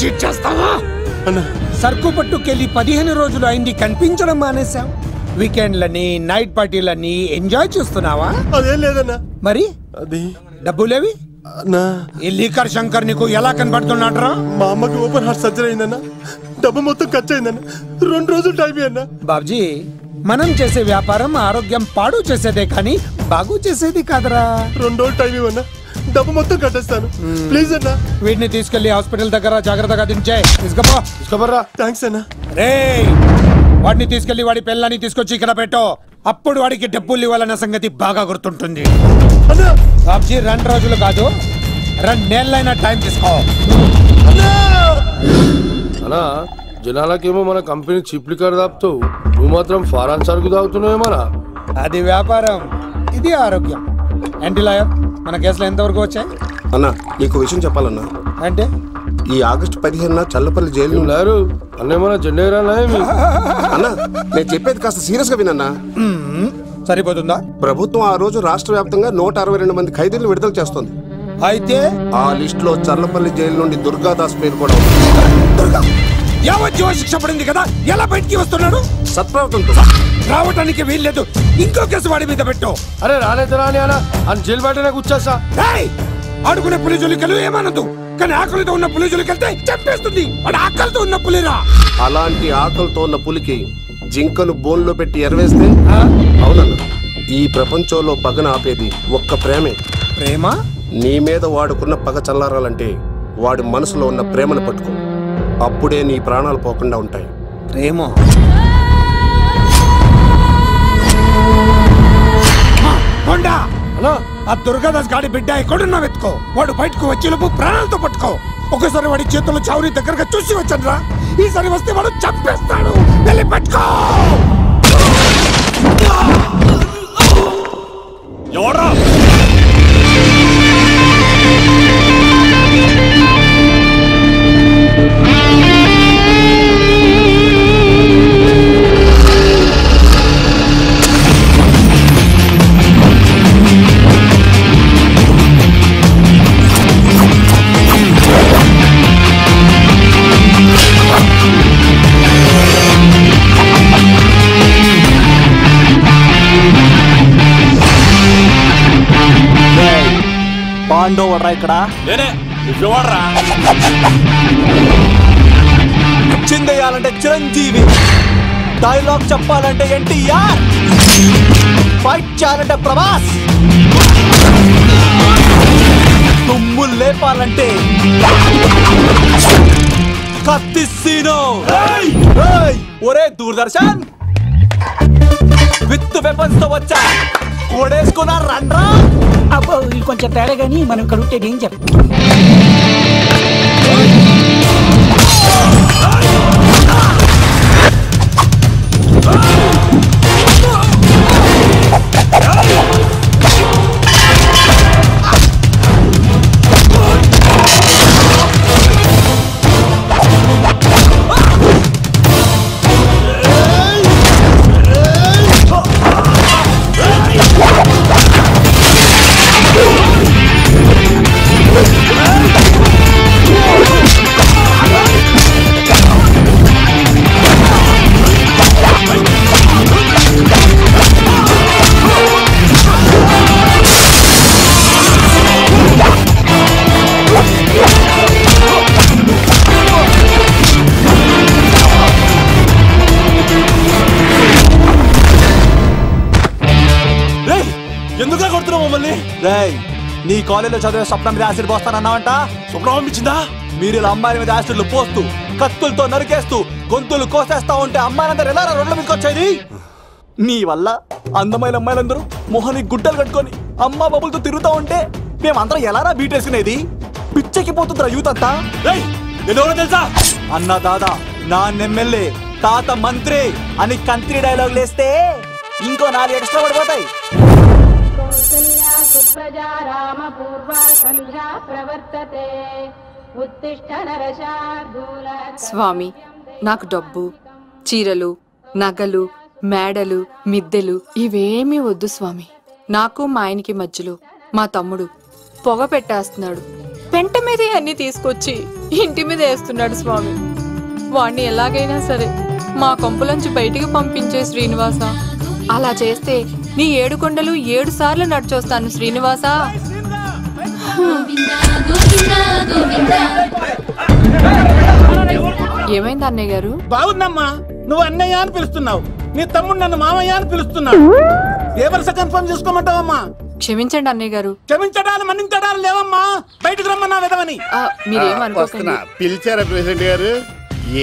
Cheat చేస్తావా? సరుకు పట్టుకెళ్ళి 15 రోజులు అయింది, కనిపించడం మానేశావు. వీకెండ్లని నైట్ పార్టీలని ఎంజాయ్ చేస్తున్నావా? అదేం లేదన్నా. మరి అది డబ్బులేవి? ఈ లీకర్ శంకర్ నీకు ఎలా కనబడుతున్నాడ్రా? మా అమ్మకి ఓపెన్ హార్ట్ సర్జరీ అయిందన్నా. డబ్బు మొత్తం ఖర్చు అయిందన్నా. 2 రోజులు టైం అన్నా. బాబ్జీ, మనం చేసే వ్యాపారం ఆరోగ్యం పాడు చేసేదే కానీ బాగు చేసేది కాదరా. 2 రోజులు టైం ఇవ్వన్నా, డబ్బు మొత్తం కట్టేస్తాను. ప్లీజ్ అన్నా. వీడిని తీసుకెళ్లి హాస్పిటల్ దగ్గర జాగ్రత్తగా దించే. తీసుకోబర్రా. థ్యాంక్స్ అన్నా. రే, వాడిని తీసుకెళ్లి వాడి పిల్లని తీసుకొచ్చి ఇక్కడ పెట్టు. అప్పుడు వాడికి డబ్బులు ఇవ్వాలన్న సంగతి బాగా గుర్తుంటుంది. బాబ్జీ, 2 రోజులు కాదు, 2 నెలలైనా టైం తీసుకో. అన్నా, జనాలకేమో మన కంపెనీ చీప్ లిక్కర్ తాపుతావు, నువ్వు మాత్రం ఫారెన్ సరుకు తాగుతున్నావేమన్నా? అది వ్యాపారం, ఇది ఆరోగ్యం. ఏంటి లాయర్, మన కేసులో ఎంతవరకు వచ్చాయి? అన్నా, నీకు విషయం చెప్పాలన్నా. అంటే ఈ ఆగస్టు 15న చల్లపల్లి జైలు లేరు అన్నేమన్నా జెండేరా అన్నా, నేను చెప్పేది కాస్త సీరియస్ గా వినన్నా. సరిపోతుందా? ప్రభుత్వం ఆ రోజు రాష్ట్ర వ్యాప్తంగా 162 మంది ఖైదీలను విడుదల చేస్తోంది. అయితే ఆ లిస్ట్ లో చల్లపల్లి జైలు నుండి దుర్గాదాస్ పేరు కూడా దుర్గా యావజ్జీవ శిక్ష పడింది కదా, ఎలా బయటికి వస్తున్నాడు? సత్ప్రవర్తనతో రావటానికి వీల్లేదు. ఇంకో కేసు వాడి మీద పెట్టు. అరే రాలేదు రాని అన్న అని జైలు బయటనే కూర్చోసా. ఆడుకునే పులి జోలికలు ఏమనదు, కానీ ఆకలితో ఉన్న పులి జోలికెళ్తే చంపేస్తుంది. వాడు ఆకలితో ఉన్న పులిరా. అలాంటి ఆకలితో ఉన్న పులికి జింకను బోన్లో పెట్టి ఎరవేస్తే అవునన్నా, ఈ ప్రపంచంలో పగన ఆపేది ఒక్క ప్రేమే. ప్రేమ? నీ మీద వాడుకున్న పగ చల్లారాలంటే వాడి మనసులో ఉన్న ప్రేమను పట్టుకో. అప్పుడే నీ ప్రాణాలు పోకుండా ఉంటాయి. ప్రేమ? ఆ దుర్గాదాస్ గాడి బిడ్డ ఎక్కడున్నా వెతుకో. వాడు బయటకు వచ్చేలోపు ప్రాణాలతో పట్టుకో. ఒకసారి వాడి చేతుల్లో చావుని దగ్గరగా చూసి వచ్చాను రా. ఈసారి వస్తే వాడు చంపేస్తాడు. వెళ్ళి పట్టుకో. ఎవడ్రా? పాండవరా ఇక్కడ చిందేయాలంటే చిరంజీవి, డైలాగ్ చెప్పాలంటే ఎన్టీఆర్, ఫైట్ చేయాలంటే ప్రభాస్, తుమ్ము లేపాలంటే కత్తిసీనో. ఒరే దూరదర్శన్, విత్ వెపన్స్ తో వచ్చా, ఓడేసుకున్నా రండ్రా. అబ్బో, ఇది కొంచెం తేడా కానీ మనం కడుగుతే ఏం చెప్ప. ఎందుకు కొడుతున్నావు మమ్మల్ని? రేయ్, నీ కాలేజీలో చదివే స్వప్నం మీద యాసిడ్ పోస్తానన్నావంట. స్వప్నం పంపించిందా? మీరు ఇలా అమ్మాయిల మీద యాసిడ్లు పోస్తూ, కత్తులతో నరికేస్తూ, గొంతులు కోసేస్తా ఉంటే అమ్మాయిలందరూ ఎలా రోడ్ల మీదకి వచ్చేది? నీ వల్ల అందమైన అమ్మాయిలందరూ మొహానికి గుడ్డలు కట్టుకొని అమ్మా బాబులతో తిరుగుతా ఉంటే మేమందరం ఎలారా బీటేసుకునేది? పిచ్చెక్కి పోతుందిరా యూత్ అంతా. తెలుసా? అన్న దాదా, నా ఎమ్మెల్యే, తాత మంత్రి అని కంత్రి డైలాగ్ లేస్తే ఇంకో 4 ఎక్స్ట్రా పడిపోతాయి. స్వామి, నాకు డబ్బు, చీరలు, నగలు, మేడలు, మిద్దెలు ఇవేమీ వద్దు స్వామి. నాకు మా ఆయనకి మధ్యలో మా తమ్ముడు పొగ పెట్టేస్తున్నాడు. పెంట మీదే అన్ని తీసుకొచ్చి ఇంటి మీద వేస్తున్నాడు స్వామి. వాణ్ణి ఎలాగైనా సరే మా కొంపలోంచి బయటికి పంపించే శ్రీనివాస. అలా చేస్తే నీ 7 కొండలు 7 సార్లు నడిచొస్తాను శ్రీనివాస. ఏమైంది అన్నయ్య గారు? బాగుందమ్మా, నువ్వు అన్నయ్య అని పిలుస్తున్నావు, నీ తమ్ముడు నన్ను మామయ్య అని పిలుస్తున్నాడు. ఏ వరుస కన్ఫర్మ్ చేసుకోమంటావమ్మా? క్షమించండి అన్నయ్య గారు. క్షమించడాలు మన్నించడాలు లేవమ్మా, బయటకు రమ్మన్నా విధవని. మీరేమనుకోకండి. పిలిచారా ప్రెసిడెంట్ గారు?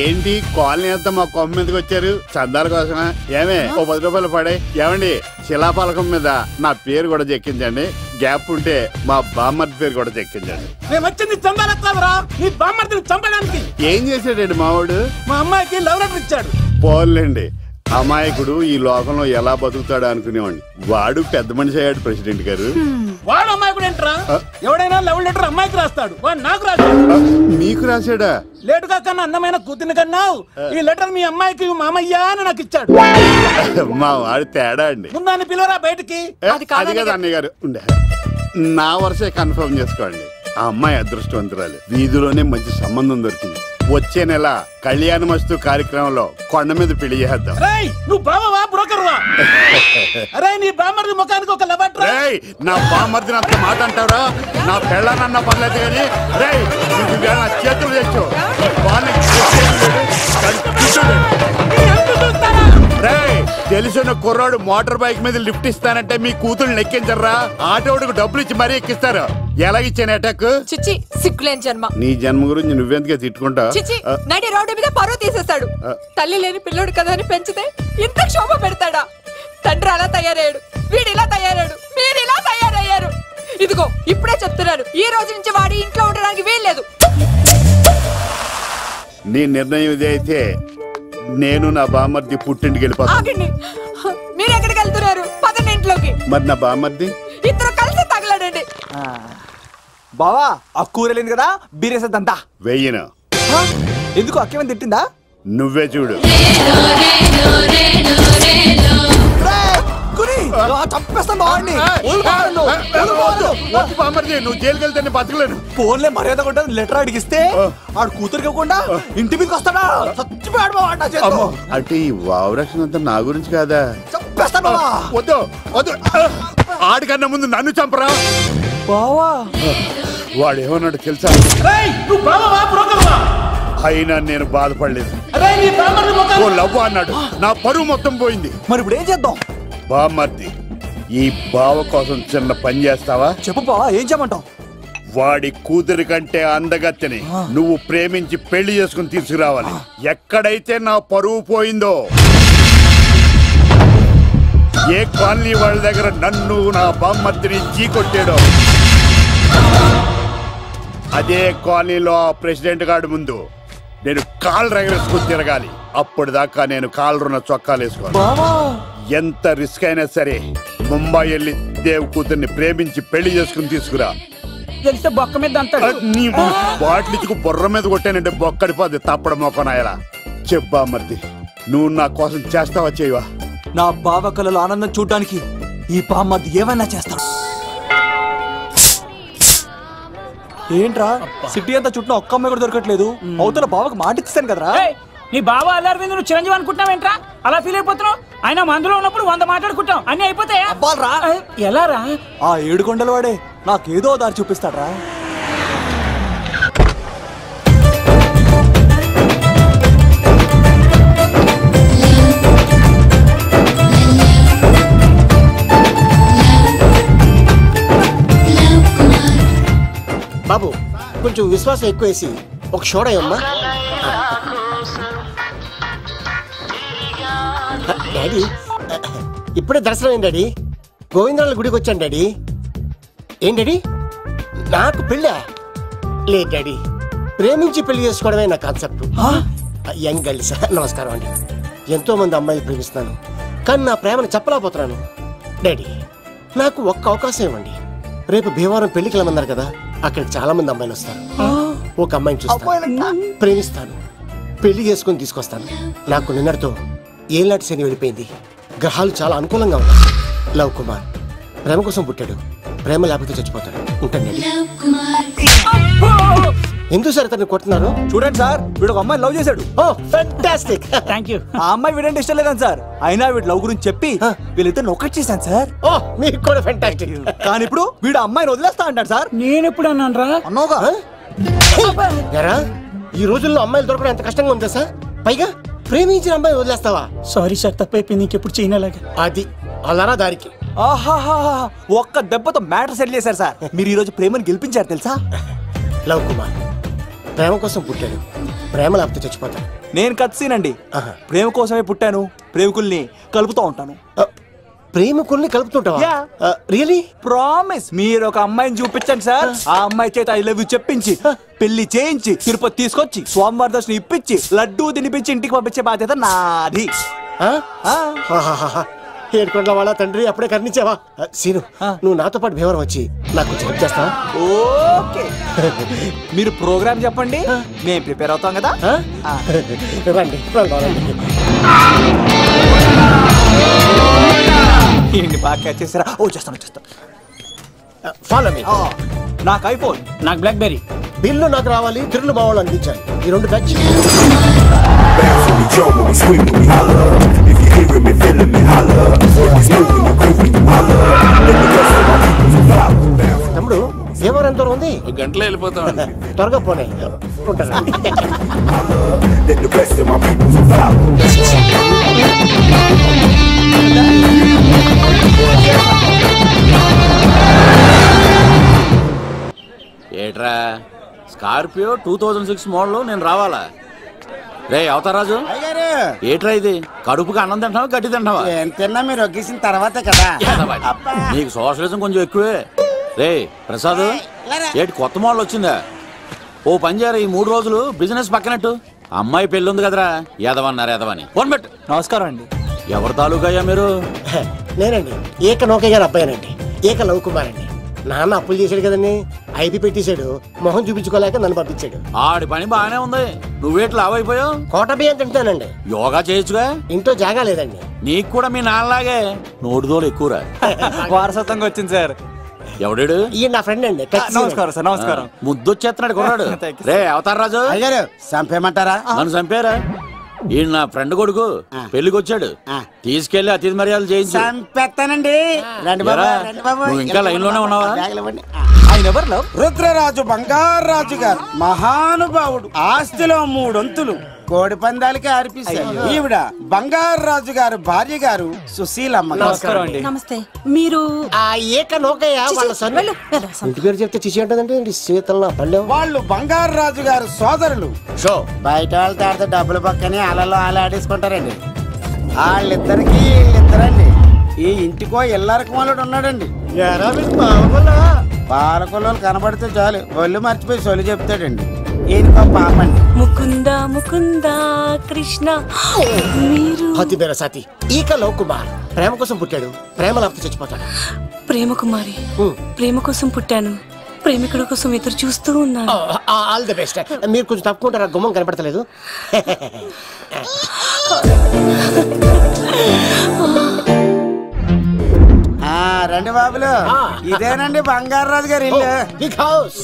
ఏంటి కాలనీ అంతా మా కొమ్మ మీదకి వచ్చారు? చందాల కోసమా? ఏమే ఓ 10 రూపాయలు పడే. ఏమండి శిలాపాలకం మీద నా పేరు కూడా చెక్కించండి. గ్యాప్ ఉంటే మా బామ్మర్ది పేరు కూడా చెక్కించండి. నేను వచ్చింది చందాలకు కాదురా, నీ బామ్మర్దిని చంపడానికి. ఏం చేశాడండి మావాడు? మా అమ్మాయికి లవ్ లెటర్ ఇచ్చాడు. పోన్లేండి, అమాయకుడు ఈ లోకంలో ఎలా బతుకుతాడు అనుకునేవాడిని. వాడు పెద్ద మనిషి అయ్యాడు ప్రెసిడెంట్ గారు. వాడు అమ్మాయికుడు ఏంట్రా? ఎవడైనా లవ్ లెటర్ అమ్మాయికి రాస్తాడు, వాడు నాకు రాశాడు. మీకు రాశాడా? లేటుగా కన్నా అందమైన కూతుని కన్నావు, ఈ లెటర్ మీ అమ్మాయికి మామయ్య అని నాకు ఇచ్చాడు. మా వాడు తేడా అండి. ముందాన్ని పిలవరా బయటికి. అది కదా అన్నయ్య గారు. ఉండే నా వరుసే కన్ఫర్మ్ చేసుకోండి. ఆ అమ్మాయి అదృష్టవంతురాలు, వీధిలోనే మంచి సంబంధం దొరికింది. వచ్చే నెల కళ్యాణమస్తు కార్యక్రమంలో కొండ మీద పెళ్లి చేద్దాం. నువ్వు బావా బ్రోకర్వా? అరే నీ బామ్మర్ది ముఖానికి ఒక లెటర్. నా బామ్మర్దిని అంత మాట అంటారా? నా పెళ్ళనన్నా పర్లేదు కానీ రేయ్ నా చేతులు తెచ్చు. తెలిసిన కుర్రాడు మోటార్ బైక్ మీద లిఫ్ట్ ఇస్తానంటే మీ కూతురు ఎక్కించరా? ఆటోడికి డబ్బులు ఇచ్చి మరీ ఎక్కిస్తారు. ఎలాగిచ్చాను అటాక్? చిచ్చి సిగ్గులేని జన్మ. నీ జన్మ గురించి నువ్వెందుకే తిట్టుకుంటా? చిచ్చి నడి రోడ్డు మీద పరువు తీసేస్తాడు. తల్లి లేని పిల్లోడు కదా అని పెంచితే ఇంత క్షోభ పెడతాడా? తండ్రి అలా తయారయ్యాడు, వీడు ఇలా తయారయ్యాడు, మీరు ఇలా తయారయ్యారు. ఇదిగో ఇప్పుడే చెప్తున్నాను, ఈ రోజు నుంచి వాడి ఇంట్లో ఉండడానికి వీల్లేదు. నీ నిర్ణయం ఇదే అయితే నేను నా బామ్మర్ది పుట్టింటికి వెళ్ళిపోతాను. మీరు ఎక్కడికి వెళ్తున్నారు? పదండి ఇంట్లోకి. మరి నా బామ్మర్ది? ఇద్దరు కలిసి తగలడండి. బావా ఆ కూరలేదు కదా, బీరేసేద్దంతా. వెయ్యను. ఎందుకు అక్కేమని తిట్టిందా? నువ్వే చూడు. నువ్వు జైలుకి వెళ్తే బతకలేను. ఫోన్లే మర్యాద కూడా లెటర్ అడిగిస్తే ఆడు కూతురికి ఇవ్వకుండా ఇంటి మీదకి వస్తాడా? చచ్చిపోయాడు. అంటే ఈ వావరక్షణ అంతా నా గురించి కాదా? చంపేస్తాను. వద్దు వద్దు, ఆడికన్నా ముందు నన్ను చంపరా. బావా వాడు ఏమన్నాడు తెలుసా? అయినా నేను బాధపడలేదు. ఓ లవ్ అన్నాడు, నా పరువు మొత్తం పోయింది. మరి ఇప్పుడు ఏం చేద్దాం? బామ్మర్ది, ఈ బావ కోసం చిన్న పని చేస్తావా? చెప్పు బావా, ఏం చేయమంటావు? వాడి కూతురి కంటే అందగత్తెని నువ్వు ప్రేమించి పెళ్లి చేసుకుని తీసుకురావాలి. ఎక్కడైతే నా పరువు పోయిందో, ఏ కాలనీ వాళ్ళ దగ్గర నన్ను నా బామ్మర్దిని చీకొట్టాడో, అదే కాలనీలో ఆ ప్రెసిడెంట్ గారి ముందు నేను కాళ్ళు రగరేసుకుని తిరగాలి. అప్పుడు దాకా నేను కాళ్ళరున్న చొక్కాలు వేసుకోవాలి. ఎంత రిస్క్ అయినా సరే ముంబై వెళ్ళి దేవ్ కూతుర్ని ప్రేమించి పెళ్లి చేసుకుని తీసుకురా. తెలిస్తే బొక్క మీద నీ బాటిలిచ్చుకు బొర్ర మీద కొట్టానంటే బొక్కడిపోద్ది తప్పడం మొక్కనాయలా. చెప్పా మర్ది, నువ్వు నా కోసం చేస్తావా చేయవా? నా బావ కళలో ఆనందం చూడడానికి ఈ బామ్మది ఏమైనా చేస్తాడు. ఏంట్రా సిటీ అంతా చుట్టూ ఒక్క అమ్మాయి కూడా దొరకట్లేదు. అవతల బావకు మాట ఇస్తాను కదరా. నీ బావ అల్లరి మీద నువ్వు చిరంజీవి అనుకుంటున్నావేంట్రా? అలా ఫీల్ అయిపోతున్నావు? ఆయన మందులో ఉన్నప్పుడు 100 మాట్లాడుకుంటాం, అన్ని అయిపోతాయా? ఎలా రా? ఆ 7 కొండల వాడే నాకేదో దారి చూపిస్తాడ్రా. బాబు కొంచెం విశ్వాసం ఎక్కువేసి ఒక షోడయమ్మా. డాడీ ఇప్పుడే దర్శనం అయింది డాడీ. గోవిందరాల గుడికి వచ్చాను డాడీ. ఏం డాడీ నాకు పెళ్ళా? లేదు డాడీ, ప్రేమించి పెళ్లి చేసుకోవడమే నా కాన్సెప్ట్. యంగ్ గర్ల్స్ నమస్కారం అండి. ఎంతో మంది అమ్మాయిలు ప్రేమిస్తున్నాను, కానీ నా ప్రేమను చెప్పలేకపోతున్నాను. డాడీ నాకు ఒక్క అవకాశం ఇవ్వండి. రేపు భీమవరం పెళ్లికి వెళ్ళమన్నారు కదా, అక్కడికి చాలా మంది అమ్మాయిలు వస్తారు. ఒక అమ్మాయిని చూస్తాను, ప్రేమిస్తాను, పెళ్లి చేసుకుని తీసుకొస్తాను. నాకు నిన్నటితో ఏలాంటి శని వెళ్ళిపోయింది. గ్రహాలు చాలా అనుకూలంగా ఉన్నాయి. లవ్ కుమార్ ప్రేమ కోసం పుట్టాడు, ప్రేమ లేకపోతే చచ్చిపోతాడు. ఉంటాను. ఎందుకు సార్ అతన్ని కొడుతున్నారు? చూడండి సార్, వీడు ఒక అమ్మాయి లవ్ చేశాడు. Oh fantastic. Thank you. ఆ అమ్మాయి వీడంటే ఇష్టం లేదని సార్, అయినా వీడు లవ్ గురించి చెప్పి వీళ్ళిద్దరు ఒకటి చేశాను సార్. ఓ మీకు కూడా ఫెంటాస్టిక్. కానీ ఇప్పుడు వీడు అమ్మాయిని వదిలేస్తా అంటాడు సార్. నేను ఎప్పుడు అన్నాను రా? అన్నోగా ఎరా ఈ రోజుల్లో అమ్మాయిలు దొరకడం ఎంత కష్టంగా ఉందా సార్? పైగా ప్రేమించిన అమ్మాయి వదిలేస్తావా? సారీ సార్, తప్పైపోయింది. ఇంకెప్పుడు చేయనలాగా. అది అలారా దారికి. ఆహాహా, ఒక్క దెబ్బతో మ్యాటర్ సెటిల్ చేశారు సార్. మీరు ఈ రోజు ప్రేమను గెలిపించారు తెలుసా? లవ్ కుమార్ ప్రేమ కోసం పుట్టాడు, ప్రేమ లేకపోతే చచ్చిపోతాడు. నేను కత్సీనండి. ప్రేమ కోసమే పుట్టాను, ప్రేమికుల్ని కలుపుతూ ఉంటాను. ప్రేమికుల్ని కలుపుతుంటావా? రియలీ? ప్రామిస్. మీరు ఒక అమ్మాయిని చూపించండి సార్, ఆ అమ్మాయి చేత ఐ లవ్ యూ చెప్పించి పెళ్లి చేయించి తిరుపతి తీసుకొచ్చి స్వామివారి దర్శనం ఇప్పించి లడ్డూ తినిపించి ఇంటికి పంపించే బాధ్యత నాది. ఏడుకొండ వాళ్ళ తండ్రి అప్పుడే కర్ణించావా? సీను నువ్వు నాతో పాటు భీవరం వచ్చి నాకు కొంచెం హెల్ప్ చేస్తావా? ఓకే. మీరు ప్రోగ్రామ్ చెప్పండి, మేము ప్రిపేర్ అవుతాం కదా. రండి ఏంటి బాగా క్యాచ్ చేసారా? ఓ చేస్తాను. Follow me. నాకు ఐఫోన్, నాకు బ్లాక్ బెర్రీ. బిల్లు నాకు రావాలి, తిరులు మా వాళ్ళు అందించాలి. ఈ రెండు ఖర్చు. తమ్ముడు భీమవరం ఎంత దూరం ఉంది? గంటలో వెళ్ళిపోతాం. త్వరగా పోనీ. ఏట్రా స్కార్పియో 2006 మోడల్, నేను రావాలా? రే అవతారాజు, ఏట్రా ఇది? కడుపుకి అన్నం తింటావా గడ్డి తింటావా? తిన్నా మీరు ఒగ్గేసిన తర్వాతే కదా. నీకు సోషలిజం కొంచెం ఎక్కువే. రే ప్రసాద్, ఏటి కొత్త మోడల్ వచ్చిందా? ఓ పని చేయరా, ఈ 3 రోజులు బిజినెస్ పక్కనట్టు. అమ్మాయి పెళ్ళి ఉంది కదరా, ఎదవన్నారు ఎదవని. ఫోన్ పెట్టు. నమస్కారం అండి. ఎవరి తాలూకా అయ్యా మీరు? నేనండి ఏక నౌకయ్య గారు అబ్బాయినండి, ఏక లవ్ కుమార్ అండి. నాన్న అప్పులు చేశాడు కదండి, ఐపీ పెట్టేశాడు, మొహం చూపించుకోలేక నన్ను పంపించాడు. ఆడి పని బాగానే ఉంది, నువ్వేట్లు లావైపోయావు? కోట బియ్యం తింటానండి. యోగా చేయొచ్చుగా? ఇంట్లో జాగా లేదండి. నీకు కూడా మీ నాన్నలాగే నోటిదోలు ఎక్కువరా. వారసత్వంగా వచ్చింది సార్. ఎవడాడు? ఈయన నా ఫ్రెండ్ అండి. నమస్కారం సార్. నమస్కారం. ముద్దొచ్చేస్తున్నాడు కొన్నాడు. రే అవతార్ రాజు, చంపేయమంటారా? నన్ను చంపారా? ఈయన నా ఫ్రెండ్ కొడుకు పెళ్లికి వచ్చాడు, తీసుకెళ్లి అతిథి మర్యాదలు చేయించు. చంపేస్తానండి. రండి బాబు, రండి బాబు. నువ్వు ఇంకా లైన్ లోనే ఉన్నావా? ఆయన ఎవరు? రుద్రరాజు బంగారాజు గారు, మహానుభావుడు. ఆస్తిలో 3 వంతులు కోడి పందాలకి అర్పిస్తారు. ఈవిడ బంగారాజు గారు భార్య గారు సుశీలమ్మ. నమస్కారం అండి. నమస్తే. మీరు ఆ ఏక నౌకయ్య వాళ్ళ సన్. ఇంటి పేరు చెప్తే చిచి అంటదంటే శీతల పల్లె. వాళ్ళు బంగారాజు గారు సోదరులు. షో బయట వాళ్ళతో ఆడితే డబ్బులు పక్కనే అలలో ఆడేసుకుంటారండి. వాళ్ళిద్దరికి వీళ్ళిద్దరండి. ఈ ఇంటికో ఇల్లరకమాలుడు ఉన్నాడండి. పాలకొల్లు కనబడితే చాలు ఒళ్ళు మర్చిపోయి సొలి చెప్తాడండి. ఈయనకో పాపండి. ముకుంద ముకుంద కృష్ణ. మీరు హతి బేర సాతి ఈక లవ్ కుమార్ ప్రేమ కోసం పుట్టాడు, ప్రేమ లేకపోతే చచ్చిపోతాడు. ప్రేమ కుమారి, ప్రేమ కోసం పుట్టాను, ప్రేమికుడు కోసం ఎదురు చూస్తూ ఉన్నాను. All the best. మీరు కొంచెం తప్పుకుంటారా? గుమ్మం కనపడతలేదు. రండి బాబులు, ఇదేనండి బంగారాజు గారు ఇల్లు. Big house.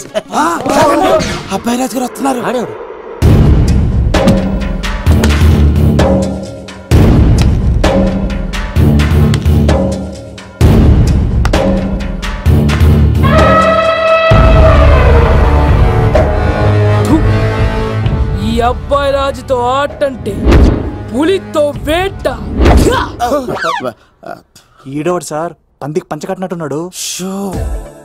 అబ్బాయి రాజు గారు వస్తున్నారు. ఈ అబ్బాయి రాజుతో ఆటంటే పులితో వేట. ఈడోడు సార్, పందికి పంచకట్టినట్టున్నాడు.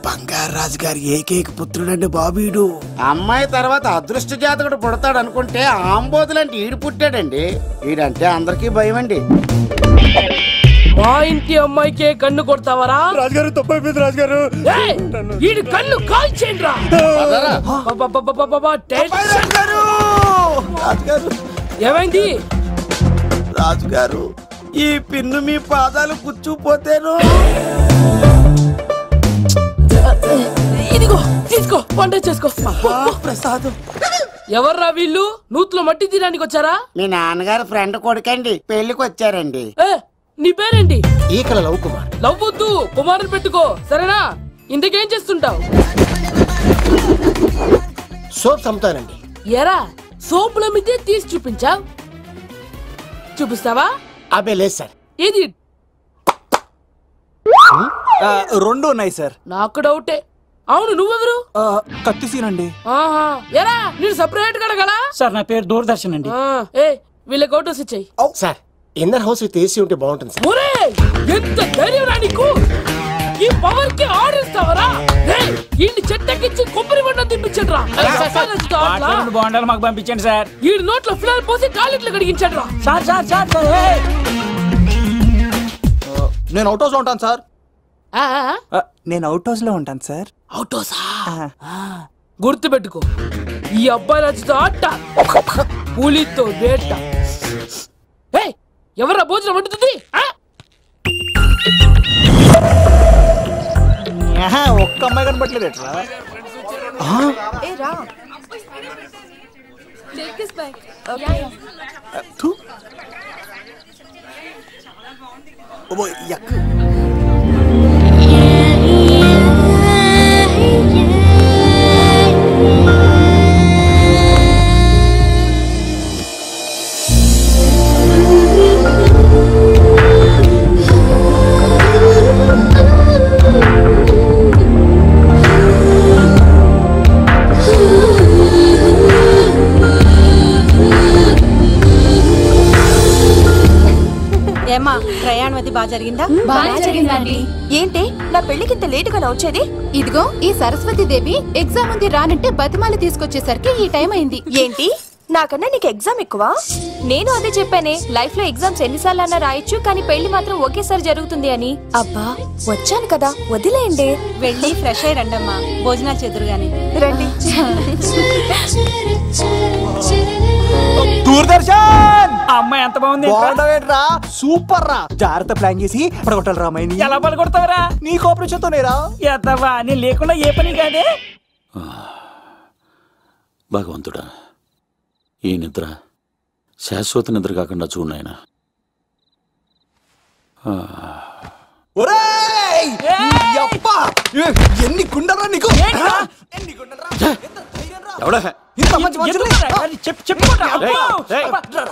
బంగారాజు గారి ఏకైక పుత్రుడండి బాబీడు. అమ్మాయి తర్వాత అదృష్ట జాతకుడు పుడతాడు అనుకుంటే ఆంబోతులంటే ఈడు పుట్టాడండి. ఈడంటే అందరికీ భయం అండి. మా ఇంటి అమ్మాయికే కన్ను కొడతావరా? రాజుగారు తప్పైపోయింది రాజుగారు. ఈడు కన్ను కాల్చేయండి రా. ఏమైంది రాజుగారు? ఈ పిన్ను మీ పాదాలు కూర్చుపోతేను. ఇదిగో తీసుకో, వంట చేసుకో. ప్రసాద్. ఎవర్రా వీళ్ళు? నూతులో మట్టి తీయడానికి వచ్చారా? మీ నాన్నగారు ఫ్రెండ్ కొడుకండి, పెళ్లికి వచ్చారండి. నీ పేరేంటి? ఈకల లవ్ కుమార్. లవ్వొద్దు, కుమారుని పెట్టుకో సరేనా? ఇంతకేం చేస్తుంటావు? సోప్స్ అమ్ముతానండి. ఎరా సోపుల మీద తీసి చూపించావు, చూపిస్తావా? అబ్బే లేదు సార్. ఏది? రెండు ఉన్నాయి సార్. నాకు డౌటే. అవును, నువ్వెవరు? కత్తి సీన్ అండి. ఎరా నేను సపరేట్ కడగలా? సార్ నా పేరు దూరదర్శన్ అండి. ఏ వీళ్ళ ఫోటోస్ ఇచ్చాయి. Sir inner house with AC ఉంటే బాగుంటుంది సార్. ఒరే ఎంత ధైర్యం రా నీకు! ఈ పవర్ కి ఆడిస్తావరా? ఈ చెట్టెక్కించి కొబ్బరి బండ తిప్పించండి రా. బాగుండాలి మాకు పంపించండి సార్. ఈ నోట్లో ఫినాల్ పోసి కాలిట్లు కడిగించండి రా. సార్ సార్ సార్ సార్ నేను అవుట్ హౌస్ లో ఉంటాను సార్. నేను అవుట్ హౌస్ లో ఉంటాను సార్. అవుట్ హౌసా? గుర్తు పెట్టుకో, ఈ అబ్బాయి రాజుతో ఆట, పులితో వేట. ఎవరా భోజనం వండుతుంది? ఒక్క అమ్మాయి కనబట్లేదు ఎట్లా? ఏమా ప్రయాణం అది బాగా జరిగిందా? బాగా జరిగిందండి. ఏంటి నా పెళ్లికి ఇంత లేటుగా వచ్చేది? ఇదిగో ఈ సరస్వతి దేవి ఎగ్జామ్ ఉంది రానంటే బతిమాలి తీసుకొచ్చేసరికి ఈ టైం అయింది. ఏంటి నాకన్నా నీకు ఎగ్జామ్ ఎక్కువ? నేను అదే చెప్పానే, లైఫ్ లో ఎగ్జామ్స్ ఎన్నిసార్లు అన్నా రాయొచ్చు, కానీ పెళ్లి మాత్రం ఒకేసారి జరుగుతుంది అని. అబ్బా వచ్చాను కదా వదిలేయండి. వెళ్ళి ఫ్రెష్ అయ్యి రండమ్మా, భోజనాలు చెదురుగాని రండి. దూరదర్శన్ అమ్మాయి ఎంత బాగుంది! బాగుండవేట్రా, సూపర్ రా. జాగ్రత్త ప్లాన్ చేసి పడగొట్టాలి రామాయణి. ఎలా పడగొడతావరా? నీ కోఆపరేషన్ తోనేరా. ఎత్తవా నేను లేకుండా ఏ పని కాదే. భగవంతుడా, ఈ నిద్ర శాశ్వత నిద్ర కాకుండా చూడాయన. ఎన్ని గుండెలరా నీకు!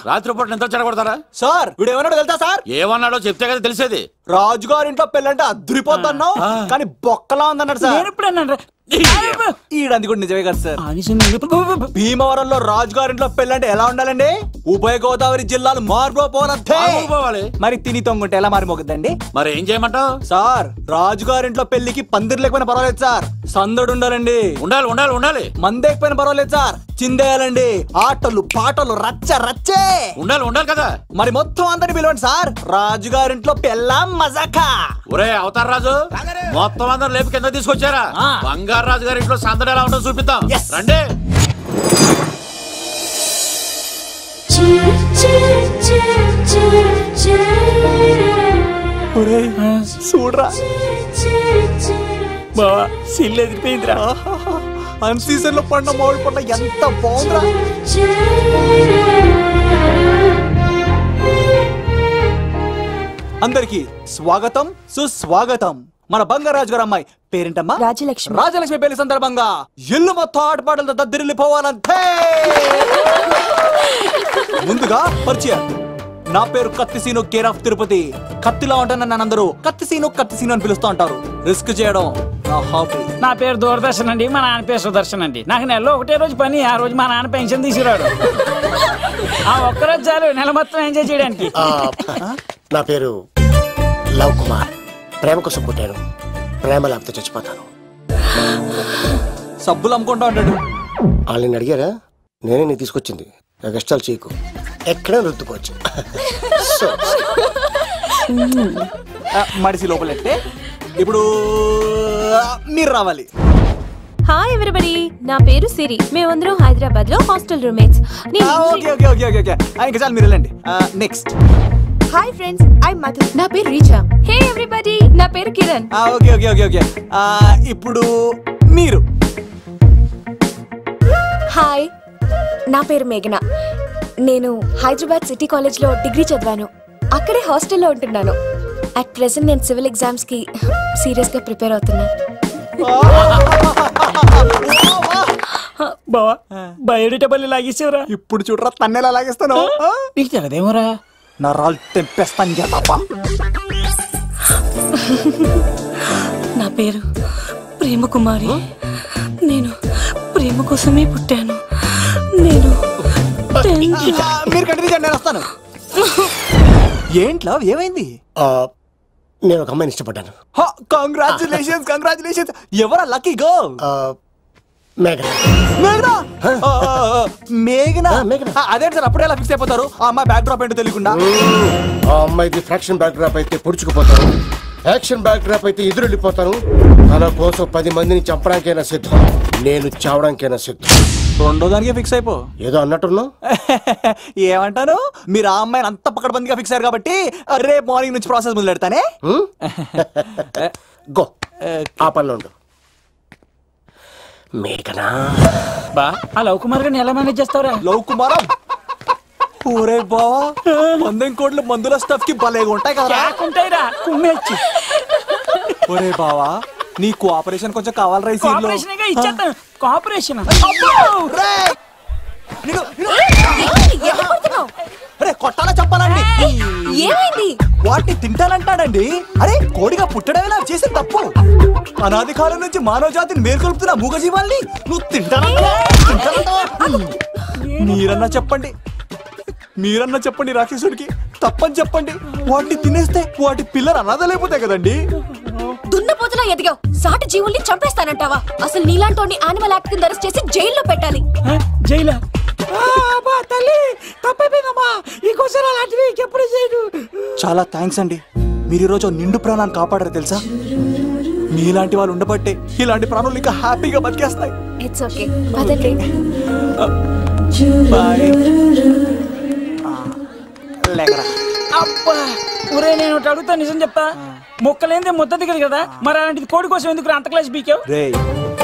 రాత్రిపూట నిద్ర చెడగొడతారా సార్? వీడు ఏమన్నాడు తెలుసా సార్? ఏమన్నాడో చెప్తే కదా తెలిసేది. రాజుగారి ఇంట్లో పెళ్ళంటే అద్దరిపోతున్నావు, కానీ బొక్కలా ఉందన్నాడు సార్. ఈడంది కూడా నిజమే కదా సార్. భీమవరంలో రాజుగారింట్లో పెళ్ళంటే ఎలా ఉండాలండి? ఉభయ గోదావరి జిల్లాలు మారిపోవాలి. మరి తిని తొంగుంటే ఎలా మారిపోతుందండి? మరి ఏం చేయమంటావు సార్? రాజుగారింట్లో పెళ్లికి పందిరి లేకపోయినా పర్వాలేదు సార్, సందడు ఉండాలండి. ఉండాలి ఉండాలి ఉండాలి. మందేకపోయినా పర్వాలేదు సార్, చిందేయాలండి. ఆటలు పాటలు రచ్చ రచ్చే ఉండాలి ఉండాలి కదా. మరి మొత్తం అందరిని పిలవండి సార్, రాజుగారింట్లో పెళ్ళాం మజాకా. ఒరే అవతార్ రాజు, మొత్తం అందరు లేపు కింద తీసుకొచ్చారా? బంగారు రాజు గారి ఇంట్లో సందడి ఎలా ఉంటుందో చూపిద్దాం రండి. చూడరా బావా, సిల్లు ఎదిరిపోయిందిరా. అన్ సీజన్ లో పడిన మామిడి పంట ఎంత బాగుందిరా. అందరికి స్వాగతం సుస్వాగతం. మన బంగారాజు గారు అమ్మాయి పేరేంటమ్మా? రాజలక్ష్మి. రాజలక్ష్మి పెళ్లి సందర్భంగా ఇల్లు మొత్తం ఆటపాటలతో దద్దరిల్లిపోవాలంతే. ముందుగా పరిచయం, నా పేరు కత్తిసీను, కేర్ ఆఫ్ తిరుపతి. కత్తిలా ఉంటాను నన్ను అందరూ కత్తిసీను కత్తిసీను అని పిలుస్తూ ఉంటారు. రిస్క్ చేయడం నా హాబీ. నా పేరు దూరదర్శన్ అండి, మా నాన్న పేరు సుదర్శన్ అండి. నాకు నెలలో ఒకటే రోజు పని, ఆ రోజు మా నాన్న పెన్షన్ తీసుకురాడు. ఆ ఒక్కరోజు చాలు నెల మొత్తం ఎంజాయ్ చేయడానికి. నా పేరు లవ్ కుమార్. ప్రేమ కోసం పుట్టాను, ప్రేమ లేకపోతే చచ్చిపోతాను. సబ్బులు అమ్ముకుంటా ఉంటాడు. వాళ్ళని అడిగారా? నేనే నీ తీసుకొచ్చింది. కష్టాలు చేయకు, ఎక్కడ రుద్దుకోవచ్చు. మడిసి లోపలెట్టే. ఇప్పుడు మీరు రావాలి. హాయ్ ఎవ్రీబడి, నా పేరు సిరి. మేమందరం హైదరాబాద్ లో హాస్టల్ రూమ్మేట్స్. ఇంకా చాలు, మీరు వెళ్ళండి. Next. Hi friends, I Madhu. నా పేరు రీచా. హే ఎవ్రీబడి, నా పేరు Kiran. Okay okay okay okay. ఇప్పుడు మీరు. హాయ్, నా పేరు మేఘన. నేను హైదరాబాద్ సిటీ కాలేజ్ లో డిగ్రీ చదివాను. అక్కడే హాస్టల్లో ఉంటున్నాను. అట్ ప్రెసెంట్ నేను సివిల్ ఎగ్జామ్స్ కి సీరియస్ గా ప్రిపేర్ అవుతున్నా. బావా బయోడేటా బల్లి లాగేసేవరా. ఇప్పుడు చూడరా తన్నేలా లాగేస్తాను. నీకు తెగదేమోరా. నా రాళ్ళు తెంపేస్తాను తప్ప. నా పేరు ప్రేమ కుమారి. నేను ప్రేమ కోసమే పుట్టాను. నేను మీరు కంటిన్యూ చేయండి, నేను వస్తాను. ఏంట్లో ఏమైంది? నేను ఒక అమ్మాయిని ఇష్టపడ్డాను. Congratulations congratulations. ఎవరా లక్కీ గర్ల్? మేఘనా. అదే సార్, అప్పుడే ఎలా ఫిక్స్ అయిపోతారు? ఆ అమ్మాయి బ్యాక్ డ్రాప్ ఏంటో తెలియకుండా. ఆ అమ్మాయిది ఫ్రాక్షన్ బ్యాక్ డ్రాప్ అయితే పొడుచుకుపోతాను, యాక్షన్ బ్యాక్ డ్రాప్ అయితే ఎదురెళ్ళిపోతాను. తన కోసం 10 మందిని చంపడానికైనా సిద్ధం, నేను చావడానికైనా సిద్ధం. రెండో దానికే ఫిక్స్ అయిపో. ఏదో అన్నట్టున్నావు. ఏమంటాను? మీరు ఆ అమ్మాయిని అంత పక్కడబందిగా ఫిక్స్ అయ్యారు కాబట్టి రేపు మార్నింగ్ నుంచి ప్రాసెస్ మొదలు పెడతానే. గో ఆ పనిలో ఉండు. మేఘనా బా ఆ లవ్ కుమార్ గారిని ఎలా మేనేజ్ చేస్తావురా? లవ్ కుమారం ఊరే బావా, 100 కోట్ల మందుల స్టఫ్ కి భలేగా ఉంటాయి కదా. ఉంటాయిరా కుమ్మేచ్చి. ఒరే బావా, నీ కోఆపరేషన్ కొంచెం కావాలి రైస్. ఇచ్చేస్తాను కోఆపరేషన్. కొట్టాలా చెప్పాలండి? ఏమైంది? వాటిని తింటానంటాడండి. అరే కోడిగా పుట్టడమే నాకు చేసిన తప్పు. అనాది కాలం నుంచి మానవ జాతిని మేల్కొల్పుతున్న మూగజీవాల్ని నువ్వు తింటానంటావా? మీరన్నా చెప్పండి, మీరన్నా చెప్పండి రాక్షసుడికి. తప్పని చెప్పండి. వాటిని తినేస్తే వాటి పిల్లలు అనాథలైపోతాయి కదండి. దున్నపోతులా ఎదిగావు, సాటి జీవుల్ని చంపేస్తానంటావా? అసలు నీలాంటి యానిమల్ యాక్ట్ కింద అరెస్ట్ చేసి జైల్లో పెట్టాలి. జైలా? తల్లి తప్పైపోయిందమ్మా, ఇంకోసారి అలాంటివి ఎప్పుడు చేయడు. చాలా థ్యాంక్స్ అండి, మీరు ఈరోజు నిండు ప్రాణాన్ని కాపాడారు తెలుసా. మీలాంటి వాళ్ళు ఉండబట్టే ఇలాంటి ప్రాణులు ఇంకా హ్యాపీగా బతికేస్తాయి. ఇట్స్ ఓకే, పదండి. బాయ్. లేకరా. అబ్బా ఒరే, నేను ఒకటి అడుగుతా, నిజం చెప్తా. మొక్కలేందే ముద్ద దిగదు కదా, మరి అలాంటిది కోడి కోసం ఎందుకు అంత క్లాస్ బీకావు? రే,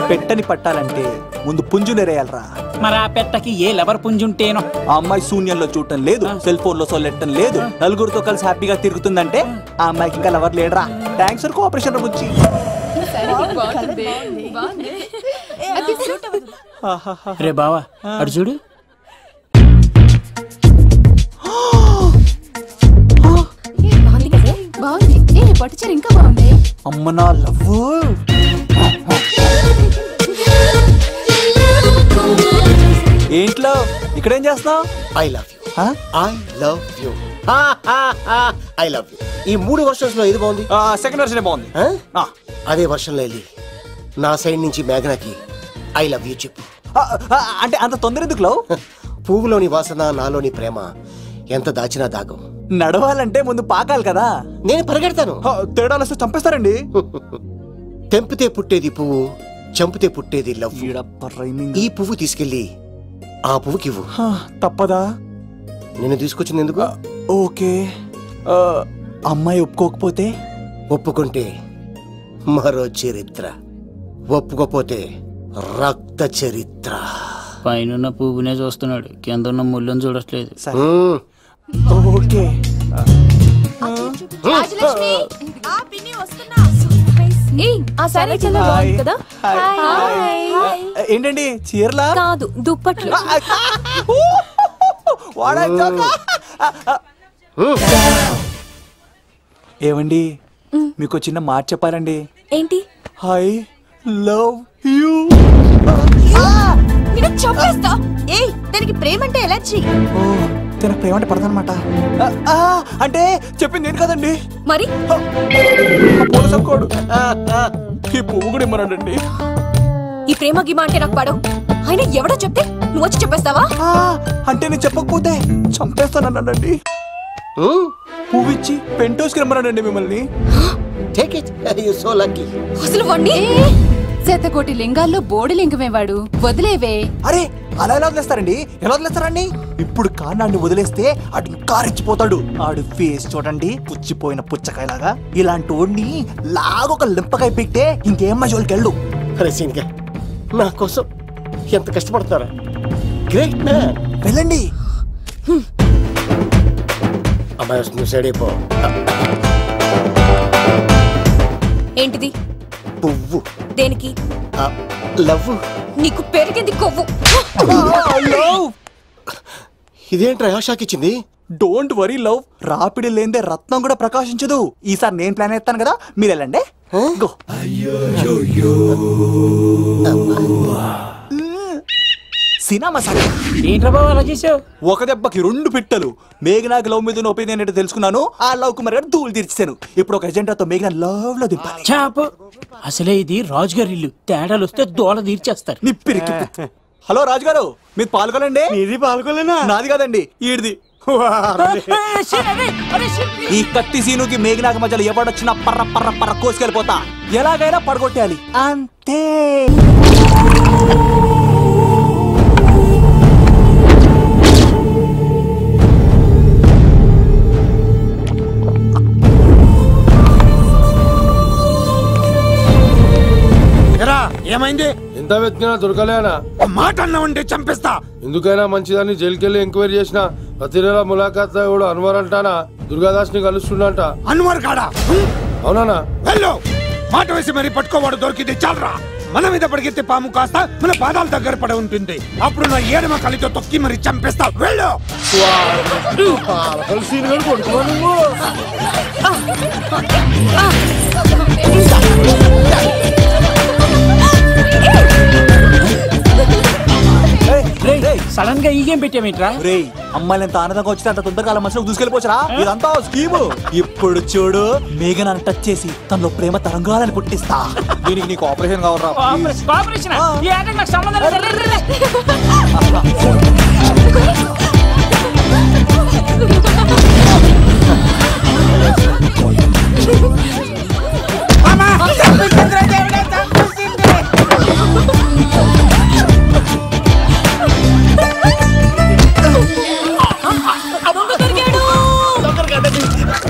పెట్టని పట్టాలంటే ముందు పుంజునేరేయాలరా. మరి ఆ పెట్టకి ఏ లవర్ పుంజుంటేనో. ఆ అమ్మాయి శూన్యంలో చూడటం లేదు, సెల్ ఫోన్ లో సొల్లెట్టడం లేదు, నలుగురితో కలిసి హ్యాపీగా తిరుగుతుందంటే ఆ అమ్మాయికి ఇంకా లవర్ లేడరా. థ్యాంక్స్ ఫర్ కోఆపరేషన్ బుచ్చి. రే బావా అడు చూడు. బాగుంది, పట్టుచారు ఇంకా బాగుంది. అమ్మ నా లవ్. ఏంట్లో ఇక్కడేం చేస్తున్నావు? I love you, I love you, I love you. ఈ 3 వర్షన్స్ లో ఏది బాగుంది? సెకండ్ వర్షన్ బాగుంది. అదే వర్షన్ లో వెళ్ళి నా సైడ్ నుంచి మేఘనాకి ఐ లవ్ యూ చెప్పు. అంటే అంత తొందర ఎందుకు లవ్? పువ్వులోని వాసన, నాలోని ప్రేమ ఎంత దాచినా దాగం. నడవాలంటే ముందు పాకాలి కదా. నేను పరిగెడతాను. తేడాలు వస్తే చంపేస్తారండి. తెంపితే పుట్టేది పువ్వు, చంపితే పుట్టేది లవ్. ఈ పువ్వు తీసుకెళ్ళి ఆ పువ్వుకి ఇవ్వు. తప్పదా? నేను తీసుకొచ్చింది ఎందుకు? ఓకే. అమ్మాయి ఒప్పుకోకపోతే? ఒప్పుకుంటే మరో చరిత్ర, ఒప్పుకోపోతే రక్త చరిత్ర. పైన పువ్వునే చూస్తున్నాడు, కింద ఉన్న ముళ్ళని చూడట్లేదు. ఓకే. ఆ సారీ చాలా బాగుంది కదా. ఏంటండి చీరలా? కాదు, దుప్పట్లు. ఏమండి, మీకు చిన్న మాట చెప్పాలండి. ఏంటి? I love you. నేను చంపేస్తా. ఏయ్, దానికి ప్రేమ అంటే ఎలర్జీ. తన ప్రేమ అంటే పడదనమాట. అంటే చెప్పింది ఏంటి కదండి. మరి ఈ పువ్వు కూడా ఇమ్మన్నాడండి. ఈ ప్రేమ గిమ అంటే నాకు పడవు. అయినా ఎవడో చెప్తే నువ్వు వచ్చి చెప్పేస్తావా? అంటే నేను చెప్పకపోతే చంపేస్తానన్నాడండి. పువ్వు ఇచ్చి పెంటోస్కి రమ్మన్నాడండి మిమ్మల్ని. Take it, you so lucky. అసలు వాణ్ణి శతకోటి లింగాల్లో బోడి లింగమే వాడు, వదిలేవే. అరే అలా ఎలా వదిలేస్తారండి? ఎలా వదిలేస్తారండి? ఇప్పుడు కాన్నాడిని వదిలేస్తే అటు ఇంకా రెచ్చిపోతాడు. ఆడు ఫేస్ చూడండి, పుచ్చిపోయిన పుచ్చకాయలాగా. ఇలాంటి వాడిని లాగొక లింపకాయ పెట్టే ఇంకేం మజోలికి వెళ్ళు. అరే సీన్గా, నా కోసం ఎంత కష్టపడతారా? Great man. వెళ్ళండి. అమ్మాయి వస్తుంది, సైడ్ అయిపో. ఏంటిది? పువ్వు. దేనికి? లవ్. నీకు పెరిగింది కొవ్వు. ఇదేంట్రా షాక్ ఇచ్చింది? డోంట్ వరీ లవ్, రాపిడి లేదే రత్నం కూడా ప్రకాశించదు. ఈసారి నేను ప్లాన్ ఎత్తాను కదా, మీరు వెళ్ళండి. గో. సినిమా సార్ ఏంట్రా బాబు అలా చేసావు? ఒక దెబ్బకి 2 పిట్టలు. మేఘనాకి లవ్ మీద ఉన్న ఒపీనియన్ ఏంటో తెలుసుకున్నాను. ఆ లవ్ కుమార్ గారు ధూళి తీర్చాను. ఇప్పుడు ఒక ఎజెండాతో మేఘనా లవ్ లో దింపాలి. చాపు. అసలే ఇది రాజుగారి ఇల్లు, తేడాలు వస్తే దోళ తీర్చేస్తారు. నిప్పిరికి. హలో రాజుగారు, మీరు పాల్గొనండి. ఇది పాల్గొలేనా? నాది కాదండి, ఈడిది. ఈ కత్తి సీనుకి మేఘనాకి మధ్యలో ఎవడొచ్చినా పర్ర పర్ర పర్ర కోసుకెళ్ళిపోతా. ఎలాగైనా పడగొట్టాలి అంతే. ఏమైంది? ఎంత వెతికినా దొరకలేనా? మాట అన్నావంటే చంపేస్తా. ఎందుకైనా మంచిదాన్ని జైలుకెళ్ళి ఎంక్వైరీ చేసిన ప్రతి నెల ములాఖాత్ కూడా అన్వర్ అంటానా దుర్గాదాస్ ని కలుస్తుండంట. అన్వర్ కాడా? అవునా? వెళ్ళు. మాట వేసి మరి పట్టుకోవాడు దొరికింది చాలరా. మన మీద పడిగితే పాము కాస్త మన పాదాల దగ్గర పడి ఉంటుంది. అప్పుడు నా ఏడమ కలితో తొక్కి మరి చంపేస్తా. వెళ్ళు. సడన్ గా ఈ గేమ్ పెట్టామేంట్రా? రే అమ్మాయిలు ఎంత ఆనందంగా వచ్చితే అంత తొందరగా మనసులో దూసుకెళ్ళిపోవచ్చురా. ఇదంతా స్కీము. ఇప్పుడు చూడు, మేఘనాన్ని టచ్ చేసి తనలో ప్రేమ తరంగాలని పుట్టిస్తా. దీనికి నీకు ఆపరేషన్ కావాలరా? ఆపరేషన్ నాకు సంబంధం లేదు.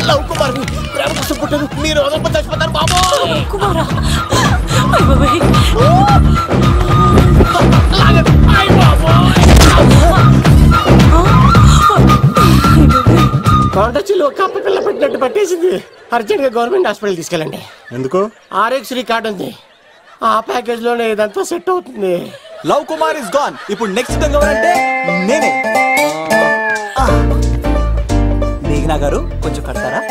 లవ్ కుమార్ ప్రేమ కోసం పుట్టారు. మీరు చచ్చిపోతారు బాబు. కుమారా కొండచిలో కప్ప పిల్ల పెట్టినట్టు పట్టేసింది. అర్జెంట్ గా గవర్నమెంట్ హాస్పిటల్ తీసుకెళ్ళండి. ఎందుకు? RX కార్డ్ ఉంది. ఆ ప్యాకేజ్ లోనే ఇదంతా సెట్ అవుతుంది. Love Kumar is gone. ఇప్పుడు నెక్స్ట్ ఎవరంటే నేనే. మేఘనా గారు కొంచెం కడతారా?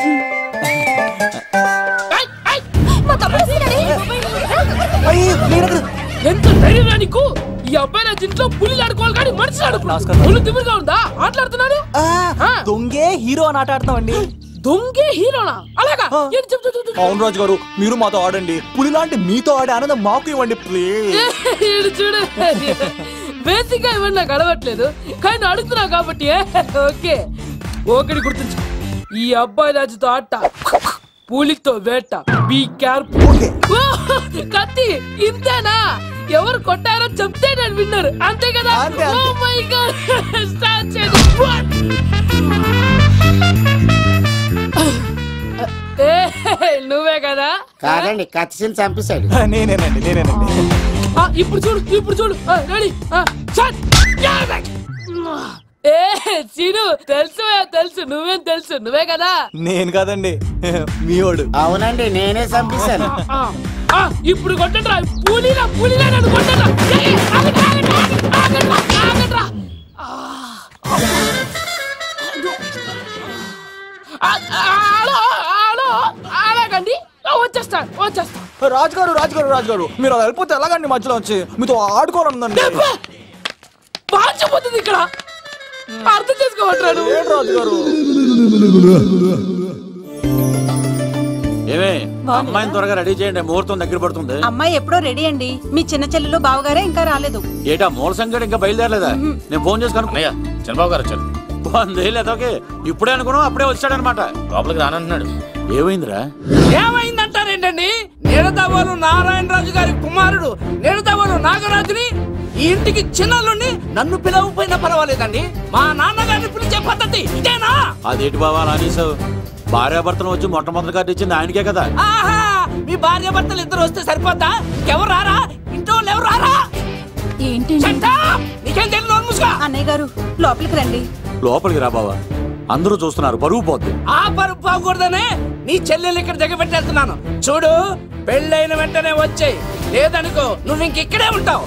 ఎంత ధైర్యం నీకు? ఈ అబ్బాయి నా ఇంట్లో పులిలు ఆడుకోవాలి కానీ మనిషి ఆడుకున్నాడు. పులి తిమ్మిరిగా ఉందా? ఆటలాడుతున్నాడు. దొంగే హీరో అని ఆట ఆడుతామండి. దొంగే హీరోనా? అలాగా? అవును రాజు గారు, మీరు మాతో ఆడండి. పులి లాంటి మీతో ఆడే ఆనందం మాకు ఇవ్వండి ప్లీజ్. చూడు, బేసిక్ గా ఇవన్నీ నాకు అడవట్లేదు, కానీ అడుగుతున్నావు కాబట్టి ఓకే. ఒకటి గుర్తుంచు, ఈ అబ్బాయి రాజుతో ఆట, పులితో వేట. Be careful. కత్తి ఇంతేనా? ఎవరు కొట్టారో చెప్తే నేను విన్నారు, అంతే కదా? ఓ మై గాడ్, స్టార్ట్ చేయండి. నువ్వే కదా? కాదండి, కత్తిని చంపేశాడు. నేనేనండి. ఇప్పుడు చూడు రెడీ. చీను తెలుసు నువ్వేం తెలుసు, నువ్వే కదా? నేను కాదండి, మీవాడు. అవునండి, నేనే చంపేశాను. ఇప్పుడు కొట్టండి రా, పూలీలా నన్ను కొట్టండి. అలాగండి, వచ్చేస్తా. రాజుగారు మీరు అలా వెళ్ళిపోతే ఎలాగండి? మధ్యలో వచ్చి మీతో ఆడుకోవాలనుందండి. బాగుపోతుంది ఇక్కడ, అర్థం చేసుకోవట్లేదు రాజుగారు. ఏమే అమ్మాయిని త్వరగా రెడీ చేయండి, ముహూర్తం దగ్గర పడుతుంది. అమ్మాయి ఎప్పుడో రెడీ అండి. మీ చిన్న చెల్లెలు బావగారే ఇంకా రాలేదు. ఏటా మూల సంగతి ఇంకా బయలుదేరలేదా? నేను ఫోన్ చేసి కనుక్కున్నాయా? చంద్రబాబు గారు వచ్చారు. లేదోకే ఇప్పుడే అనుకున్నాం, అప్పుడే వచ్చాడనమాట. లోపలికి రానంటున్నాడు. ఏమైందిరా? ఏమైందంటారేంటండి? నిడదవోలు నారాయణరాజు గారి కుమారుడు నిడదవోలు నాగరాజుని ఈ ఇంటికి చిన్నల్లుండి నన్ను పిలవకపోయినా పర్వాలేదండి, మా నాన్నగారిని పిలిచే పద్ధతి ఇదేనా? అదేంటి బాబా అలా అనేసావు? భార్యాభర్తలు వచ్చి మొట్టమొదటి కార్డు ఇచ్చింది ఆయనకే కదా. ఆహా, మీ భార్యాభర్తలు ఇద్దరు వస్తే సరిపోద్దా? ఇంకెవరు రారా? ఇంట్లో ఎవరు రారా? ఏంటి నీకేం తెలియదు? అన్నయ్య గారు లోపలికి రండి. లోపలికి రా బావా. అందరూ చూస్తున్నారు, పరువు పోద్ది. ఆ పరుపు పోకూడదనే నీ చెల్లెలు ఇక్కడ దిగబెట్టేస్తున్నాను. చూడు, పెళ్ళైన వెంటనే వచ్చేయి, లేదనుకో నువ్వు ఇంకెక్కడే ఉంటావు.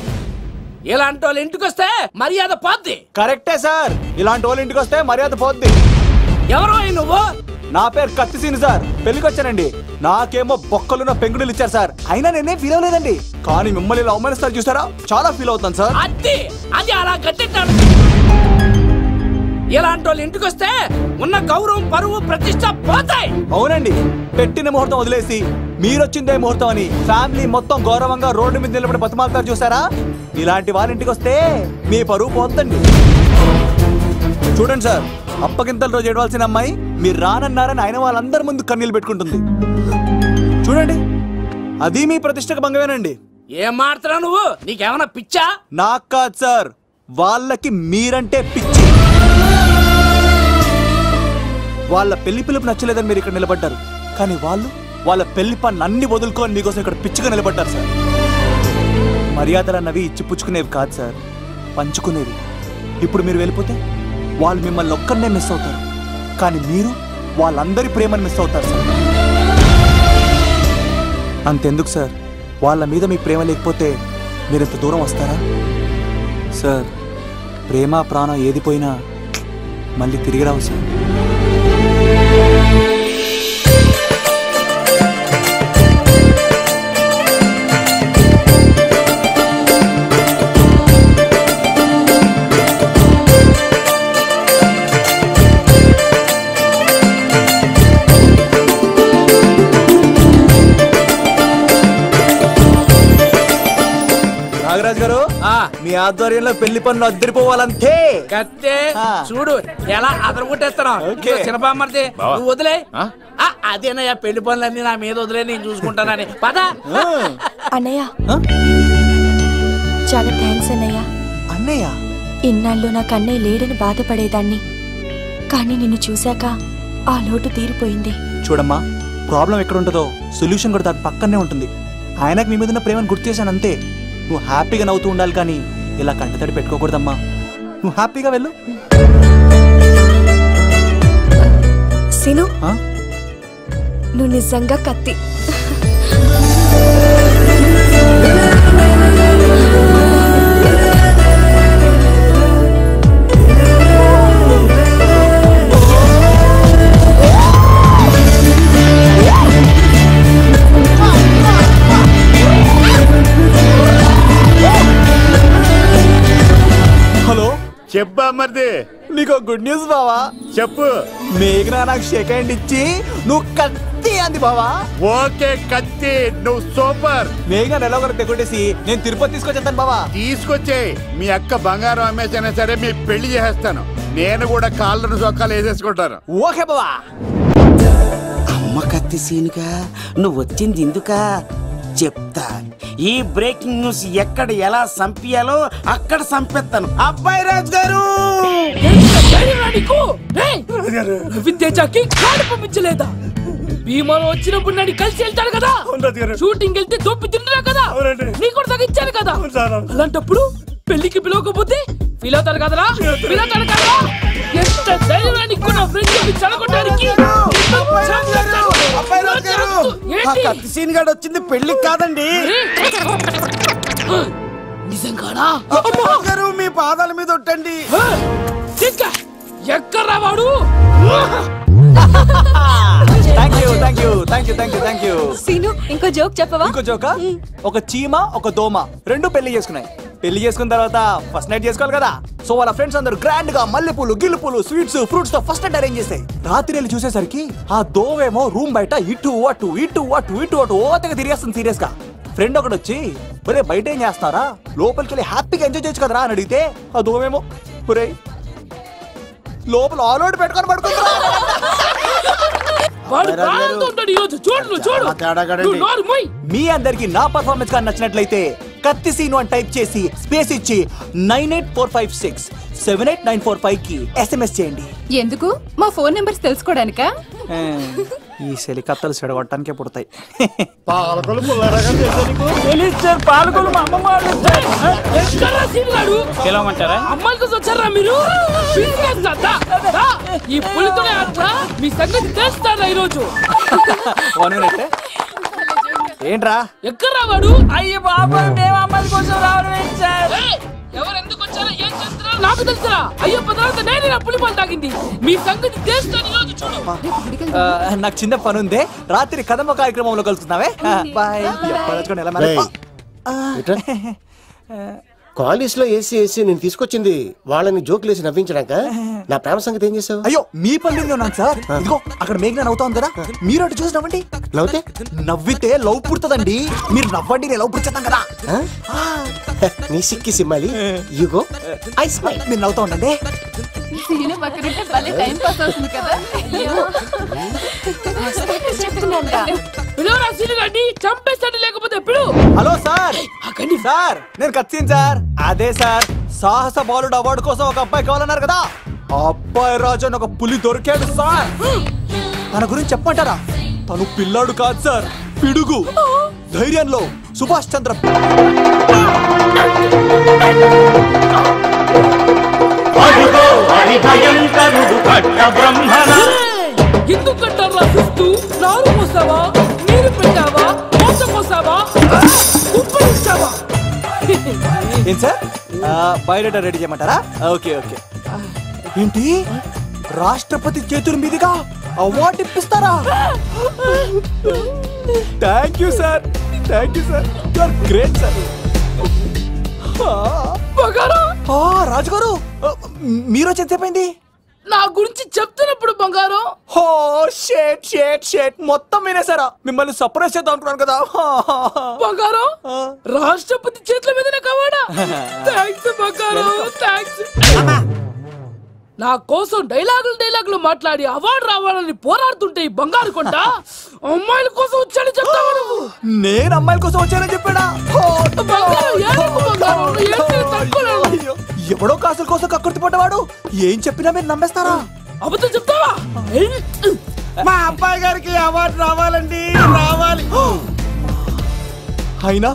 ఇలాంటి వాళ్ళు ఇంటికి వస్తే మర్యాద పోద్ది. కరెక్టే సార్, ఇలాంటి వాళ్ళ ఇంటికి వస్తే మర్యాద పోద్ది. ఎవరో నువ్వు? నా పేరు కత్తిసీని సార్, పెళ్లికి వచ్చానండి. నాకేమో బొక్కలున్న పెంగుడులు ఇచ్చారు సార్, అయినా నేనే ఫీల్ అవ్వలేదండి. కానీ మిమ్మల్ని ఇలా అవమానిస్తారు చూసారా, చాలా ఫీల్ అవుతాను సార్. అది అలా గట్టెట్టాడు. ఇలాంటి వాళ్ళు ఇంటికి వస్తే ఉన్న గౌరవం, పరువు, ప్రతిష్ట పోతాయి. అవునండి, పెట్టిన ముహూర్తం వదిలేసి మీరొచ్చిందే ముహూర్తం అని ఫ్యామిలీ మొత్తం గౌరవంగా రోడ్డు మీద నిలబడి బతిమాలుతారు చూసారా, ఇలాంటి వాళ్ళ ఇంటికి వస్తే మీ పరువు పోతండి. చూడండి సార్, అప్పగింతల రోజు ఏడవలసిన అమ్మాయి మీరు రానన్నారని ఆయన వాళ్ళందరి ముందు కన్నీళ్ళు పెట్టుకుంటుంది. చూడండి, అది మీ ప్రతిష్టకు భంగమేనండి. ఏం మాట్లాడుతున్నావు నువ్వు? నీకేమన్నా పిచ్చా? నాకు కాదు సార్, వాళ్ళకి మీరంటే పిచ్చి. వాళ్ళ పెళ్లి పిలుపు నచ్చలేదని మీరు ఇక్కడ నిలబడ్డారు, కానీ వాళ్ళు వాళ్ళ పెళ్లి పనులు అన్ని వదులుకొని మీకోసం ఇక్కడ పిచ్చిగా నిలబడ్డారు సార్. మర్యాదలు అన్నవి ఇచ్చిపుచ్చుకునేవి కాదు సార్, పంచుకునేవి. ఇప్పుడు మీరు వెళ్ళిపోతే వాళ్ళు మిమ్మల్ని ఒక్కరినే మిస్ అవుతారు, కానీ మీరు వాళ్ళందరి ప్రేమను మిస్ అవుతారు సార్. అంతెందుకు సార్, వాళ్ళ మీద మీ ప్రేమ లేకపోతే మీరు ఇంత దూరం వస్తారా సార్? ప్రేమ ప్రాణం ఏది పోయినా మళ్ళీ తిరిగి రావు సార్. నాగరాజ్ గారు, మీ ఆధ్వర్యంలో పెళ్లి పనులు అద్దరిపోవాలంతే. కత్తే చూడు ఎలా అదరగొట్టేస్తున్నావు. చిన్నపామర్ది నువ్వు వదిలే. అదేనయ్యా, పెళ్లి పనులన్నీ నా మీద వదిలే, నేను చూసుకుంటానని. పద అన్నయ్య. చాలా థ్యాంక్స్ అన్నయ్య. అన్నయ్య, ఇన్నాళ్ళు నాకు అన్నయ్య లేడని బాధపడేదాన్ని, కానీ నిన్ను చూశాక ఆ లోటు తీరిపోయింది. చూడమ్మా, ప్రాబ్లం ఎక్కడ ఉంటుందో సొల్యూషన్ కూడా దాని పక్కనే ఉంటుంది. ఆయనకు మీ మీద ఉన్న ప్రేమను గుర్తు చేశాను అంతే. నువ్వు హ్యాపీగా నవ్వుతూ ఉండాలి, కానీ ఇలా కంటతడి పెట్టుకోకూడదమ్మా. నువ్వు హ్యాపీగా వెళ్ళు. సీను, నువ్వు నిజంగా కత్తి. హలో, చెప్పా మరిది. నీకు గుడ్ న్యూస్ బావా. చెప్పు. మేఘనా నాకు షేక్ హ్యాండ్ ఇచ్చి నువ్వు కత్తి అంది బావా. ఓకే కత్తి, నువ్వు సూపర్. మేఘనా ఎలా ఒకరు తెగొట్టేసి నేను తిరుపతి తీసుకొచ్చేస్తాను బావా. తీసుకొచ్చే మీ అక్క బంగారం అమ్మేసైనా సరే మీ పెళ్లి చేసేస్తాను. నేను కూడా కాళ్ళను చొక్కాలు వేసేసుకుంటాను. ఓకే బావా. అమ్మ కత్తి సీనుగా నువ్వు వచ్చింది ఎందుకా చెప్తా. ఈ బ్రేకింగ్ న్యూస్ ఎక్కడ ఎలా సంపియాలో అక్కడ సంపెత్తాను. అబ్బాయి రాజు గారు, రవితేజకి కాడు పంపించలేదా? భీమాలో వచ్చినప్పుడు నన్ను కలిసి వెళ్తాడు కదా, షూటింగ్ వెళ్తే దొప్పి తింటున్నా కదా, నీకు కూడా తగ్గించాను కదా. అలాంటప్పుడు పెళ్లికి పిలవకపోతే ఫీల్ అవుతాడు కదరా, ఫీల్ అవుతాడు కదరా. ఎంత ధైర్యాన్ని కూడా ఫ్రెండ్ చదవడానికి కత్తి సీన్ గాడు వచ్చింది పెళ్లికి కాదండి. నిజంగానా? గారు మీ పాదాల మీద ఒట్టండి. ఎక్కడ్రా వాడు? సీను, ఇంకో జోక్ చెప్పవా? ఇంకో జోకా? ఒక చీమ ఒక దోమ రెండు పెళ్లి చేసుకున్నాయి. పెళ్లి చేసుకున్న తర్వాత ఫస్ట్ నైట్ చేసుకోవాలి కదా. సో వాళ్ళ ఫ్రెండ్స్ అందరూ గ్రాండ్ గా మల్లెపూలు, గిల్లుపూలు, స్వీట్స్, ఫ్రూట్స్ తో ఫస్ట్ నైట్ అరేంజ్ చేస్తాయి. రాత్రి వెళ్ళి చూసేసరికి ఆ దోవేమో రూమ్ బయట ఇటు అటు ఇటు అటు ఇటు అటు ఓతగా తిరిగేస్తుంది సీరియస్ గా. ఫ్రెండ్ ఒకటి వచ్చి, ఒరే బయట ఏం చేస్తారా, లోపలికి వెళ్ళి హ్యాపీగా ఎంజాయ్ చేయొచ్చు కదరా అని అడిగితే ఆ దోవేమో, ఒరే లోపల ఆల్ అవుట్ పెట్టుకొని పడుకుంటా. మీ అందరికి నా పర్ఫార్మెన్స్ గా నచ్చినట్లయితే కత్తి సీను అని టైప్ చేసి స్పేస్ ఇచ్చి 98456 కి SMS చేయండి. ఎందుకు? మా ఫోన్ నెంబర్స్ తెలుసుకోవడానికా? ఈ సెలికత్తలు చెడగొట్టడానికే పుడతాయి. పాలకొలు పిలవమంటారా? అమ్మాయిల కోసం వచ్చారా మీరు? ఈ పులితోనే అట్లా మీ సంగతి తెలుస్తారా ఈరోజు? ఏంట్రా ఎక్కడ రావాడు? అయ్యో బాబా, మేము అమ్మాయిల కోసం రావడం ఎవరు ఎందుకు వచ్చారో ఏం చేస్తున్నారో నాకు తెలుసా? అయ్యో తర్వాత నేనే నా పులిపాలు తాగింది. మీ సంగతి తెలుస్తాను ఈరోజు. చూడు, నాకు చిన్న పని ఉంది. రాత్రి కదమ్మ కార్యక్రమంలో కలుస్తున్నావే. బాయ్. కాలేజ్ లో ఏసీ నేను తీసుకొచ్చింది వాళ్ళని జోకులేసి నవ్వించడాక. నా ప్రేమ సంగతి ఏం చేసావు? అయ్యో మీ పని ఉన్నాను సార్. ఇదిగో అక్కడ మేఘన నవ్వుతా కదా, మీరు అటు చూసి నవ్వండి. నవ్వితే లవ్ పుడుతుందండి. మీరు నవ్వండి, నేను లవ్ పుడిచేద్దాం కదా. నీ సిక్కి సిమ్మాలి. యుగో ఐ స్మైల్. మీరు నవ్వుతా ఉండండి. సీను పక్కనంటే భలే టైం పాస్ అవుతుంది కదా. చంపేస్తాడు లేకపోతే ఎప్పుడు? Hello sir. సార్ నేను కత్తిన్ సార్. అదే సార్, సాహస బాలుడు అవార్డు కోసం ఒక అబ్బాయి కావాలన్నారు కదా. ఆ అబ్బాయి రాజు అని ఒక పులి దొరికాడు సార్. తన గురించి చెప్పమంటారా? తను పిల్లాడు కాదు సార్, పిడుగు. ధైర్యంలో సుభాష్ చంద్ర. ఎందుకు కట్టారా సుస్తూ? నారు పోసావా? నీరు పెట్టావా? మోస పోసావా? ఉప్పరించావా? ఏం సార్, బయోడేటా రెడీ చేయమంటారా? Okay okay. ఏంటి, రాష్ట్రపతి చేతుల మీదుగా అవార్డు ఇప్పిస్తారా? Thank you sir, thank you sir. You are great sir. రాజుగారు మీరు ఎంతసేపైంది? నా గురించి చెప్తున్నప్పుడు బంగారం. హో షేట్ షేట్ షేట్ మొత్తం వినేసారా? మిమ్మల్ని సర్ప్రైజ్ చేద్దాం అనుకున్నాను కదా. బంగారం, రాష్ట్రపతి చేతుల మీదనే కావాడా? థ్యాంక్స్ బంగారం, థ్యాంక్స్. నా కోసం డైలాగులు మాట్లాడి అవార్డు రావాలని పోరాడుతుంటే ఈ బంగారు కొండ అమ్మాయిల కోసం వచ్చాడని చెప్తావా నువ్వు? నేను అమ్మాయిల కోసం వచ్చానని చెప్పాడా? ఎవడో కాసుల కోసం కక్కుర్తి పడ్డవాడు ఏం చెప్పినా మీరు నమ్మేస్తారా? అబద్ధం చెప్తావా? మా అబ్బాయి గారికి అవార్డు రావాలండి, రావాలి. అయినా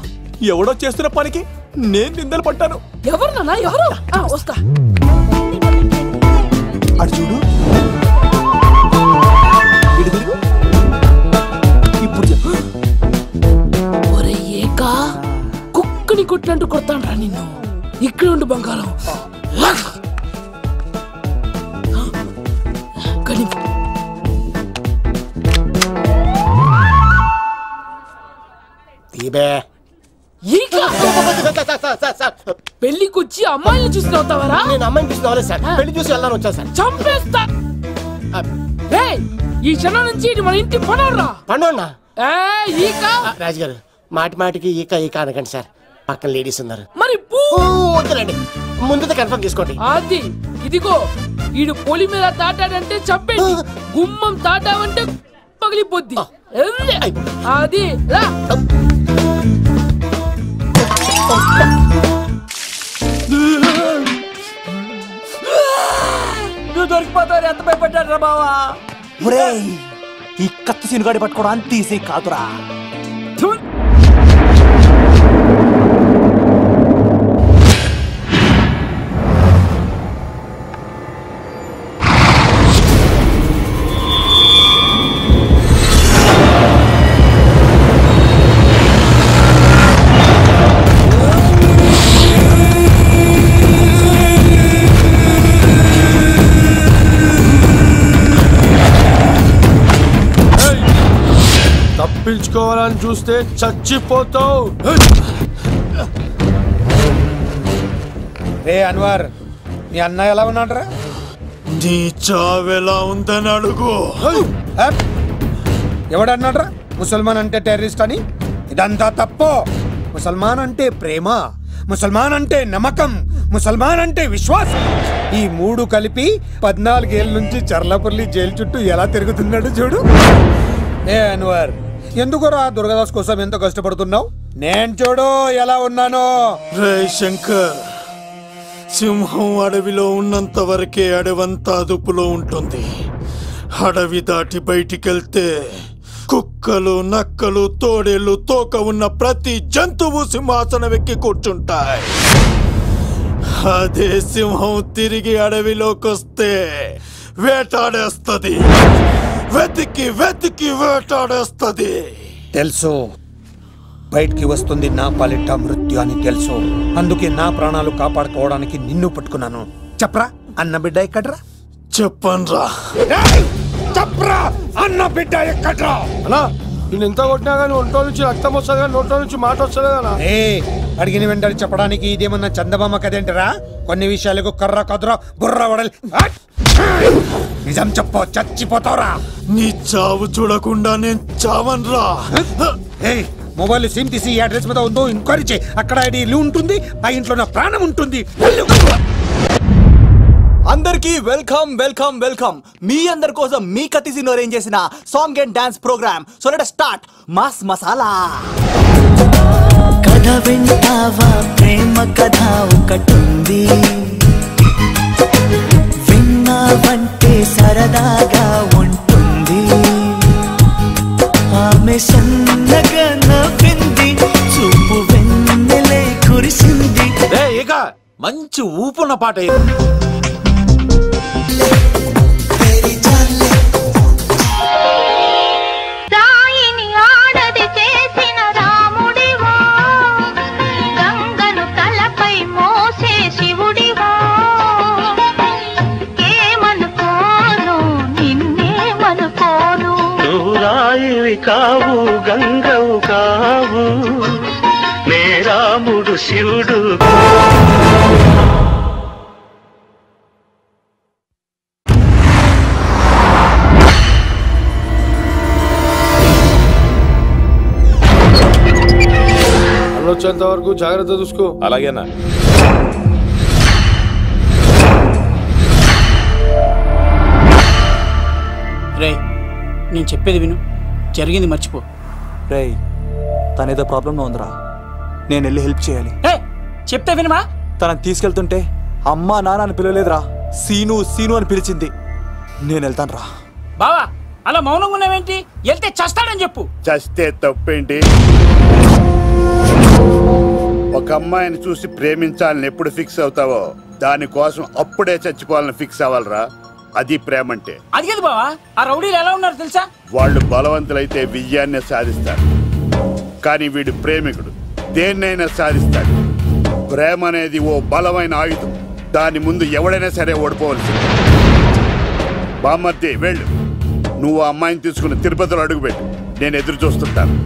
ఎవడో చేస్తున్న పనికి నేను నిందలు పడ్డాను. ఎవరు నాన్న, ఎవరు? వస్తా. అటు చూడు, ఇప్పుడు ఒరే ఏకా, కుక్కని కొట్టినట్టు కొడతాను రా నిన్ను. ఇక్కడ ఉండు బంగారం. పెళ్లికి వచ్చి అమ్మాయిని చూసి నవ్వుతావరా? నేను అమ్మాయిని చూసి నవ్వలేదు సార్, పెళ్లి చూసి వెళ్ళాలని వచ్చా సార్. చంపేస్తా. ఈ క్షణం నుంచి ఇది మన ఇంటి పనోడ్రా. పండున్నా రాజుగారు, మాటి మాటికి ఈక ఈక అనకండి సార్, పక్కన లేడీస్ ఉన్నారు. మరి వద్దులండి, ముందు కన్ఫర్మ్ చేసుకోండి. అది ఇదిగో, ఈడు పొలి మీద తాటాడంటే చంపేది, గుమ్మం తాటావంటే పగిలిపోద్ది. అది రా. నువ్వు దొరికిపోతావు. ఎంత భయపడ్డాడు రా బావా. ఈ కత్తి సీనుగాడి పట్టుకోవడం అంత ఈజీ కాదురా. తప్పించుకోవాలని చూస్తే చచ్చిపోతావు. రే అన్వర్, మీ అన్న ఎలా ఉన్నాడరా? నీ చావెలా ఉందని అడుగు. ఎవడన్నాడ్రా ముసల్మాన్ అంటే టెర్రరిస్ట్ అని? ఇదంతా తప్పు. ముసల్మాన్ అంటే ప్రేమ, ముసల్మాన్ అంటే నమ్మకం, ముసల్మాన్ అంటే విశ్వాసం. ఈ మూడు కలిపి 14 ఏళ్ళ నుంచి చర్లపల్లి జైలు చుట్టూ ఎలా తిరుగుతున్నాడు చూడు. ఏ అన్వర్, ఎందుకురా దుర్గాదాస్ కోసం ఎంత కష్టపడుతున్నావు? నేను చూడు ఎలా ఉన్నాను. రే శంకర్, సింహం అడవిలో ఉన్నంత వరకే అడవంతా అదుపులో ఉంటుంది. అడవి దాటి బయటికెళ్తే కుక్కలు, నక్కలు, తోడేళ్లు, తోక ఉన్న ప్రతి జంతువు సింహాసనం ఎక్కి కూర్చుంటాయి. అదే సింహం తిరిగి అడవిలోకి వస్తే వేటాడేస్తది, వెతికి వెతికి వేటాడేస్తది. తెలుసు, బయటికి వస్తుంది నా పాలిట మృత్యు అని తెలుసు. అందుకే నా ప్రాణాలు కాపాడుకోవడానికి నిన్ను పట్టుకున్నాను. చెప్పరా అన్న బిడ్డ ఎక్కడ్రా? చెప్పన్రా. చెప్పరా అన్న బిడ్డ ఎక్కడ్రా? అన్నా నేను ఎంత కొట్టినా కానీ ఒంట్లో నుంచి రక్తం వస్తుంది కానీ నోట్లో నుంచి మాట వస్తుంది కదా. అడిగిన వెంటనే చెప్పడానికి ఇదేమన్నా చందమామ కదేంటరా? కొన్ని విషయాలకు కర్ర కదురా బుర్ర వడలి. నిజం చెప్పు, చచ్చిపోతావురా. నీ చావు చూడకుండా నేను చావన్రా. మొబైల్ సిమ్ తీసి ఈ అడ్రస్ మీద ఉందో ఎంక్వైరీ చేయి. అక్కడ ఐడి ఉంటుంది, ఆ ఇంట్లో నా ప్రాణం ఉంటుంది. అందరికి వెల్కమ్ వెల్కమ్ వెల్కమ్. మీ అందరి కోసం మీ కత్తి సీన్ అరేంజ్ చేసిన song and dance programme. So let us start mass masala. కథ వింటావా, ప్రేమ కథ ఒకటుంది, విన్నావంటే సరదాగా ఉంటుంది. ఆమె సన్నగా నవ్వింది, చూపు వెన్నెలై కురిసింది. ఇక మంచి ఊపున్న పాట. సాయిని ఆడది చేసిన రాముడివా, గంగను తలపై మోసే శివుడివా. ఏమనుకోను నిన్నేమనుకోను. నువ్వు రాయివి కావు, గంగవు కావు, నే రాముడు శివుడు. వచ్చేంత వరకు జాగ్రత్త చూసుకో. అలాగేనా? రే నేను చెప్పేది విను, జరిగింది మర్చిపో. రే తనేదో ప్రాబ్లంలో ఉందిరా, నేను వెళ్ళి హెల్ప్ చేయాలి. చెప్తే వినమా? తనని తీసుకెళ్తుంటే అమ్మా నాన్న అని పిలవలేదురా, సీను సీను అని పిలిచింది. నేను వెళ్తాను రా. బావా అలా మౌనంగా ఉన్నావేంటి? వెళ్తే చస్తాడని చెప్పు. చస్తే తప్పేంటి? ఒక అమ్మాయిని చూసి ప్రేమించాలని ఎప్పుడు ఫిక్స్ అవుతావో దానికోసం అప్పుడే చచ్చిపోవాలని ఫిక్స్ అవ్వాలరా. అది ప్రేమంటే. అది కాదు బావా, ఆ రౌడీలు ఎలా ఉన్నారు తెలుసా? వాళ్ళు బలవంతులైతే విజయాన్ని సాధిస్తారు, కానీ వీడు ప్రేమికుడు దేన్నైనా సాధిస్తాడు. ప్రేమ అనేది ఓ బలమైన ఆయుధం, దాని ముందు ఎవడైనా సరే ఓడిపోవలసింది. బామ్మర్ది వెళ్ళు, నువ్వు ఆ అమ్మాయిని తీసుకుని తిరుపతిలో అడుగుపెట్టు, నేను ఎదురు చూస్తుంటాను.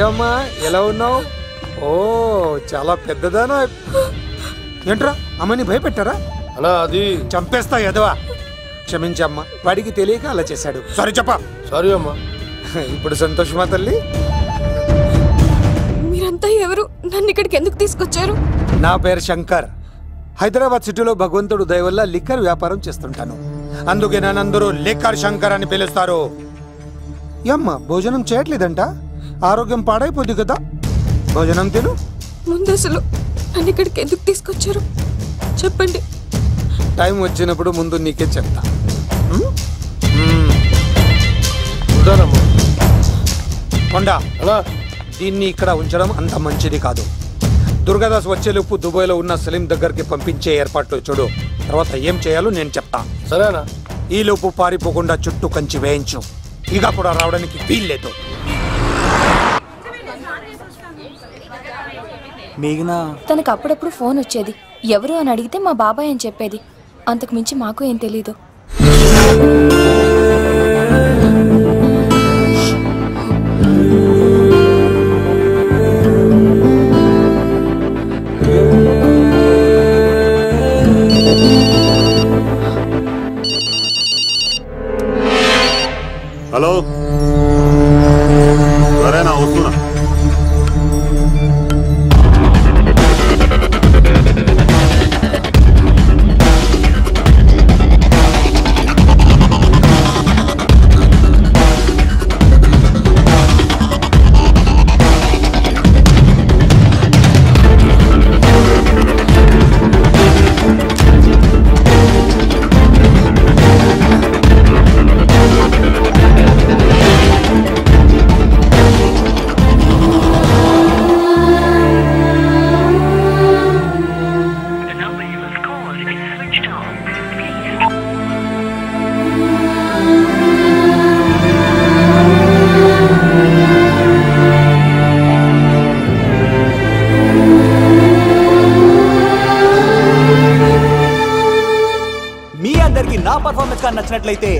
ఏమ్మా ఎలా ఉన్నావు? ఓ చాలా పెద్దదానా. ఏంట్రా అమ్మని భయపెట్టారా? అలా అది చంపేస్తా ఎదవా. క్షమించమ్మా, వాడికి తెలియక అలా చేశాడు. సారీ చెప్పా. సారీ అమ్మా. ఇప్పుడు సంతోషమా తల్లి? మీరంతా ఎవరు? నన్ను ఇక్కడికి ఎందుకు తీసుకొచ్చారు? నా పేరు శంకర్. హైదరాబాద్ సిటీలో భగవంతుడు దయ వల్ల లిక్కర్ వ్యాపారం చేస్తుంటాను. అందుకే నన్నందరూ లిక్కర్ శంకర్ అని పిలుస్తారు. అమ్మ భోజనం చేయట్లేదంట, ఆరోగ్యం పాడైపోద్ది కదా. భోజనం తిను. ముందు అసలు నన్ను ఇక్కడికి ఎందుకు తీసుకొచ్చారు చెప్పండి. టైం వచ్చినప్పుడు ముందు నీకే చెప్తా. కొండా దీన్ని ఇక్కడ ఉంచడం అంత మంచిది కాదు. దుర్గాదాస్ వచ్చేలోపు దుబాయ్లో ఉన్న సలీం దగ్గరికి పంపించే ఏర్పాట్లు చూడు. తర్వాత ఏం చేయాలో నేను చెప్తా. సరేనా? ఈ లోపు పారిపోకుండా చుట్టూ కంచి వేయించు. ఇక కూడా రావడానికి వీల్లేదు. తనకు అప్పుడప్పుడు ఫోన్ వచ్చేది. ఎవరు అని అడిగితే మా బాబాయ్ అని చెప్పేది. అంతకు మించి మాకు ఏం తెలీదు. హలో, సరేనా? వస్తున్నా. కావాల్సినట్లయితే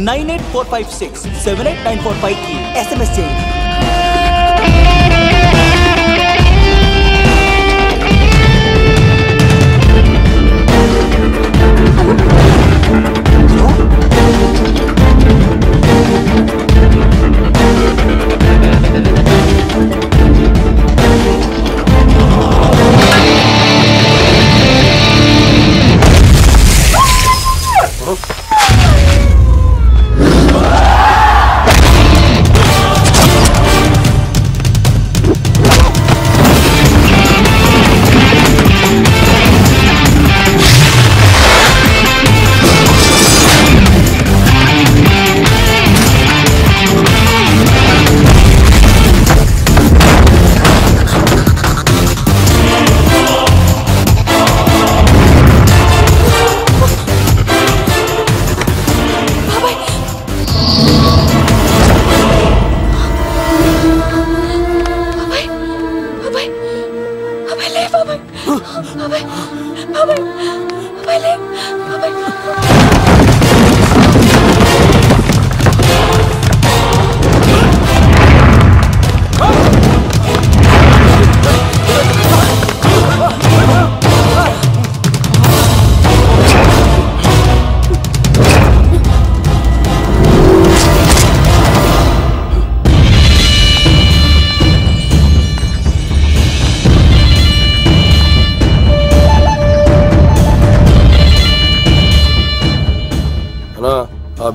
9845678945 కి SMS చేయండి.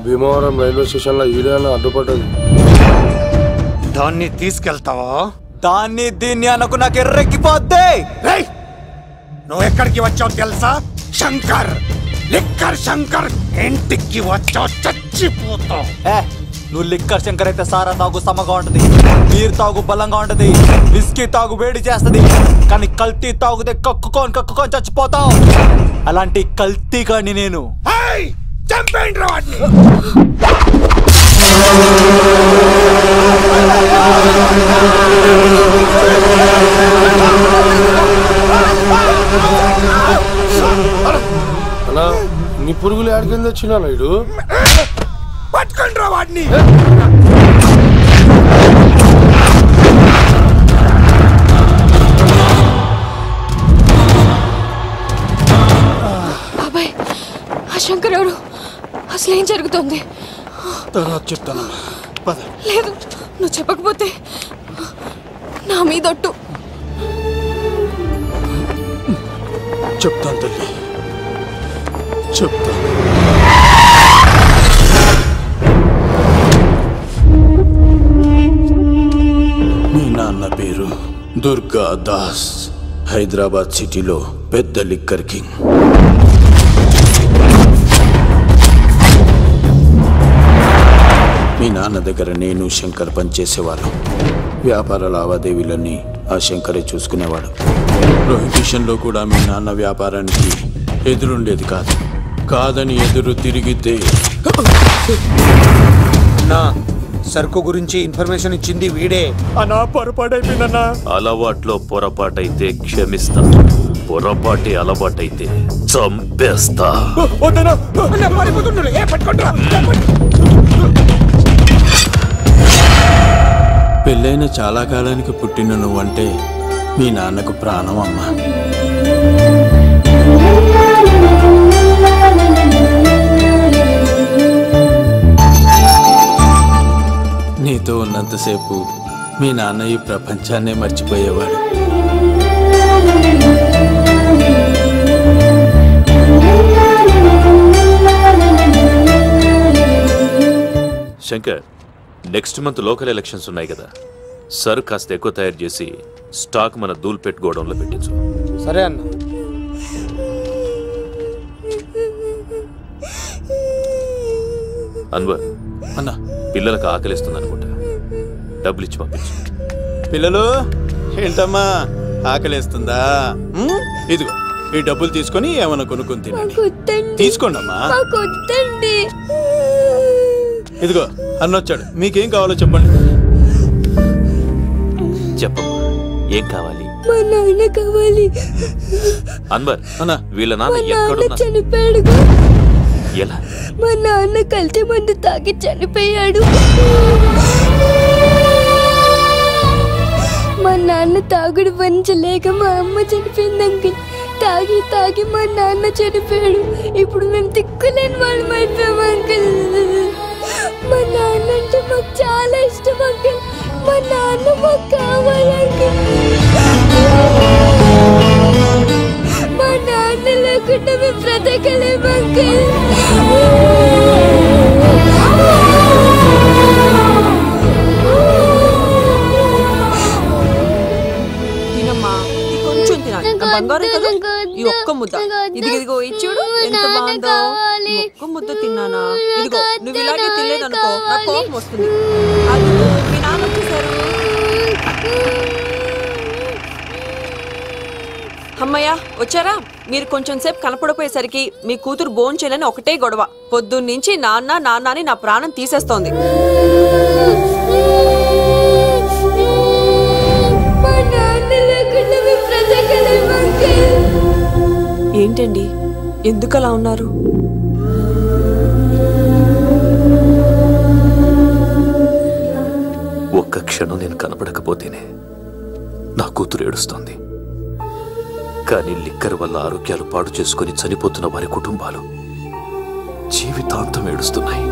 భీమవరం రైల్వే స్టేషన్ లో ఈడేనా అడ్డుపడ్డది. దాన్ని తీసుకెళ్తావా? దాన్ని దీన్ని అనుకు నాకు ఎర్రెక్కిపోద్ది. నువ్వు ఎక్కడికి వచ్చావు తెలుసా? శంకర్ లిక్కర్ శంకర్ ఇంటికి వచ్చావు, చచ్చిపోతావు. నువ్వు లిక్కర్ శంకర్ అయితే సారా తాగు సమ్మగా ఉంటది, నీరు తాగు బలంగా ఉంటది, విస్కీ తాగు వేడి చేస్తది, కానీ కల్తీ తాగుతే కక్కుకొని చచ్చిపోతావు. అలాంటి కల్తీ కాని నేను. చంపేయండి వాడిని. అన్నా నీ పురుగులు ఆడికింద వచ్చినా ఇడు పట్టుకోండి రా వాడిని. బాబాయ్ ఆ శంకర్ ఎవరు? అసలు ఏం జరుగుతుంది? తర్వాత చెప్తాను. లేదు, నువ్వు చెప్పకపోతే నా మీదొట్టు. చెప్తాను తల్లి, చెప్తాను. మీ నాన్న పేరు దుర్గా దాస్. హైదరాబాద్ సిటీలో పెద్ద లిక్కర్ కింగ్. మీ నాన్న దగ్గర నేను శంకర్ పనిచేసేవాళ్ళం. వ్యాపార లావాదేవీలన్నీ ఆ శంకరే చూసుకునేవాడు. ప్రొహిబిషన్లో కూడా మీ నాన్న వ్యాపారానికి ఎదురుండేది కాదని ఎదురు తిరిగితే నా సరుకు గురించి ఇన్ఫర్మేషన్ ఇచ్చింది వీడే. అన్నా పొరపాటైపోయిందన్నా. అలవాట్లో పొరపాటైతే క్షమిస్తా, పొరపాటి అలవాటైతే చంపేస్తా. పెళ్ళైన చాలా కాలానికి పుట్టిన నువ్వంటే మీ నాన్నకు ప్రాణం అమ్మా. నీతో ఉన్నంతసేపు మీ నాన్న ఈ ప్రపంచాన్నే మర్చిపోయేవాడు. Shankar, next month local elections ఉన్నాయి కదా, సర్ కాస్త ఎక్కువ తయారు చేసి స్టాక్ మన దూల్పేట్ గోడౌన్లో పెట్టించు. సరే అన్న. అన్వర్ అన్న, పిల్లలకు ఆకలిస్తుంది అనుకుంటా, డబ్బులు ఇచ్చి పంపించు. పిల్లలు ఏంటమ్మా ఆకలేస్తుందా? ఇదిగో ఈ డబ్బులు తీసుకొని ఏమన్నా కొనుక్కొని తినండి. తీసుకోండి అమ్మా. ఇదిగో అన్నొచ్చాడు, మీకేం కావాలో చెప్పండి. చెప్పమ్మా, ఏం కావాలి? మా నాన్న కావాలి. అన్వర్ అన్న, వీళ్ళ నాన్న ఎక్కడున్నా? చనిపోయాడుగా. ఎలా? మా నాన్న కల్తీ మందు తాగి చనిపోయాడు. మా నాన్న తాగుడు భరించలేక మా అమ్మ చనిపోయింది అంకుల్. తాగి తాగి మా నాన్న చనిపోయాడు. ఇప్పుడు మేము తిక్కులేని వాళ్ళం అయిపోయాం అంకుల్. మా నాన్న అంటే మాకు చాలా ఇష్టం అంకుల్. మా నాన్న మాకు కావాలి అంకుల్. మా నాన్న లేకుండా మేము బ్రతకలేము అంకుల్. బంగారం కదా ఈ ఒక్క ముద్ద. ఇదిగో ఇచ్చుడు ఎంత బాగుందో. ఈ ఒక్క ముద్ద తిన్నానా? ఇదిగో నువ్వు ఇలాగే తినలేదనుకో నాకు కోపం వస్తుంది. అది మీ నాన్న వచ్చేసారు. అమ్మయ్య వచ్చారా? మీరు కొంచెం సేపు కనపడిపోయేసరికి మీ కూతురు భోజనం చేయాలని ఒకటే గొడవ. పొద్దున్నుంచి నాన్న నాన్న అని నా ప్రాణం తీసేస్తోంది. ఏంటండి ఎందుకు అలా ఉన్నారు? ఒక్క క్షణం నేను కనపడకపోతేనే నా కూతురు ఏడుస్తోంది. కానీ లిక్కర్ వల్ల ఆరోగ్యాలు పాడు చేసుకుని చనిపోతున్న వారి కుటుంబాలు జీవితాంతం ఏడుస్తున్నాయి.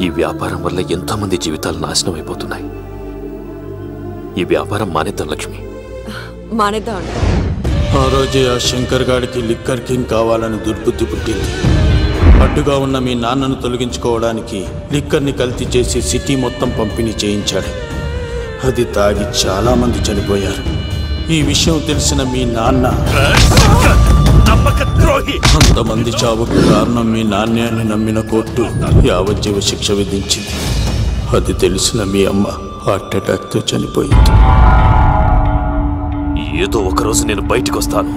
ఈ వ్యాపారం వల్ల ఎంతోమంది జీవితాలు నాశనం అయిపోతున్నాయి. ఈ వ్యాపారం మానేద్దాం లక్ష్మి. మానేద్దాం. ఆ రోజే ఆ శంకర్ గాడికి లిక్కర్ కింగ్ కావాలని దుర్బుద్ధి పుట్టింది. అడ్డుగా ఉన్న మీ నాన్నను తొలగించుకోవడానికి లిక్కర్ని కల్తీ చేసి సిటీ మొత్తం పంపిణీ చేయించాడు. అది తాగి చాలా మంది చనిపోయారు. ఈ విషయం తెలిసిన మీ నాన్న అంతమంది చావుకు కారణం మీ నాణ్యాన్ని నమ్మిన కోర్టు యావజ్జీవ శిక్ష విధించింది. అది తెలిసిన మీ అమ్మ హార్ట్ అటాక్ తో చనిపోయింది. ఏదో ఒకరోజు నేను బయటకు వస్తాను.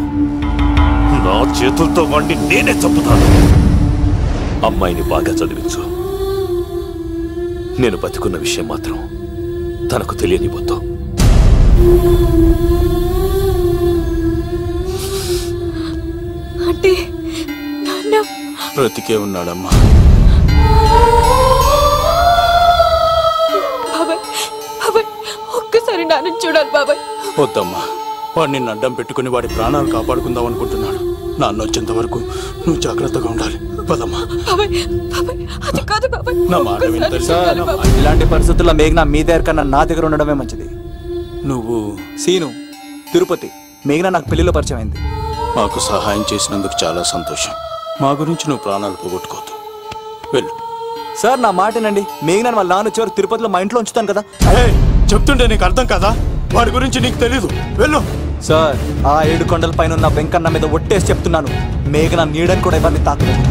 నా చేతులతో వాడిని నేనే చంపుతాను. అమ్మాయిని బాగా చదివించు. నేను బతికున్న విషయం మాత్రం తనకు తెలియనిపోతాం. అంటే నాన్న బ్రతికే ఉన్నాడమ్మా. బాబాయ్ బాబాయ్ ఒక్కసారి నాన్న చూడాలి బాబాయ్. వద్దమ్మా, వాడిని అడ్డం పెట్టుకుని వాడి ప్రాణాలు కాపాడుకుందాం అనుకుంటున్నాడు. నాన్న వచ్చేంత వరకు నువ్వు జాగ్రత్తగా ఉండాలి. పదమ్మా. నా మాట వింటే ఇలాంటి పరిస్థితుల్లో మేఘన మీ దగ్గర కన్నా నా దగ్గర ఉండడమే మంచిది. నువ్వు సీను తిరుపతి మేఘన నాకు పెళ్లిలో పరిచయం అయింది. మాకు సహాయం చేసినందుకు చాలా సంతోషం. మా గురించి నువ్వు ప్రాణాలు పోగొట్టుకోవద్దు. వెళ్ళు సార్. నా మాటనండి. మేఘన వాళ్ళ నాన్న చివరికి తిరుపతిలో మా ఇంట్లో ఉంచుతాను కదా. చెప్తుంటే నీకు అర్థం కదా? వాడి గురించి నీకు తెలీదు. వెళ్ళు సార్. ఆ 7 కొండల పైన ఉన్న వెంకన్న మీద ఒట్టేసి చెప్తున్నాను, మేఘన నీడని కూడా ఎవరిని తాకలేదు.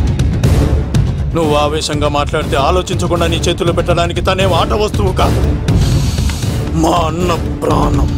నువ్వు ఆవేశంగా మాట్లాడితే ఆలోచించకుండా నీ చేతులు పెట్టడానికి తనే ఆట వస్తువు కాదు, మా అన్న ప్రాణం.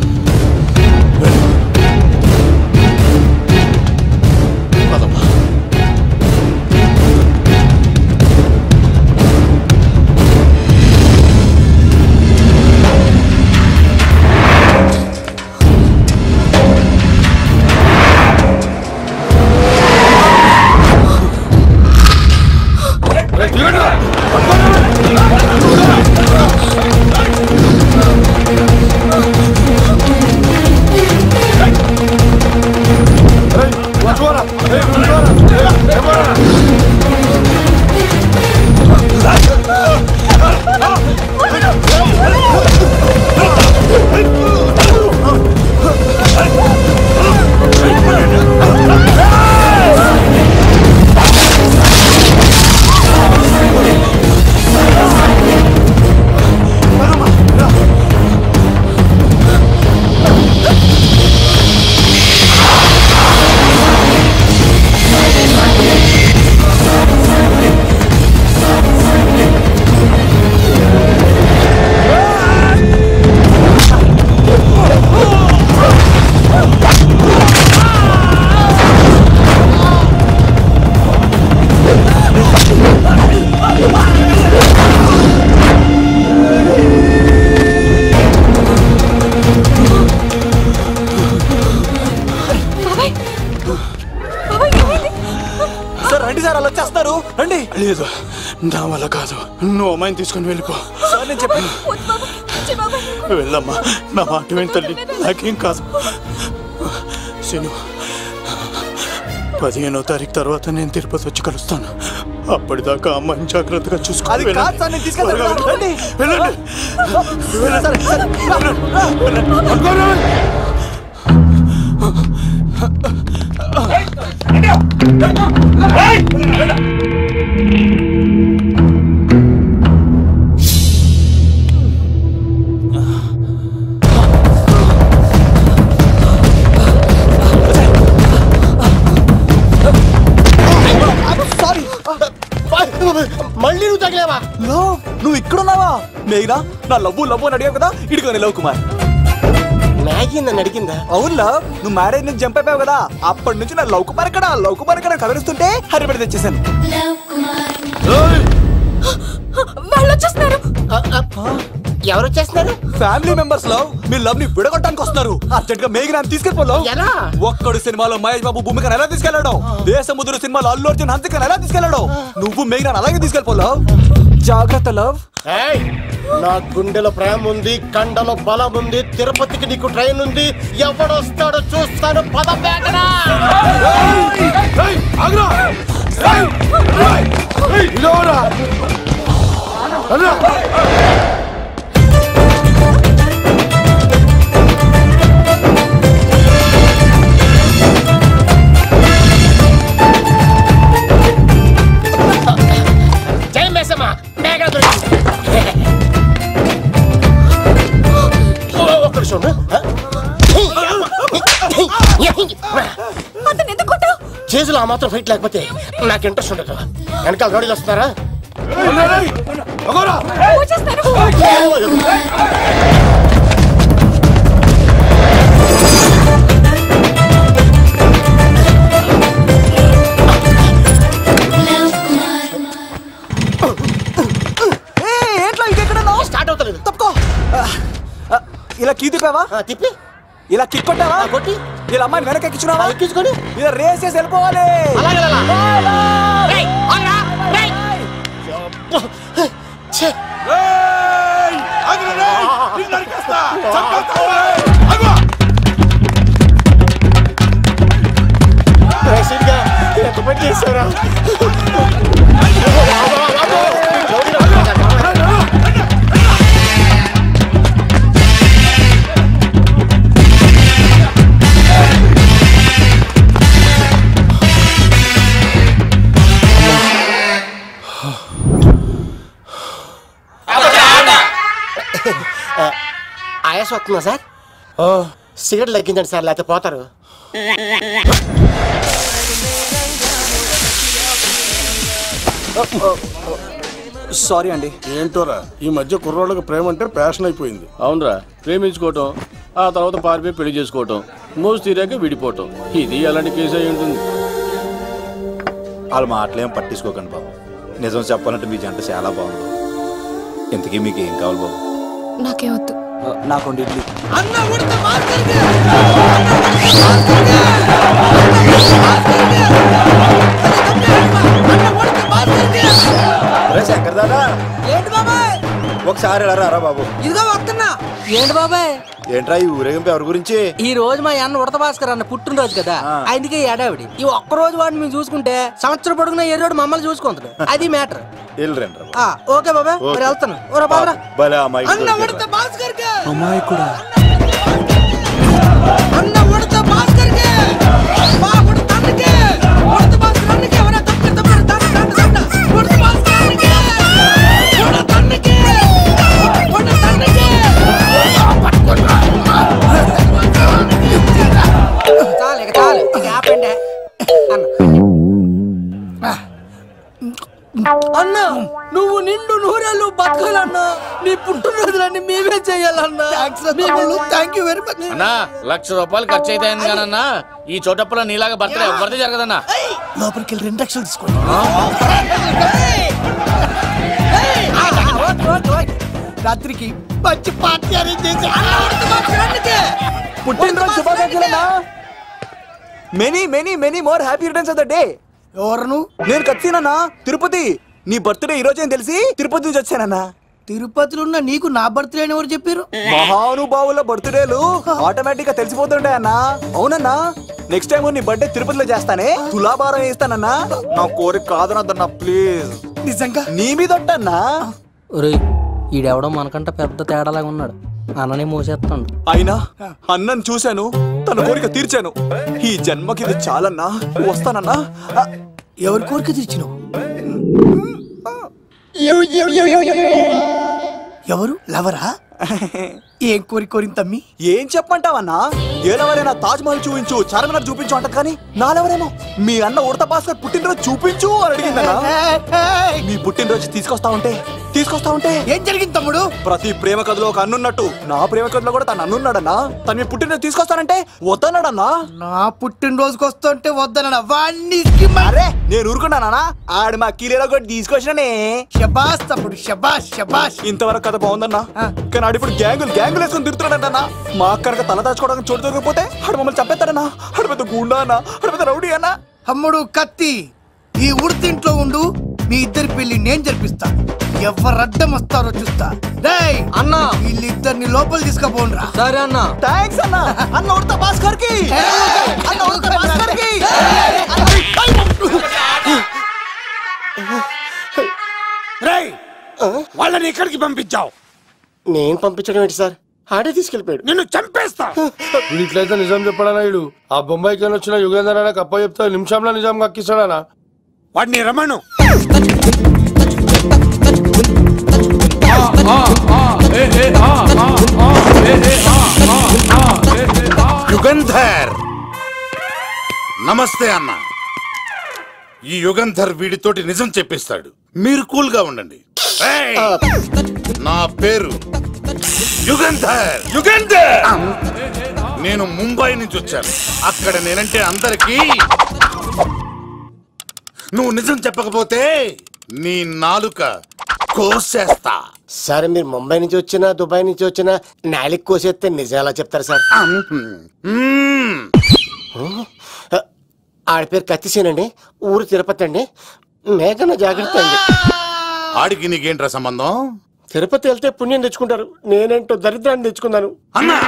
సార్ రండి సార్ అలా వచ్చేస్తారు రండి. లేదు నా వల్ల కాదు, నువ్వు అమ్మాయిని తీసుకొని వెళ్ళిపో. సార్ నేను చెప్పాను వెళ్ళమ్మా, నా మాట విని తల్లి, నాకేం కాదు. శను 15వ తారీఖు తర్వాత నేను తిరుపతి వచ్చి కలుస్తాను. అప్పటిదాకా అమ్మాయిని జాగ్రత్తగా చూసుకోవాలి. అది కాదు సార్, నేను తీసుకెళ్తాను. రండి. వెళ్ళండి. మళ్ళీ నువ్వు తగిలేవా? నువ్వు ఇక్కడున్నావా? మేఘనా నా లవ్వు అని అడిగావు కదా, ఇడుకోని లవ్ కుమార్. మ్యాగీ నన్ను అడిగిందా? అవును లవ్, నువ్వు మ్యారేజ్ నుంచి జంప్ అయిపోయావు కదా, అప్పటి నుంచి నా లవ్ కుమార్ ఎక్కడ కలరిస్తుంటే హరిపడి తెచ్చేసాను. వాళ్ళు వచ్చేస్తున్నారు. ఎవరు వచ్చేస్తున్నారు? ఫ్యామిలీ మెంబర్స్ లో మీ లవ్ ని విడగొట్టడానికి వస్తున్నారు. అర్జెంట్ గా మేఘనాన్ని తీసుకెళ్ళిపోలో. ఎలా? ఒక్కడు సినిమాలో మహేష్ బాబు భూమికను ఎలా తీసుకెళ్లాడు, దేశముద్రు సినిమాలో అల్లు అర్జున్ హంసికను ఎలా తీసుకెళ్లాడు, నువ్వు మేఘనాన్ని అలాగే తీసుకెళ్ళిపోలో. జాగ్రత్త లవ్. నా గుండెలో ప్రేమ ఉంది, కండలో బలం ఉంది, తిరుపతికి నీకు ట్రైన్ ఉంది, ఎవడొస్తాడో చూస్తాను. పద బేటరా. జై మేసమ్మ, మేఘా దొరికింది. ఒక్కడు చూడు. చేతులు ఆ మాత్రం ఫైట్ లేకపోతే నాకు ఇంట్రెస్ట్ ఉండదు. వెనకాల గాడీలు వస్తున్నారా? స్టార్ట్ అవుతలేదు. తప్పుకో. ఇలా కీ తిప్పావా? తిప్పి ఇలా కిక్ కొట్టావా? కొట్టి ఇలా అమ్మాయిని వెనక ఎక్కించున్నావా? ఎక్కించుకొని ఇలా రేస్ చేసి వెళ్ళిపోవాలి. చేశారా? ఆయాస వస్తుందా సార్? సిగరెట్ లెక్కించండి సార్, లేకపోతే పోతారు. సారీ అండి. ఏంటోరా ఈ మధ్య కుర్రోళ్ళకి ప్రేమ అంటే ప్యాషన్ అయిపోయింది. అవునరా, ప్రేమించుకోవటం, ఆ తర్వాత పారిపోయి పెళ్లి చేసుకోవటం, మోజు తీరాక విడిపోవటం, ఇది అలాంటి కేసు అయి ఉంటుంది. వాళ్ళ మాటలేం పట్టించుకోకండి బాబు. నిజం చెప్పాలంటే మీ జంట చాలా బాగుంది. ఇంతకీ మీకు ఏం కావాలి బాబు? నాకే వద్దు. నాకు ఇడ్లీ. శంకర్ దాదా, ఏంటి బాబాయ్? ఒకసారి ఎలా రారా బాబు? ఇదిగో వస్తున్నా. ఏంటి బాబాయ్? ఏంట్రా ఈ ఊరేగింపు ఎవరి గురించి? ఈ రోజు మా అన్న ఉడత భాస్కర్ అన్న పుట్టినరోజు కదా, అందుకే ఏడావిడి. ఈ ఒక్క రోజు వాడిని మేము చూసుకుంటే సంవత్సరం పొడుగున ఏరోడు మమ్మల్ని చూసుకుంటాడు. అది మ్యాటర్. ఓకే బాబాయ్, మరి వెళ్తాను. అన్న ఉడత భాస్కర్ అమ్మాయి కూడా అన్న ఉడత భాస్కర్ మా ఉడత అన్నకే ఉడత భాస్కర్ అన్నకే ఎవరైనా తప్పకుండా ఉడత భాస్కర్ అన్నకే ఉడత అన్నకే ఉడత అన్నకే చాలు ఇక ఆపండి అన్న. నువ్వు నిండు నూరేళ్ళు బతకాలన్నా, నీ పుట్టినరోజులన్నీ మేమే చెయ్యాలన్నా. థ్యాంక్ యూ వెరీ మచ్ అన్నా. 1,00,000 రూపాయలు ఖర్చు అయితే కానన్నా ఈ చోటప్పులో నీలాగా బర్త్డే ఎవరిది జరగదన్నా. లోపలికి వెళ్ళి 2 లక్షలు తీసుకోండి. రాత్రికి మంచి పార్టీ అరేంజ్ చేసి పుట్టినరోజు శుభాకాంక్షలన్నా. Many many many more happy returns of the day. ఎవరు నేను కత్తినన్నా తిరుపతి. నీ బర్త్డే ఈ రోజే తెలిసి తిరుపతి నుంచి వచ్చానన్నా. తిరుపతిలో ఉన్న నీకు నా బర్త్డే అని ఎవరు చెప్పారు? మహానుభావుల బర్త్డేలు ఆటోమేటిక్ గా తెలిసిపోతుండే అన్నా. అవునన్నా, నెక్స్ట్ టైం నీ బర్త్డే తిరుపతిలో చేస్తానే, తులాభారం వేస్తానన్నా. నా కోరిక కాదనద్దన్నా ప్లీజ్. నిజంగా నీ మీద ఉంటానా? ఒరేయ్, ఈడెవడో మనకంట పెద్ద తేడాలాగా ఉన్నాడు. అన్ననే మోసేస్తాడు. అయినా అన్నను చూశాను, తన కోరిక తీర్చాను. ఈ జన్మకి ఇది చాలన్నా, వస్తానన్నా. ఎవరి కోరిక తీర్చినావు? ఎవరు లవరా? ఏం కోరి కోరింది తమ్మి? ఏం చెప్పంటావన్నా? ఏలవరైనా తాజ్ మహల్ చూపించు, చార్మినార్ చూపించు అంట, కానీ నాలెవరేమో మీ అన్న ఉడత భాస్కర్ పుట్టినరోజు చూపించు అని అడిగిందన్నా. మీ పుట్టినరోజు తీసుకొస్తా ఉంటే ఏం జరిగింది తమ్ముడు? ప్రతి ప్రేమ కథలో ఒక అన్నున్నట్టు నా ప్రేమ కథలో కూడా తను అన్నున్నాడన్నా. తను మీ పుట్టినరోజు తీసుకొస్తానంటే వద్దన్నాడన్నా. నా పుట్టినరోజుకి వస్తుంటే వద్దన్నా. వాణ్ణి అరే నేను ఊరుకున్నానా? ఆడు మా కీలేలో కూడా తీసుకొచ్చిననే. శబాష్ తమ్ముడు, శబాష్ శబాష్. ఇంతవరకు కథ బాగుందన్నా, కానీ ఆడు ఇప్పుడు గ్యాంగులు వేసుకుని తిరుగుతున్నాడన్నా. మా అక్కడికి తల దాచుకోవడానికి చోటు దొరికిపోతే ఆడు మమ్మల్ని చంపేస్తాడన్నా. ఆడు పెద్ద గుండా అన్నా, ఆడు పెద్ద రౌడీ అన్నా. తమ్ముడు కత్తి, ఈ ఉడితింట్లో ఉండు. మీ ఇద్దరి పెళ్లి నేను జరిపిస్తాను. ఎవరు అడ్డం వస్తారో చూస్తా. రేయ్ అన్నా, వీళ్ళిద్దరిని లోపల తీసుకుపోండ్రా. సరే అన్న. థాంక్స్ అన్న. అన్న ఉడత భాస్కర్ కి, అన్న ఉడత భాస్కర్ కి. రేయ్, వాళ్ళని ఎక్కడికి పంపించావు? నేను పంపించడం ఏంటి సార్? ఆడే తీసుకెళ్ళిపోయాడు. నిన్ను చంపేస్తా. ఇట్లయితే నిజం చెప్పడానా? ఇడు ఆ బొంబాయికి వచ్చిన యుగేందర్ అన్న కప్ప చెప్తా నిమిషంలో నిజం కక్కిస్తాడానా? వాడిని రమణు. యుగంధర్, నమస్తే అన్న. ఈ యుగంధర్ వీడితోటి నిజం చెప్పిస్తాడు. మీరు కూల్ గా ఉండండి. నా పేరు యుగంధర్. నేను ముంబై నుంచి వచ్చాను. అక్కడ నేనంటే అందరికీ. నువ్వు నిజం చెప్పకపోతే నీ నాలుక కోసేస్తా. సరే, మీరు ముంబై నుంచి వచ్చినా దుబాయ్ నుంచి వచ్చినా నాలిక కోసేస్తే నిజం ఎలా చెప్తారు సార్? ఆడి పేరు కత్తిసేనండి, ఊరు తిరుపతి అండి. మేఘన జాగ్రత్త అండి. ఆడికి నీకేంట్రా సంబంధం? తిరుపతి వెళ్తే పుణ్యం తెచ్చుకుంటారు. నేనేంటో దరిద్రాన్ని తెచ్చుకున్నాను. అన్నా,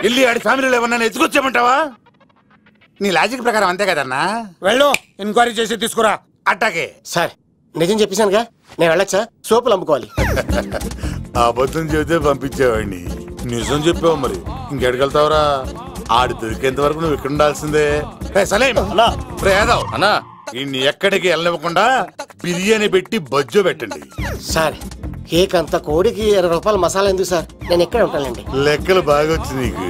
వెళ్ళి ఆడి ఫ్యామిలీలో ఎవరన్నా ఎత్తుకొచ్చామంటావా? నీ లాజిక్ ప్రకారం అంతే కదన్నా. వెళ్ళు, ఎంక్వైరీ చేసి తీసుకురా. అట్టాకే సార్, నిజం చెప్పేశానుగా, నేను వెళ్ళచ్చా? సోపులు అమ్ముకోవాలి. అబద్ధం చెబితే పంపించేవాడిని. నిజం చెప్పావు, మరి ఇంకెడగలుగుతావురా? ఆడి దొరికేంత వరకు నువ్వు ఇక్కడ ఉండాల్సిందే. అన్నా, ఇన్ని ఎక్కడికి వెళ్ళనివ్వకుండా బిర్యానీ పెట్టి బజ్జో పెట్టండి. సార్, కేక్ అంత కోడికి 20 రూపాయల మసాలా ఎందుకు సార్? నేను ఎక్కడ ఉంటానండి. లెక్కలు బాగా వచ్చి నీకు.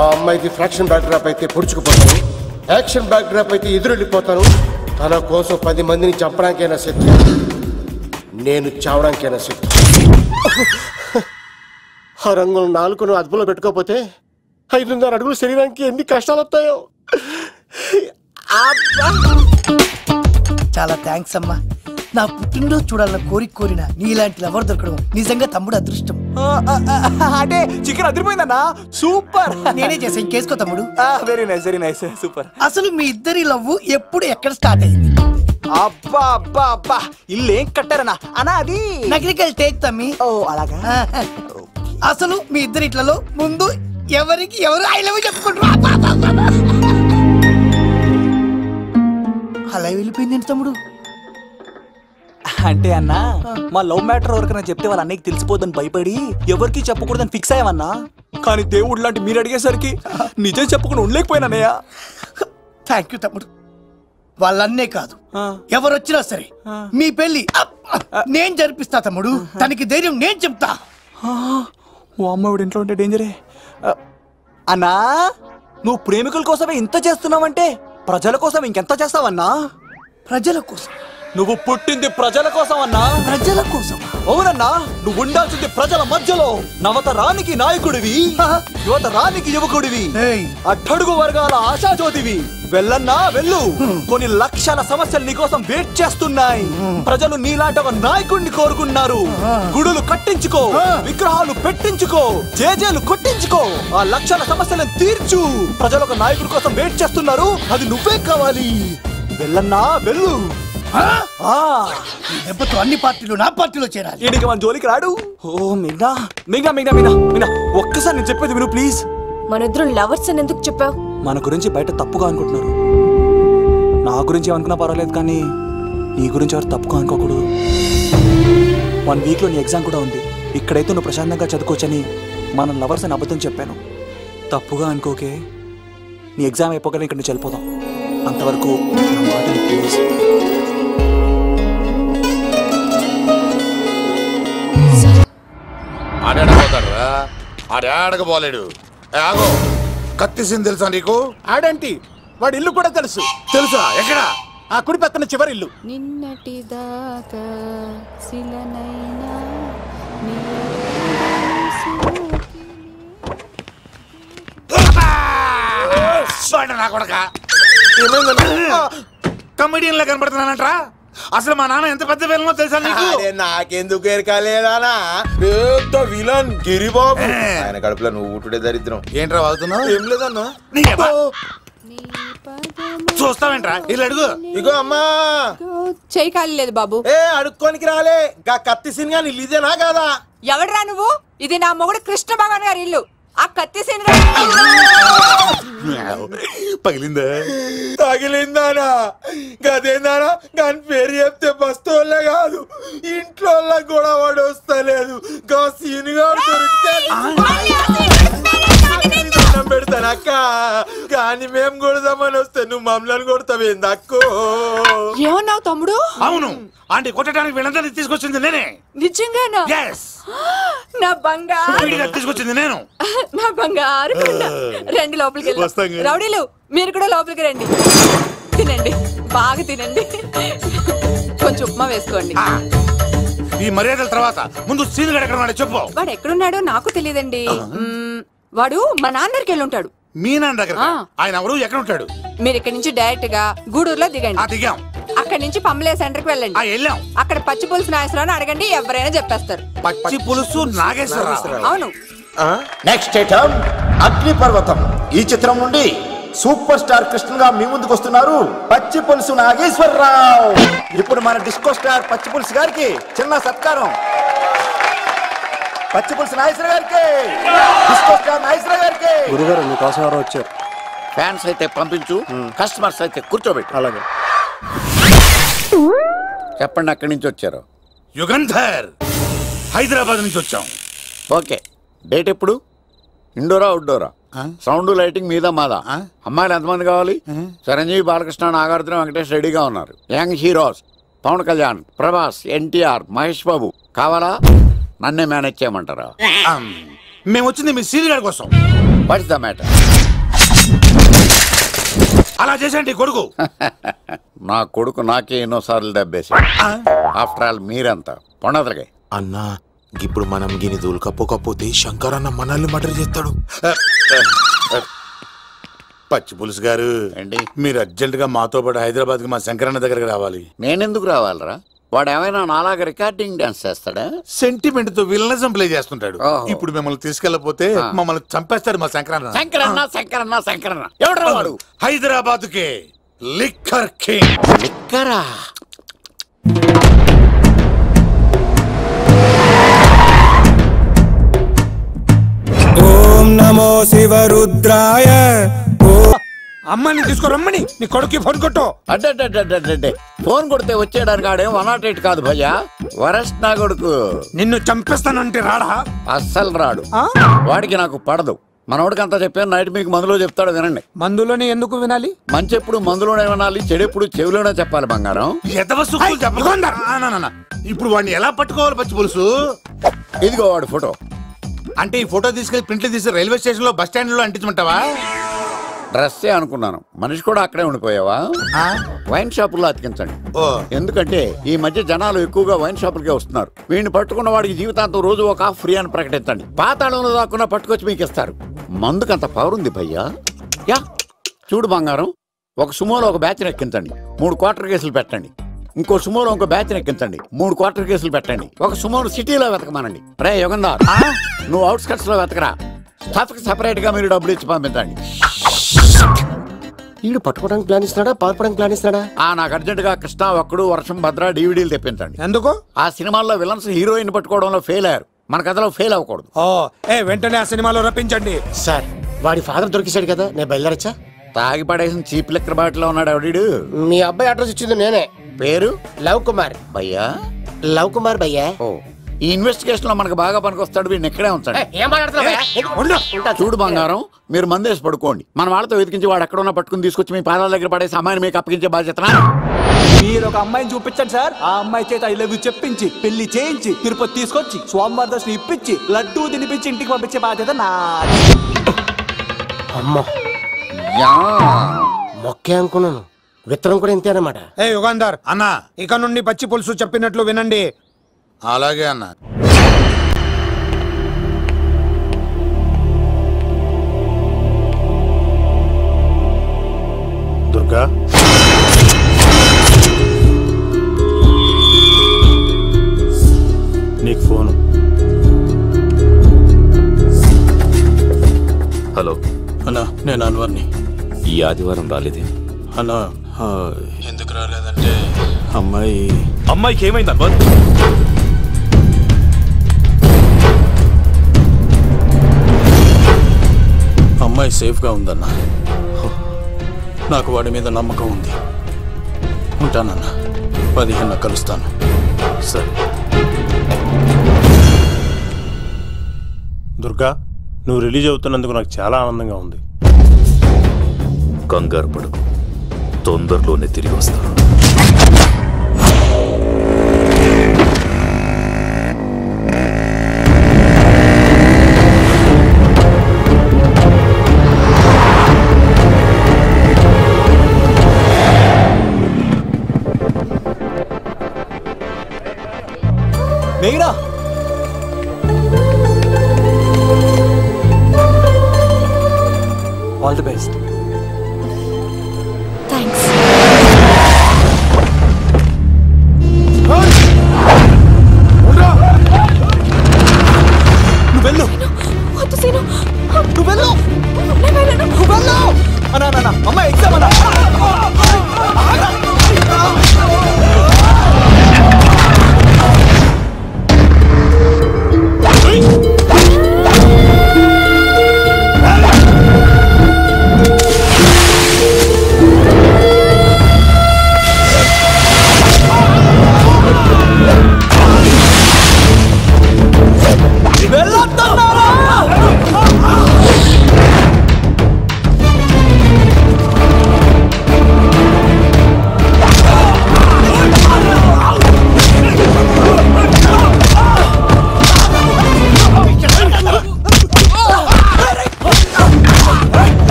ఆ అమ్మాయిది ఫ్రాక్షన్ బ్యాక్ డ్రాప్ అయితే పొడుచుకుపోతాను, యాక్షన్ బ్యాక్ డ్రాప్ అయితే ఎదురెళ్ళిపోతాను. తన కోసం 10 మందిని చంపడానికైనా సిద్ధం, నేను చావడానికైనా సిద్ధం. ఆ రంగులు 4 అదుపులో పెట్టుకోకపోతే 5.5 అడుగుల శరీరానికి ఎన్ని కష్టాలు వస్తాయో. చాలా థ్యాంక్స్ అమ్మా. నా పుట్టినరోజు చూడాలన్న కోరిన నీలాంటి ఎవరు దొరకడం నిజంగా తమ్ముడు అదృష్టం. అంటే చికెన్ అదిరిపోయిందన్నా, సూపర్. నేనే చేసా, ఇంకేసుకో తమ్ముడు. Very nice, very nice, super. అసలు మీ ఇద్దరి లవ్ ఎప్పుడు ఎక్కడ స్టార్ట్ అయింది? అబ్బా అబ్బా అబ్బా, ఇల్లు ఏం కట్టారన్నా అన్నా? అది నగరికల్ టేక్ తమ్మి. ఓ అలాగా. అసలు మీ ఇద్దరిట్లలో ముందు ఎవరికి ఎవరు ఐ లవ్ చెప్పుకుంటారు? అలా వెళ్ళిపోయింది తమ్ముడు. అంటే అన్నా, మా లవ్ మ్యాటర్ ఎవరికైనా చెప్తే వాళ్ళ అన్నయ్యకి తెలిసిపోద్దని భయపడి ఎవరికి చెప్పకూడదని ఫిక్స్ అయ్యామన్నా. కానీ దేవుడు లాంటి మీరు అడిగేసరికి నిజం చెప్పకుండా ఉండలేకపోయినానయ్యా. థ్యాంక్ యూ తమ్ముడు. వాళ్ళన్నే కాదు, ఎవరొచ్చినా సరే మీ పెళ్లి నేను జరిపిస్తా తమ్ముడు. తనకి ధైర్యం నేను చెప్తా. ఓ అమ్మవిడ ఇంట్లో ఉంటే డేంజరే. అన్నా, నువ్వు ప్రేమికుల కోసమే ఇంత చేస్తున్నావంటే ప్రజల కోసం ఇంకెంత చేస్తావన్నా? ప్రజల కోసం? నువ్వు పుట్టింది ప్రజల కోసం అన్నా. ప్రజల కోసం? అవునన్నా, నువ్వు ఉండాల్సింది ప్రజల మధ్యలో. నవతరానికి నాయకుడివి, యువతరానికి యువకుడివి, అట్టడుగు వర్గాల ఆశాజ్యోతి. జ్యోతివి, వెళ్ళన్నా వెళ్ళు. కొన్ని లక్షల సమస్యలు నీకోసం వెయిట్ చేస్తున్నాయి. ప్రజలు నీలాంటి ఒక నాయకుడిని కోరుకున్నారు. గుడులు కట్టించుకో, విగ్రహాలు పెట్టించుకో, జేజేలు కొట్టించుకో, ఆ లక్షల సమస్యలను తీర్చు. ప్రజలు ఒక నాయకుడి కోసం వెయిట్ చేస్తున్నారు, అది నువ్వే కావాలి. వెళ్ళన్నా వెళ్ళు. దెబ్బతో అన్ని పార్టీలు నా పార్టీలో చేరాలి. ఈడికి మన జోలికి రాడు. ఓ మీనా మీనా మీనా మీనా మీనా ఒక్కసారి నేను చెప్పేది విను ప్లీజ్. మనిద్దరం లవర్స్ అని ఎందుకు చెప్పావు? మన గురించి బయట తప్పుగా అనుకుంటున్నారు. నా గురించి ఏమనుకున్నా పర్వాలేదు, కానీ నీ గురించి ఎవరు తప్పుగా అనుకోకూడదు. 1 వీక్లో నీ ఎగ్జామ్ కూడా ఉంది. ఇక్కడైతే నువ్వు ప్రశాంతంగా చదువుకోవచ్చని మనం లవర్స్ అని అబద్ధం చెప్పాను. తప్పుగా అనుకోకే. నీ ఎగ్జామ్ అయిపోగానే ఇక్కడ నుంచి వెళ్ళిపోదాం. అంతవరకు నా మాటని ప్లీజ్. ఆడాడపోతాడు ఆడాడకపోలేడు. ఆగో, కత్తిసింది తెలుసా నీకు? ఆడంటి వాడి ఇల్లు కూడా తెలుసు. తెలుసా? ఎక్కడ? ఆ కుడి పక్కన చివరి ఇల్లు. నిన్నటి దాకా శిలనైనా నా కొడక కమెడియన్ లా కనబడుతున్నానంట్రా. అసలు మా నాన్న ఎంత పెద్ద విలనో తెలుసా నీకు? నాకెందుకు ఎరకాలేదానా? పెద్ద విలన్ గిరిబాబు. ఆయన కడుపులో నువ్వు ఊటుడే దరిద్రం. ఏంట్రా వాగుతున్నావు? ఏం లేదన్నా. చూస్తావేంట్రా? ఇల్లు అడుగు. ఇగో అమ్మా, చేయి ఖాళీ లేదు బాబు. ఏ అడుక్కోనికి రాలే. గా కత్తి సినిమా ఇల్లు ఇదేనా కాదా? ఎవడరా నువ్వు? ఇది నా మొగుడు కృష్ణ భగవాన్ గారి ఇల్లు. ఆ కత్తి సీన్ పగిలిందా? తగిలిందానా? గదేందానా? దాని పేరు చెప్తే బస్తోళ్ళే కాదు, ఇంట్లో కూడా వాడు వస్తలేదు. గా సీనుగాడు దొరికితే పెడతాను అక్క. కానీ మేము కొడదామని వస్తే నువ్వు మమ్మల్ని కొడతావేంది అక్కో? ఏమన్నావు తమ్ముడు? అవును, ఆంటీ కొట్టడానికి వీళ్ళందరినీ తీసుకొచ్చింది నేనే. నిజంగానా? నా బంగారు తీసుకొచ్చింది నేను. నా బంగారు రండి లోపలికి వెళ్ళి. రౌడీలు మీరు కూడా లోపలికి రండి. తినండి, బాగా తినండి. కొంచెం ఉప్మా వేసుకోండి. ఈ మర్యాదల తర్వాత ముందు సీన్ గడ ఎక్కడ ఉన్నాడో చెప్పు. వాడు ఎక్కడున్నాడో నాకు తెలియదండి. వాడు మా నాన్న దగ్గరికి వెళ్ళి ఉంటాడు. మీ నాన్న దగ్గర? ఆయన ఎవరు, ఎక్కడ ఉంటాడు? మీరు ఇక్కడ నుంచి డైరెక్ట్ గా గూడూరులో దిగండి. దిగాం. అక్కడ నుంచి పంబలే సెంటర్ కి వెళ్ళండి. వెళ్ళాం. అక్కడ పచ్చి పులుసు నాగేశ్వరరావు అడగండి, ఎవరైనా చెప్పేస్తారు. పచ్చి పులుసు నాగేశ్వరరావు? అవును. నెక్స్ట్ ఐటమ్ అగ్నిపర్వతం. ఈ చిత్రం నుండి సూపర్ స్టార్ కృష్ణగా మీ ముందుకు వస్తున్నారు పచ్చి పులుసు నాగేశ్వరరావు. ఇప్పుడు మన డిస్కో స్టార్ పచ్చి పులుసు గారికి చిన్న సత్కారం. పచ్చి పులుసు నాగేశ్వర గారికి, డిస్కో స్టార్ నాగేశ్వర గారికి. గురుగారు మీకోసం ఎవరో వచ్చారు. ఫ్యాన్స్ అయితే పంపించు, కస్టమర్స్ అయితే కూర్చోబెట్టు. అలాగే. చెప్పండి, అక్కడి నుంచి వచ్చారు? యుగంధర్, హైదరాబాద్ నుంచి వచ్చాం. ఓకే, డేట్ ఎప్పుడు? ఇండోరా అవుట్డోరా? సౌండ్ లైటింగ్ మీద మాదా? అమ్మాయిలు ఎంతమంది కావాలి? చిరంజీవి, బాలకృష్ణ, నాగార్జున, వెంకటేష్ రెడీగా ఉన్నారు. యంగ్ హీరోస్ పవన్ కళ్యాణ్, ప్రభాస్, ఎన్టీఆర్, మహేష్ బాబు కావాలా? నన్నే మేనేజ్ చేయమంటారా? మేము వచ్చింది మీ సీరియల్ గారి కోసం. What's the matter? అలా చేసేంటి కొడుకు? నా కొడుకు నాకే ఎన్నోసార్లు దెబ్బేసి. ఆఫ్టర్ ఆల్ మీరంతా పొండదలకే. అన్నా, ఇప్పుడు మనం గిని దూలకపోతే శంకర్ అన్న మనల్ని మర్డర్ చేస్తాడు. పచ్చి పులుసు గారు, మీరు అర్జెంట్ గా మాతో పాటు హైదరాబాద్ కి మా శంకరన్న దగ్గరకు రావాలి. నేనెందుకు రావాలరా? వాడు ఏమైనా నాలాగా రికార్డింగ్ డాన్స్ చేస్తాడా? సెంటిమెంట్ తో విలనిజం ప్లే చేస్తుంటాడు. ఇప్పుడు మిమ్మల్ని తీసుకెళ్లపోతే మమ్మల్ని చంపేస్తాడు మా శంకరన్న. శంకరన్న శంకరన్న శంకరన్న ఎవడరా వాడు? హైదరాబాద్ కే లిక్కర్ కింగ్. లిక్కరా? ఓం నమో శివరుద్రాయ. అమ్మని తీసుకురమ్మని నీ కొడుకు ఫోన్ కొట్టు. అడ్డే ఫోన్ కొడితే వచ్చేయడానికి ఆడేం 108 కాదు భయ్యా, వరస్ట్ నా కొడుకు. నిన్ను చంపేస్తానంటే రాడా? అస్సలు రాడు. వాడికి నాకు పడదు. మనోడికి అంతా చెప్పాను, నైట్ మీకు మందులో చెప్తాడు వినండి. మందులోనే ఎందుకు వినాలి? మంచి ఎప్పుడు మందులోనే వినాలి, చెడు ఎప్పుడు చెవిలోనే చెప్పాలి బంగారం. ఇప్పుడు వాడిని ఎలా పట్టుకోవాలి పచ్చి పులుసు? ఇదిగో వాడు ఫోటో. అంటే ఈ ఫోటో తీసుకెళ్లి ప్రింట్లు తీసి రైల్వే స్టేషన్ లో బస్ స్టాండ్ లో అంటించమంటావా? డ్రెస్సే అనుకున్నాను, మనిషి కూడా అక్కడే ఉండిపోయావా? వైన్ షాపుల్లో అతికించండి. ఎందుకంటే ఈ మధ్య జనాలు ఎక్కువగా వైన్ షాపులకే వస్తున్నారు. వీడిని పట్టుకున్న వాడికి జీవితాంతం రోజు ఒక ఆఫ్ ఫ్రీ అని ప్రకటించండి. పాతాళంలో దాక్కున్నా పట్టుకొచ్చి మీకు ఇస్తారు. మందుకంత పవర్ ఉంది భయ్యా. యా చూడు బంగారం, ఒక సుమోలో ఒక బ్యాచ్ ఎక్కించండి, 3 క్వార్టర్ కేసులు పెట్టండి. ఇంకో సుమోలో ఇంకో బ్యాచ్ ఎక్కించండి, 3 క్వార్టర్ కేసులు పెట్టండి. ఒక సుమోను సిటీలో వెతకమానండి. రే యుగంధర్, నువ్వు అవుట్స్కట్స్ లో వెతకరా. స్టాఫ్ కి సెపరేట్ గా మీరు డబ్బులు ఇచ్చి పంపించండి. వీడు పట్టుకోవడానికి ప్లాన్ ఇస్తున్నాడా, పాల్పడానికి ప్లాన్ ఇస్తున్నాడా? నాకు అర్జెంట్ గా కృష్ణ, ఒక్కడు, వర్షం, భద్ర డివిడీలు తెప్పించండి. ఎందుకు? ఆ సినిమాల్లో విలన్స్ హీరోయిన్ పట్టుకోవడంలో ఫెయిల్ అయ్యారు, మన కథలో ఫెయిల్ అవ్వకూడదు. వెంటనే ఆ సినిమాలో రప్పించండి. సార్, వాడి ఫాదర్ దొరికేశాడు కదా, నేను బయలుదేరచ్చా? తాగి పడేసిన చీప్ లెక్కర్ బాటిలో ఉన్నాడు ఎవడీడు? మీ అబ్బాయి అడ్రస్ ఇచ్చింది నేనే. పేరు లవ్ కుమార్ భయ్యా. లవ్ కుమార్ భయ్యా. ఈ ఇన్వెస్టిగేషన్ లో మనకు బాగా పనికొస్తాడు, వీడిని ఇక్కడే ఉంచాడు. చూడు బంగారం, మీరు మందేసి పడుకోండి. మన వాళ్ళతో వెతికించి వాడు ఎక్కడ ఉన్నా పట్టుకుని తీసుకొచ్చి మీ పాదాల దగ్గర పడేసి అమ్మాయిని మీకు అప్పగించే బాధ్యత. మీరు ఒక అమ్మాయిని చూపించండి సార్. ఆ అమ్మాయి చేత ఐ లవ్ యూ చెప్పించి, పెళ్లి చేయించి, తిరుపతి తీసుకొచ్చి, స్వామివారి దర్శనం ఇప్పించి, లడ్డూ తినిపించి ఇంటికి పంపించే బాధ్యత నాది. అమ్మా మొక్కే అనుకున్నాను, విత్తనం కూడా ఇంతే అన్నమాట. యుగంధర్ అన్నా, ఇక నుండి పచ్చి పులుసు చెప్పినట్లు వినండి. అలాగే అన్న. దుర్గా, నీకు ఫోను. హలో అన్నా, నేను అన్వర్ని. ఈ ఆదివారం రాలేదే అన్నా? ఎందుకు రాలేదంటే అమ్మాయికి ఏమైంది అన్వర్? అమ్మాయి సేఫ్గా ఉందన్నా. నాకు వాడి మీద నమ్మకం ఉంది. ఉంటానన్నా, 15 కలుస్తాను. సరే. దుర్గా, నువ్వు రిలీజ్ అవుతున్నందుకు నాకు చాలా ఆనందంగా ఉంది. కంగారు పడకు, తొందరలోనే తిరిగి వస్తాను. మేఘనా, ఆల్ ది బెస్ట్. థ్యాంక్స్. నువ్వు వెళ్ళు. వద్దు సీను, నువ్వు వెళ్ళు. నేను వెళ్ళను. నువ్వు వెళ్ళు. అన్నా అమ్మ ఎగ్జామ్ అన్నా.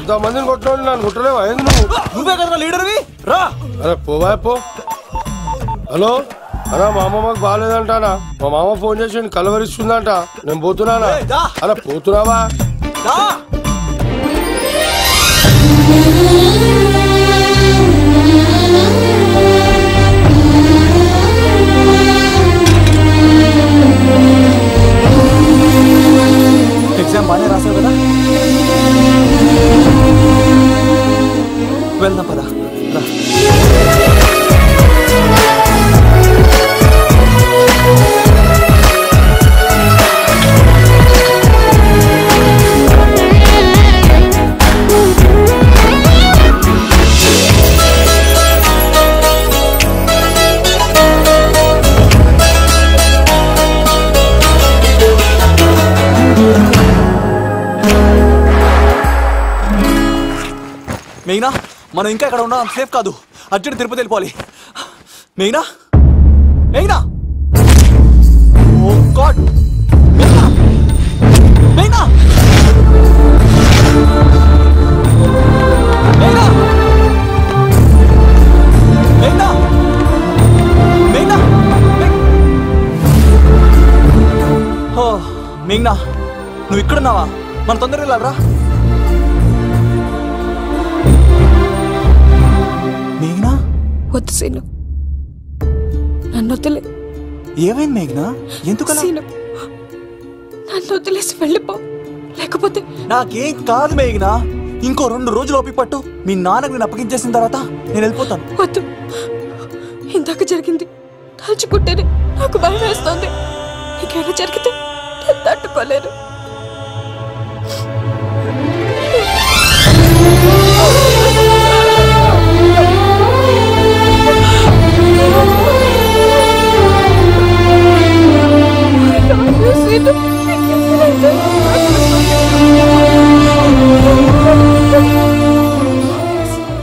ఇంతమందిని కొట్టినోడు నన్ను కొట్టలేవా? నువ్వే కదా లీడర్వి, రా. అరే పోవా పో. హలో అన్నా, మా అమ్మమ్మకి బాగాలేదంటానా? మా మామ ఫోన్ చేసి కలవరిస్తుందంట. నేను పోతున్నానా? అరే పోతున్నావా? ఎగ్జామ్ బాగానే రాసావు కదా, వెళ్దాం పదా. రా. మనం ఇంకా ఇక్కడ ఉండడం సేఫ్ కాదు. అర్జెంట్ తిరుపతి వెళ్ళిపోవాలి. మేఘ్నా మేఘ్నా ఓ గాడ్ మేఘ్నా మేఘ్నా మేఘ్నా మేఘ్నా మేఘ్నా ఓ మేఘ్నా నువ్వు ఇక్కడున్నావా? మన తొందరగా వెళ్ళాలరా. మేఘ్నా వద్దు సీను, నన్ను వదిలే. ఏమైంది మేఘ్నా? ఎందుకలా? సీను, నన్ను వదిలేసి వెళ్ళిపో, లేకపోతే నాకేం కాదు మేఘ్నా. ఇంకో 2 రోజులు ఓపిక పట్టు. మీ నాన్నకు నేను అప్పగించేసిన తర్వాత నేను వెళ్ళిపోతాను. వద్దు, ఇందాక జరిగింది తలుచుకుంటేనే నాకు భయం వేస్తోంది. ఇంకేమైనా జరిగితే నేను తట్టుకోలేను.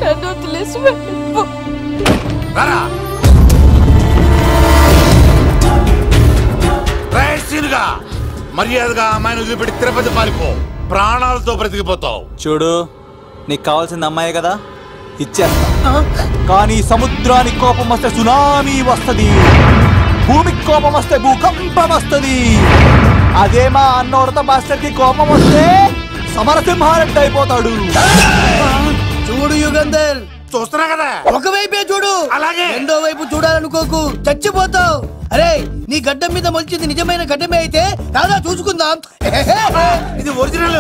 నన్ను వదిలేసి వెళ్ళిపో. మర్యాదగా అమ్మాయిని వదిలిపెట్టి తిరుపతి పారిపో. ప్రాణాలతో బ్రతికిపోతావు. చూడు, నీకు కావాల్సింది అమ్మాయే కదా, ఇచ్చేస్తా. కానీ సముద్రానికి కోపం వస్తే సునామీ వస్తది, భూమికి కోపం వస్తే భూకంపం వస్తది. అదే మా అన్నోడత మాస్టర్ కి కోపం వస్తే సమరసింహారెడ్డి అయిపోతాడు. చూడు యుగంధర్, చూస్తున్నా కదా, ఒకవైపే చూడు, అలాగే రెండో వైపు చూడాలనుకోకు, చచ్చిపోతావు. అరే, నీ గడ్డం మీద మొలిచింది నిజమైన గడ్డమే అయితే రాదా చూసుకుందాం. ఇది ఒరిజినల్.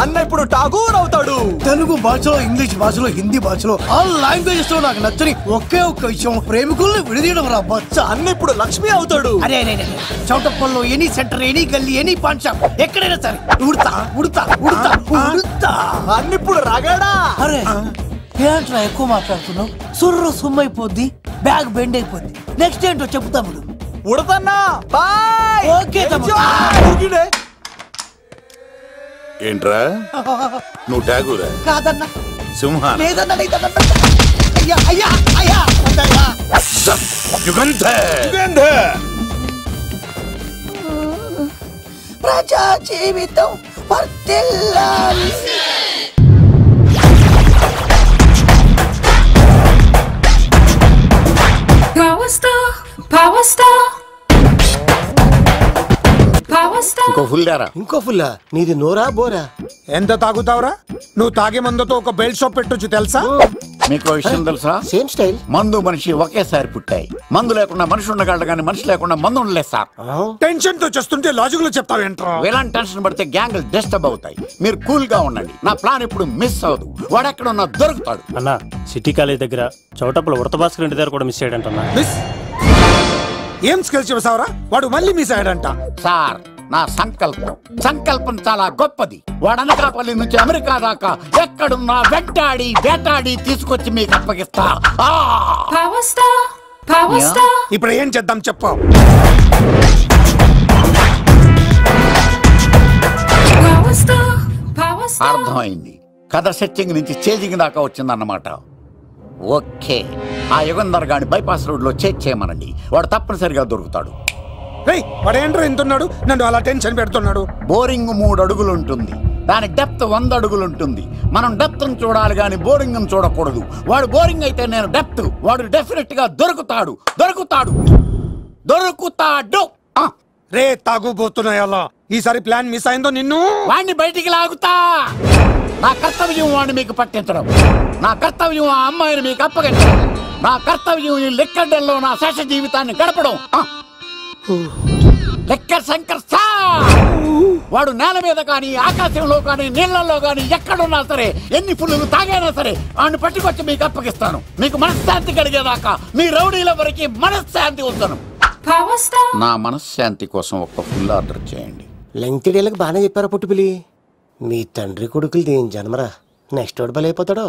అన్న ఇప్పుడు ఠాగూర్ అవుతాడు. తెలుగు భాషలో, ఇంగ్లీష్ భాషలో, హిందీ భాషలో ఆల్ లాంగ్వేజెస్ లో నాకు నచ్చని ఒకే ఒక్క విషయం, ప్రేమికుల్ని విడదీయడం రా బచ్చ. అన్న ఇప్పుడు లక్ష్మి అవుతాడు. అరే చౌటప్పల్లో ఎనీ సెంటర్, ఎనీ గల్లీ, ఎనీ పాన్ షాప్, ఎక్కడైనా సరే ఉడతా ఉడతా ఉడతా ఉడతా. అన్న ఇప్పుడు రగడా. అరే ఏంట్రా ఎక్కువ మాట్లాడుతున్నావు? సుర్రు సుమ్మైపోద్ది, బ్యాగ్ బెండ్ అయిపోద్ది. నెక్స్ట్ ఏంటో చెప్పు తమ్ముడు. ఉడతన్నా బాయ్. ఓకే తమ్ముడు. ఏంట్రా నువ్వు ఠాగూరా? కాదన్నా, సింహా? లేదన్నా, లేదన్నా. అయ్యా అయ్యా అయ్యా యుగంధర్. ప్రజా జీవితం వర్ధిల్లాలి. ఇంకో ఫుల్లా? నీది నోరా బోరా? ఎంత తాగుతావురా? నువ్వు తాగే మందుతో ఒక బెల్ట్ షాప్ పెట్టొచ్చు తెలుసా? మీకు విషయం తెలుసా? Same style. మందు మనిషి ఒకేసారి పుట్టాయి. మందు లేకుండా మనిషి ఉండగలడు కానీ మనిషి లేకుండా మందు ఉండలేదు సార్. టెన్షన్ తో చేస్తుంటే లాజిక్ లో చెప్తావేంట్రా? ఎలాంటి టెన్షన్ పడితే గ్యాంగులు డిస్టర్బ్ అవుతాయి. మీరు కూల్ గా ఉండండి. నా ప్లాన్ ఇప్పుడు మిస్ అవ్వదు. వాడు ఎక్కడ ఉన్నా దొరుకుతాడు. అన్నా, సిటీ కాలేజ్ దగ్గర చౌటప్పుల ఉడత భాస్కర్ ఇంటి దగ్గర కూడా మిస్ అయ్యాడంటన్నా. ఏం స్కిల్స్ చేసావురా? వాడు మళ్ళీ మిస్ అయ్యాడంట. సార్, నా సంకల్పం చాలా గొప్పది. వాడు అనకాపల్లి నుంచి అమెరికా దాకా ఎక్కడున్నా వెంటాడి వేటాడి తీసుకొచ్చి మీకు అప్పగిస్తా. ఇప్పుడు ఏం చేద్దాం చెప్పు. అర్థమైంది. కథ సెట్టింగ్ నుంచి చేజింగ్ దాకా వచ్చిందన్నమాట. ఓకే, ఆ యుగంధర్ గాని బైపాస్ రోడ్ లో చెక్ చేయమనండి. వాడు తప్పనిసరిగా దొరుకుతాడు. వాడేంట్రా ఇంటున్నాడు? నన్ను అలా టెన్షన్ పెడుతున్నాడు. బోరింగ్ 3 అడుగులు ఉంటుంది, దాని డెప్త్ 100 అడుగులు ఉంటుంది. మనం డెప్త్ చూడాలి గాని బోరింగ్ చూడకూడదు. వాడు బోరింగ్ అయితే నేను డెప్త్. వాడు డెఫినెట్ గా దొరుకుతాడు. రే తాగుబోతున్నాయి అలా. ఈసారి ప్లాన్ మిస్ అయిందో నిన్ను వాడిని బయటికి లాగుతా. నా కర్తవ్యం వాడిని మీకు పట్టించడం. నా కర్తవ్యం ఆ అమ్మాయిని మీకు అప్పగించడం. నా కర్తవ్యం ఈ లెక్కడ్డల్లో నా శేష జీవితాన్ని గడపడం. లెక్కర్ శంకర్ సార్, వాడు నేల మీద కానీ ఆకాశంలో కానీ నీళ్లలో కానీ ఎక్కడున్నా సరే, ఎన్ని ఫుల్లు తాగైనా సరే వాడిని పట్టుకొచ్చి మీకు అప్పగిస్తాను. మీకు మనశ్శాంతి కలిగేదాకా మీ రౌడీల వరకు మనశ్శాంతి ఉందను. నా మనశ్శాంతి కోసం ఒక ఫుల్ ఆర్డర్ చేయండి. లెంగ్త్ డేలకు బాగానే చెప్పారా పుట్టుపిలి? మీ తండ్రి కొడుకులు దేని జన్మరా? నెక్స్ట్ వాడు బలైపోతాడో.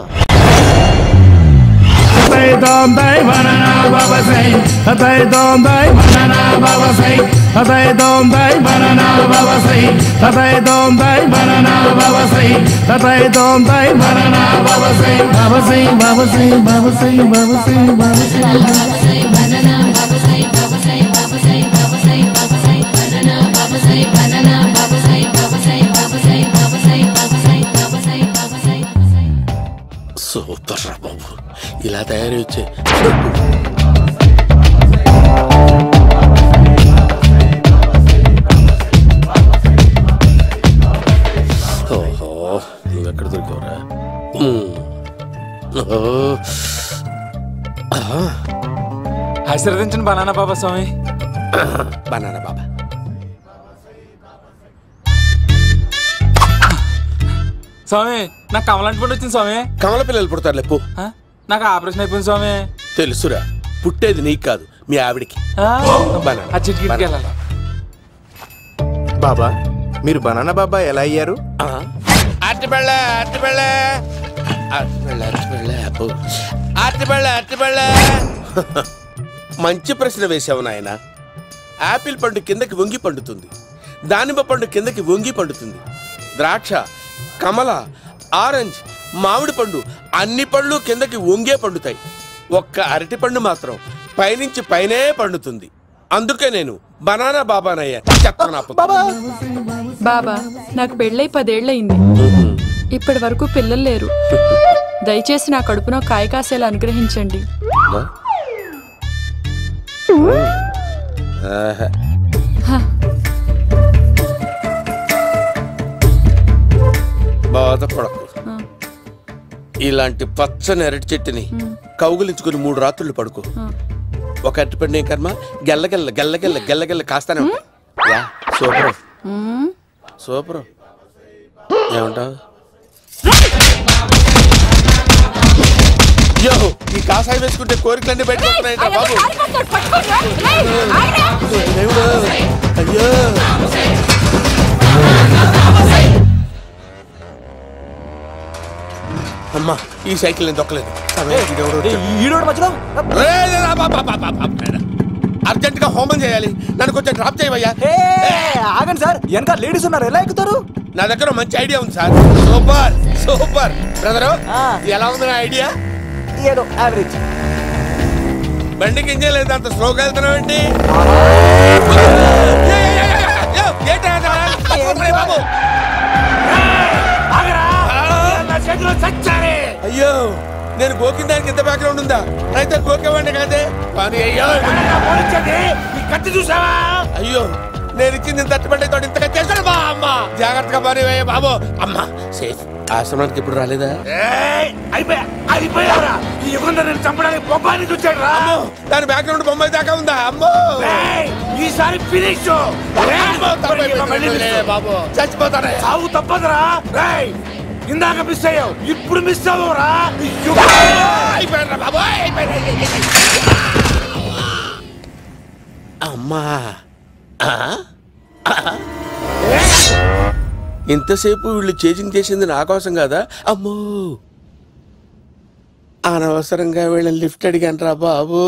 Bye. తతై తోం తై బననా బబసై బబసై బబసై బబసై బబసై బబసై బననా బబసై బబసై బబసై బబసై బబసై బననా బబసై బననా బబసై బబసై బబసై బబసై బబసై బబసై బబసై. సూపర్ రా బాబు, ఇలా తయారు వచ్చే ఎక్కడ దొరికావురా? ఆశీర్వదించండి బనానా బాబా స్వామి. బనానా బాబా స్వామి, నాకు కమలాంటి పండు వచ్చింది స్వామి. కమల పిల్లలు పుడతారు లేపు. నాకు ఆపరేషన్ అయిపోయింది స్వామి. తెలుసురా, పుట్టేది నీకు కాదు మీ ఆవిడికి. బాబా, మీరు బనానా బాబా ఎలా అయ్యారు? మంచి ప్రశ్న వేసావు నాయన. ఆపిల్ పండు కిందకి వంగి పండుతుంది, దానిమ్మ పండు కిందకి వంగి పండుతుంది, ద్రాక్ష, కమల, ఆరెంజ్, మామిడి పండు అన్ని పండ్లు కిందకి వంగే పండుతాయి. ఒక్క అరటి పండు మాత్రం పైనుంచి పైనే పండుతుంది. అందుకే నేను బనానా బాబానయ్యా. బాబా, నాకు పెళ్ళై 10 ఏళ్ళయింది. ఇప్పటి వరకు పిల్లలు లేరు. దయచేసి నా కడుపున కాయ కాసేలా అనుగ్రహించండి. బాధపడకు. ఇలాంటి పచ్చని అరటి చెట్టుని కౌగులించుకుని 3 రాత్రులు పడుకో. ఒక అరటి పండు ఏం కర్మ, గెల్లగెల్ల గెల్లగెల్ల గెల్లగెల్ల కాస్తానే ఉంటాయి. Super super. ఏమంటావు? యో, ఈ కాసాయి వేసుకుంటే కోరికలన్నీ బయటకొస్తున్నాయి బాబు. అయ్యో, అమ్మా, ఈ సైకిల్ నేను దొక్కలేదు. అర్జెంట్ గా హోమం చేయాలి, నన్ను కొంచెం డ్రాప్ చేయవయ్యా. ఆగండి సార్, వెనక లేడీస్ ఉన్నారు, ఎలా ఎక్కుతారు? నా దగ్గర మంచి ఐడియా ఉంది సార్. Super super. బ్రదరు, ఎలా ఉంది నా ఐడియా? ఏదో యావరేజ్. బండికి ఇంజన్ లేదు, అంత స్లోగా వెళ్తున్నావు ఏంటి? అయ్యో, నేను గోకిన దానికి ఎంత బ్యాక్గ్రౌండ్ ఉందా? అయితే గోకేవాడిని కాదే. అయ్యో, కత్తి చూసావా? అయ్యో, నేను ఇచ్చింది తట్టుబడి తోటి ఇంతగా చేశాడు బా అమ్మ. జాగ్రత్తగా పని వేయ బాబు. అమ్మ సేఫ్. ఆశ్రమానికి ఇప్పుడు రాలేదా? అయిపోయారా? ఈ యుగంలో నేను చంపడానికి బొమ్మాని చూచాడు రా. దాని బ్యాక్గ్రౌండ్ బొమ్మాయి దాకా ఉందా? అమ్మో, ఈసారి ఫినిష్ బాబు. చచ్చిపోతానే, సాగు తప్పదురా. ఇందాక మిస్ అయ్యావు, ఇప్పుడు మిస్ అవ్వరా. అమ్మా, ఇంతసేపు వీళ్ళు చేజింగ్ చేసింది నా కోసం కాదా? అమ్మో, అనవసరంగా వీళ్ళని లిఫ్ట్ అడిగాను రా బాబు.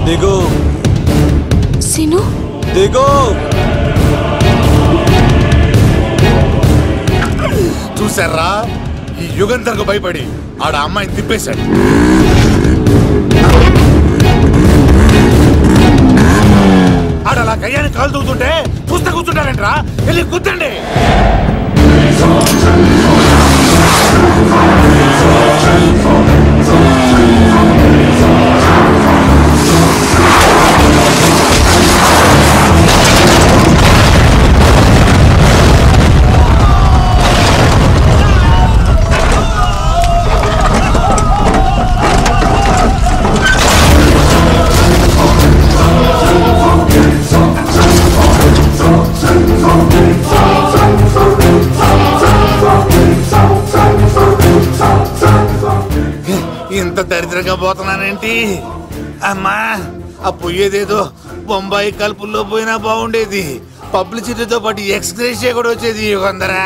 దిగు సిను, దిగు. చూసారా, ఈ యుగంధర్కు భయపడి ఆడ అమ్మాయిని తిప్పేశాడు. ఆడ అలా కయ్యాన్ని కాలు తూగుతుంటే చూస్తే కూర్చుంటారంటరా. వెళ్ళి కూర్చోండి. So నిద్రపోతున్నానేంటి? అమ్మా, ఆ పోయేదేదో బొంబాయి కలుపుల్లో పోయినా బాగుండేది. పబ్లిసిటీతో పాటు ఎక్స్గ్రేషియా కూడా వచ్చేది. యుగంధరా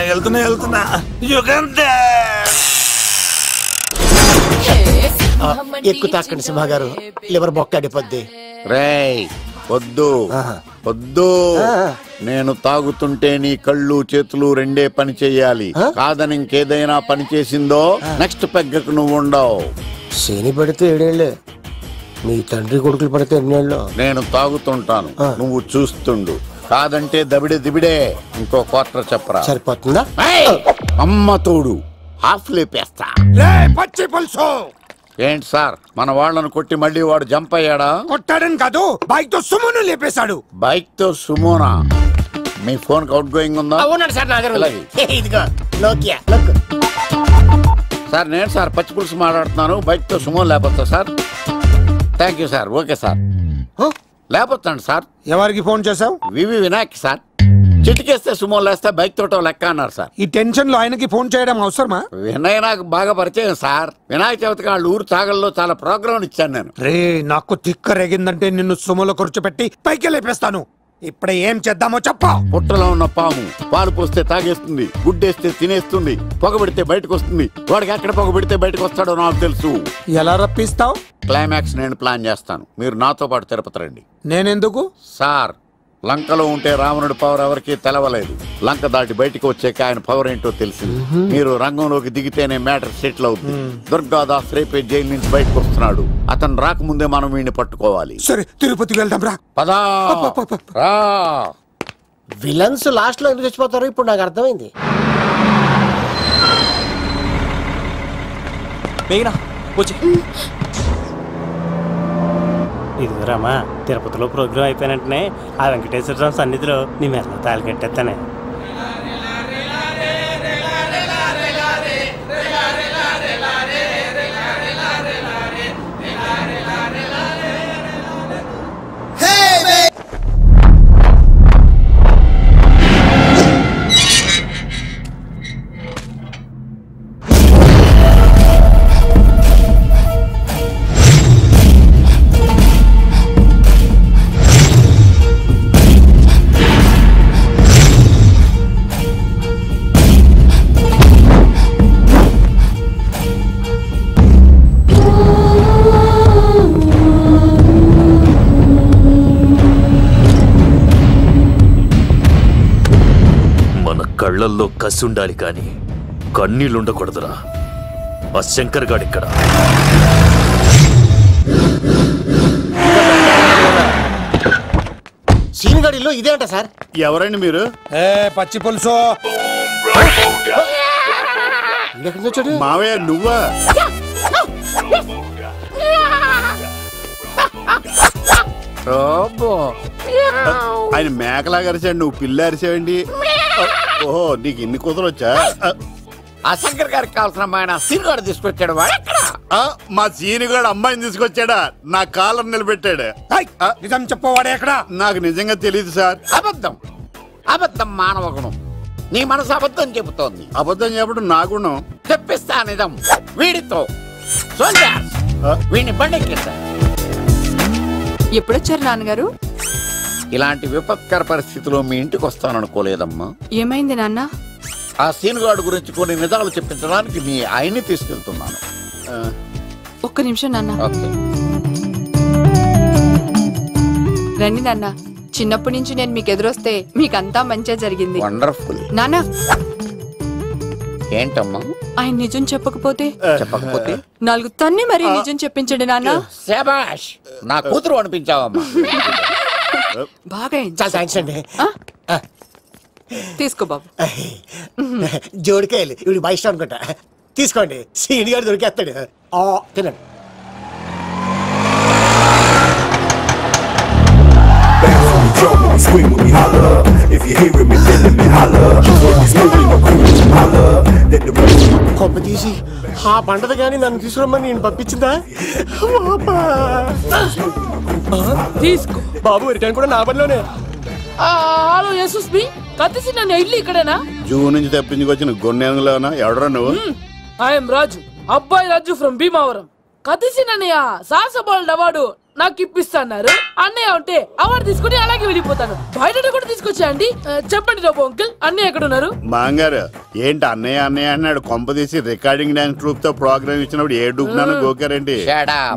వెళ్తున్నా యుగంధర్. ఎక్కువ తాకండి సింహ గారు, లివర్ బొక్క అడిపోద్ది. రేయ్ వద్దు వద్దు, నేను తాగుతుంటే నీ కళ్ళు చేతులు రెండే పని చెయ్యాలి. కాదని ఇంకేదైనా పని చేసిందో నెక్స్ట్ పెగ్గకు నువ్వు ఉండవు. శని పడితే 7 ఏళ్ళే, మీ తండ్రి కొడుకులు పడితే 2 ఏళ్ళు. నేను తాగుతుంటాను, నువ్వు చూస్తుండు. కాదంటే దబిడే దిబిడే. ఇంకో క్వార్టర్ చెప్పరా? సరిపోతుందా? అమ్మ తోడు హాఫ్ లేపేస్తా. పచ్చి పులుసు. ఏంటి సార్, మన వాళ్ళను కొట్టి మళ్ళీ వాడు జంప్ అయ్యాడా? కొట్టాడని కాదు, బైక్ తో సుమోను లేపేశాడు. బైక్ తో సుమోనా? మీ ఫోన్ అవుట్ గోయింగ్ ఉందా? అవునండి సార్, నా దగ్గర అలాగే. ఇదిగో నోకియా. సార్ నేను సార్ పచ్చి పులుసు మాట్లాడుతున్నాను. బైక్ తో సుమో లేకపోతా sir? Thank you sir. Okay sir, లేకపోతాండి సార్. ఎవరికి ఫోన్ చేసావు? V V Vinayak sir. చిటికేస్తే సుమో లేస్తే బైక్ తోటో లెక్క అన్నారు సార్. ఈ టెన్షన్ లో ఆయనకి ఫోన్ చేయడం అవసరమా? వినయ్ నాకు బాగా పరిచయం సార్. వినాయక చవితికి వాళ్ళ ఊరు చాగల్లో చాలా ప్రోగ్రాం ఇచ్చాను నేను. రే, నాకు తిక్క రేగిందంటే నిన్ను సుమోలో కూర్చోపెట్టి పైకి లేపేస్తాను. ఇప్పుడే ఏం చేద్దామో చెప్ప. పుట్టలో ఉన్న పాము పాలు పోస్తే తాగేస్తుంది, గుడ్డేస్తే తినేస్తుంది, పొగబెడితే బయటకు వస్తుంది. వాడికి ఎక్కడ పొగబెడితే బయటకు వస్తాడో నాకు తెలుసు. ఎలా రప్పిస్తావు? క్లైమాక్స్ నేను ప్లాన్ చేస్తాను, మీరు నాతో పాటు తిరుపతి రండి. నేనెందుకు? సార్, లంకలో ఉంటే రావణుడి పవర్ ఎవరికి తెలవలేదు. లంక దాటి బయటకు వచ్చాక ఆయన పవర్ ఏంటో తెలిసింది. మీరు రంగంలోకి దిగితేనే మ్యాటర్ సెటిల్ అవుతుంది. దుర్గాదాస్ రేపే జైలు నుంచి బయటకు వస్తున్నాడు. అతను రాకముందే మనం వీడిని పట్టుకోవాలి. సరే, తిరుపతికి వెళ్దాం రా. పదా రా. విలన్స్ లాస్ట్ లో ఎందుకు చచ్చిపోతారో ఇప్పుడు నాకు అర్థమైంది. ఇదిగోరామా, తిరుపతిలో ప్రోగ్రాం అయిపోయినట్టునే ఆ వెంకటేశ్వర స్వామి సన్నిధిలో నీ మెల్ల తాళి కట్టేస్తానే. కళ్ళల్లో కసి ఉండాలి కానీ కన్నీళ్ళుండకూడదురా. ఆ శంకర్ గాడిక్కడ. సీనిగాడిలో ఇదే అంట సార్. ఎవరండి మీరు? పచ్చి పులుసు. మావయ్య నువ్వా? ఆయన మేకలాగా అరిచాడు, నువ్వు పిల్ల అరిచావండి. ఓహో, నీకు ఇన్ని కూతురు వచ్చా? ఆ శంకర్ గారికి కావాల్సిన అమ్మాయి సీనుగాడు తీసుకొచ్చాడు. మా సీనుగాడు అమ్మాయిని తీసుకొచ్చాడా? నా కాలర్ నిలబెట్టాడు. నిజం చెప్పవాడే ఎక్కడ? నాకు నిజంగా తెలియదు సార్. అబద్ధం అబద్ధం మానవ గుణం. నీ మనసు అబద్ధం చెబుతోంది. అబద్ధం చెప్పడం నా గుణం. తెప్పిస్తా నిజం వీడితో. వీడిని బండెక్కిస్తా. ఎప్పుడొచ్చారు నాన్నగారు? ఇలాంటి విపత్కర పరిస్థితిలో మీ ఇంటికి వస్తాననుకోలేదమ్మా. ఏమైంది నాన్న? ఆ సీనుగాడు గురించి కొన్ని నిజాలు చెప్పించడానికి మీ ఆయన్ని తీసుకెళ్తున్నాను. ఒక్క నిమిషం నాన్న. రండి నాన్న. చిన్నప్పటి నుంచి నేను మీకు ఎదురొస్తే మీకంతా మంచిగా జరిగింది. వండర్ఫుల్. నాన్న, ఏంటమ్మా? ఆయన నిజం చెప్పకపోతే చెప్పకపోతే 4 తన్ని మరీ నిజం చెప్పించండి నాన్న. శభాష్, నా కూతురు అనిపించావమ్మా. బాగా థ్యాంక్స్ అండి. తీసుకో బాబు. జోడికాయలు ఇవి బాగా ఇష్టం అనుకుంటా. తీసుకోండి, సీనిగాడు దొరికేస్తాడు. తినండి. Swing when we holler. If you hearing me, feeling me, holler. When we smoking, no cruise, holler. Let the కొంప తీసి ఆ పంటది కానీ నన్ను తీసుకురమ్మని నేను పంపించిందా? తీసుకో బాబు, రిటర్న్ కూడా నా పనిలోనే. హలో యశస్వి, కత్తిసి నన్ను ఇల్లు ఇక్కడేనా? జూ నుంచి తప్పించుకొచ్చిన గొన్నెంగులోనా? ఎవడరా నువ్వు? ఐఎమ్ రాజు, అబ్బాయి రాజు ఫ్రమ్ భీమావరం. కదిసినన్నయ్య సాహస బాలుడు అవార్డు నాకు ఇప్పిస్తాన్నారు. అన్నయ్య ఉంటే అవార్డు తీసుకుని అలాగే వెళ్ళిపోతాను. బయట కూడా తీసుకొచ్చాయండి. చెప్పండి రాబు అంకుల్, అన్నయ్య ఎక్కడ ఉన్నారు? మాంగారు ఏంటి అన్నయ్య అన్నయ్య అన్నాడు? కొంపదీసి రికార్డింగ్ డాన్స్ ట్రూప్ తో ప్రోగ్రామ్ ఇచ్చినప్పుడు ఏ డూబ్నాను గోకారండి?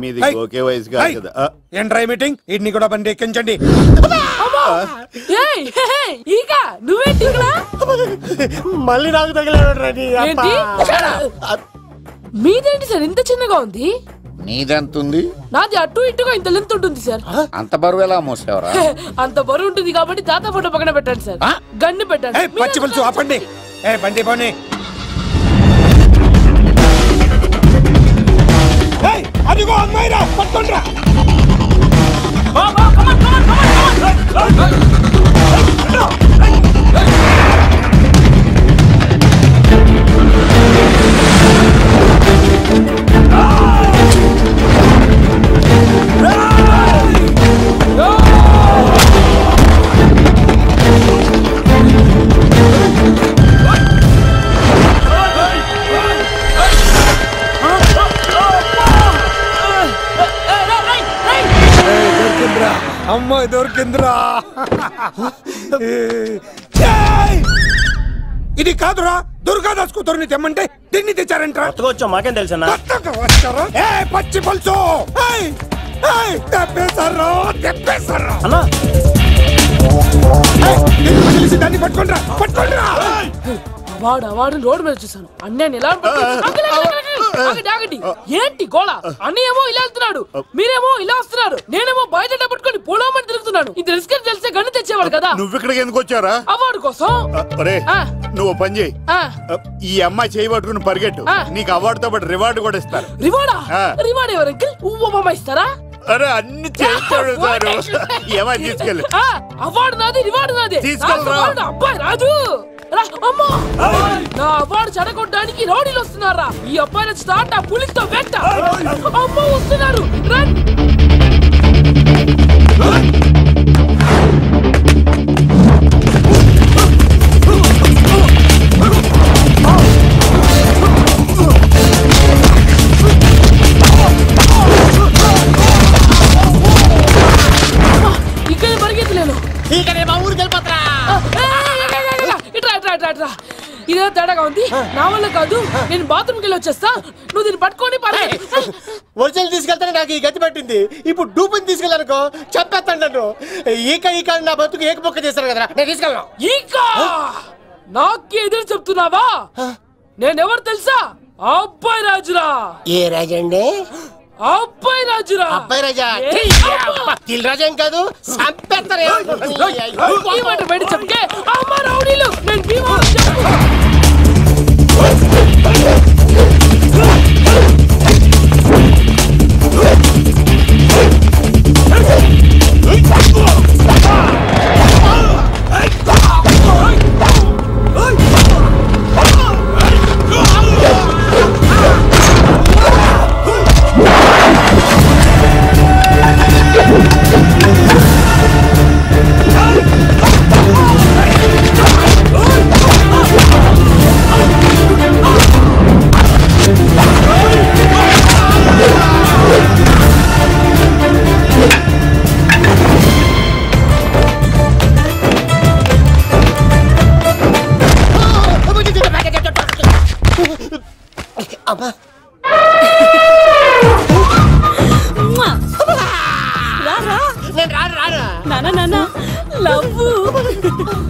మీది గోకే వయసు కాదు కదా. ఏంట్రై మీటింగ్? ఇడ్ని కూడా బండి ఎక్కించండి. నువ్వేంటి మళ్ళీ నాకు తగిలాడు. మీదేంటి సార్ ఇంత చిన్నగా ఉంది? నీదెంతుంది? నాది అటు ఇటుగా ఇంత లెంత్ ఉంటుంది సార్. అంత బరువు ఎలా మోసేవరా? అంత బరువు ఉంటుంది కాబట్టి తాత ఫోటో పక్కన పెట్టండి సార్. గన్ను పెట్టండి. పచ్చి పులుసు ఆపండి. బండి పోనీ. అదిగో అమ్మాయిరా, పట్టుకోండిరా. అమ్మాయి దొరికిందిరా. ఇది కాదురా, దుర్గాదాస్ కూతురుని తెమ్మంటే దీన్ని తెచ్చారంట. వచ్చా మాకేం తెలుసా? పచ్చి పులుసు తెప్పేశారు. దాన్ని పట్టుకోండిరా, పట్టుకోండిరా. వాడు రోడ్డు మీద చూసాను. అన్నయ్య ఎలా ఏంటి గోళ? అన్నయ్యేమో ఇలా వెళ్తున్నాడు, మీరేమో ఇలా వస్తున్నారు, నేనేమో బయట పట్టుకొని పోలోమని తిరుగుతున్నాను. ఇది రిస్క్ తెలిసే గన్ను తెచ్చేవాడు కదా. నువ్వు ఇక్కడికి ఎందుకు వచ్చారా? అవార్డు కోసం. నువ్వు పని చేయి, ఈ అమ్మాయి చేయి పట్టుకుని పరిగెట్టు. నీకు అవార్డు తో పాటు రివార్డు కూడా ఇస్తారు. రివార్డా? రివార్డ్ ఎవరు అంకిల్? ఇస్తారా? అరే అన్ని చేస్తాడు సార్. ఏమై తీసుకెళ్ళి. అవార్డు నాది, రివార్డు నాది. తీసుకెళ్ళరా. అబ్బాయి రాజు, నా అవార్డు చెడగొట్టడానికి రౌడీలు వస్తున్నారా? ఈ అబ్బాయి స్టార్ట్ ఆ పులితో వెంట. అమ్మ వస్తున్నారు. ఇక్కడ పరిగెత్తలేను. ఊరికి వెళ్ళిపోతారా? ఇదే తేడాగా ఉంది. నా వల్ల కాదు, నేను బాత్రూమ్కి వెళ్ళి వచ్చేస్తా. నువ్వు దీన్ని పట్టుకొని ఒరిజినల్ తీసుకెళ్తానే నాకు ఈ గతి పట్టింది. ఇప్పుడు డూపుని తీసుకెళ్ళానుకో చెప్పేస్తాను నన్ను. ఈక నా బతుకు ఏకపొక్క చేశారు కదా, నేను తీసుకెళ్ళను. నాకు ఎదురు చెప్తున్నావా? నేనెవరు తెలుసా? అబ్బాయి రాజురా. ఏ రాజండి? అబ్బాయి రాజురా. అబ్బాయి రాజా రాజా ఏం కాదు, చంపేస్తారే. బయట చెప్తే అమ్మ రౌడీలు. నేను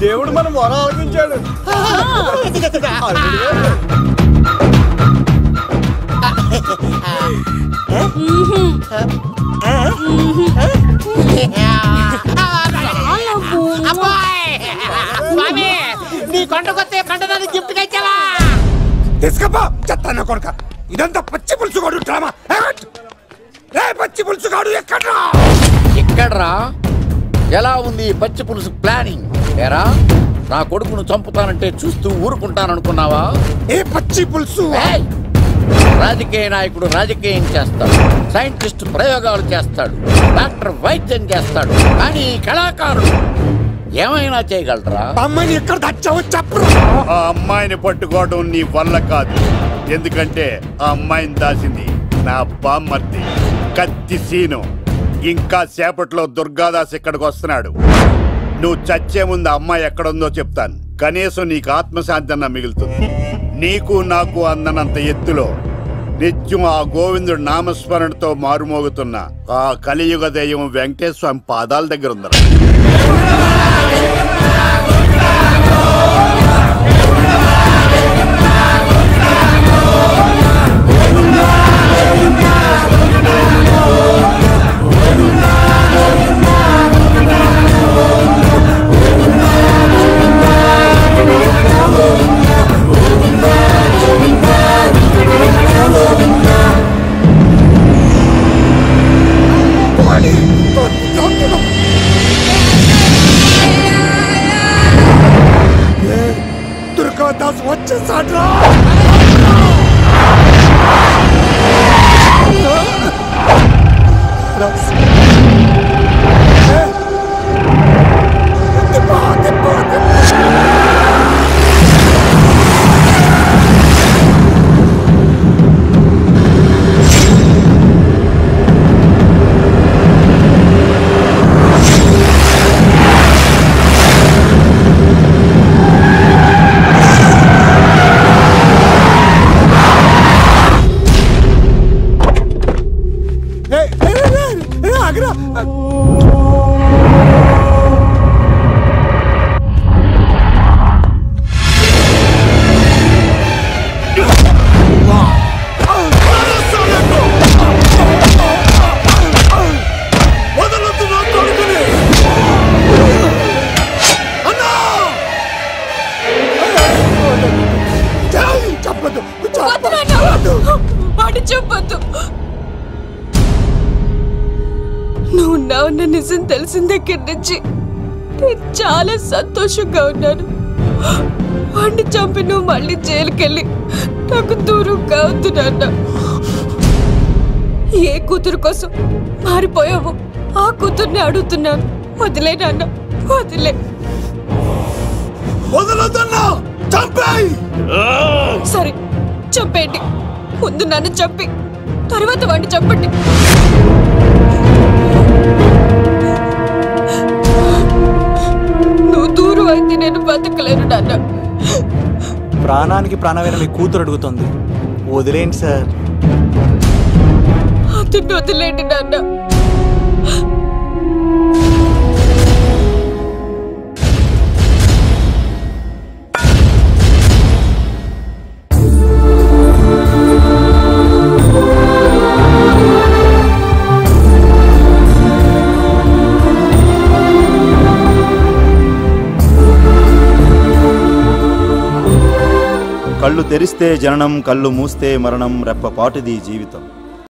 దేవుడు మనం మొర ఆలోచించాడు. నీ కొండకొస్తే కంటదాన్ని గిఫ్ట్ గా ఇచ్చావా? తీసుకపో చెత్త కొడుక. ఇదంతా పచ్చి పులుసుగాడు డ్రామా. పచ్చి పులుసుగాడు ఎక్కడ్రా? ఎక్కడ్రా? ఎలా ఉంది పచ్చి పులుసు ప్లానింగ్? ఏరా, నా కొడుకును చంపుతానంటే చూస్తూ ఊరుకుంటాననుకున్నావా? ఏ పచ్చి పులుసు? రాజకీయ నాయకుడు రాజకీయం చేస్తాడు, సైంటిస్ట్ ప్రయోగాలు చేస్తాడు, డాక్టర్ వైద్యం చేస్తాడు, కానీ కళాకారుడు ఏమైనా చేయగలరా? అమ్మాయిని ఎక్కడ తెచ్చావో చెప్పు. ఆ అమ్మాయిని పట్టుకోవడం నీ వల్ల కాదు. ఎందుకంటే ఆ అమ్మాయిని దాసింది నా బామ్మర్ది కత్తి సీను. ఇంకా సేపట్లో దుర్గాదాస్ ఇక్కడికి వస్తున్నాడు. నువ్వు చచ్చే ముందు అమ్మాయి ఎక్కడుందో చెప్తాను. కనీసం నీకు ఆత్మశాంతి అన్న మిగులుతుంది. నీకు నాకు అందనంత ఎత్తులో నిత్యం ఆ గోవిందుడు నామస్మరణతో మారుమోగుతున్న ఆ కలియుగ దైవం వెంకటేశ్వర స్వామి పాదాల దగ్గర ఉందరా. దుర్గాదాస్ వచ్చేసాడ్రా. చెప్పొద్దు. నువ్వు ఉన్నావన్న నిజం తెలిసిన దగ్గర నుంచి నేను చాలా సంతోషంగా ఉన్నాను. వాడిని చంపి నువ్వు మళ్ళీ జైలుకెళ్ళి నాకు దూరం కావద్దు నాన్న. ఏ కూతురు కోసం మారిపోయావు ఆ కూతుర్ని అడుగుతున్నాను. వదిలే నాన్న, వదిలే. సరే చంపేయండి. ముందు నన్ను చంపి తర్వాత వాడిని చంపండి. నువ్వు దూరం అయితే నేను బతకలేను నాన్న. ప్రాణానికి ప్రాణమైన మీ కూతురు అడుగుతుంది, వదిలేండి సార్. అతన్ని వదిలేండి నాన్న. కళ్ళు తెరిస్తే జననం, కళ్ళు మూస్తే మరణం, రెప్పపాటుది జీవితం.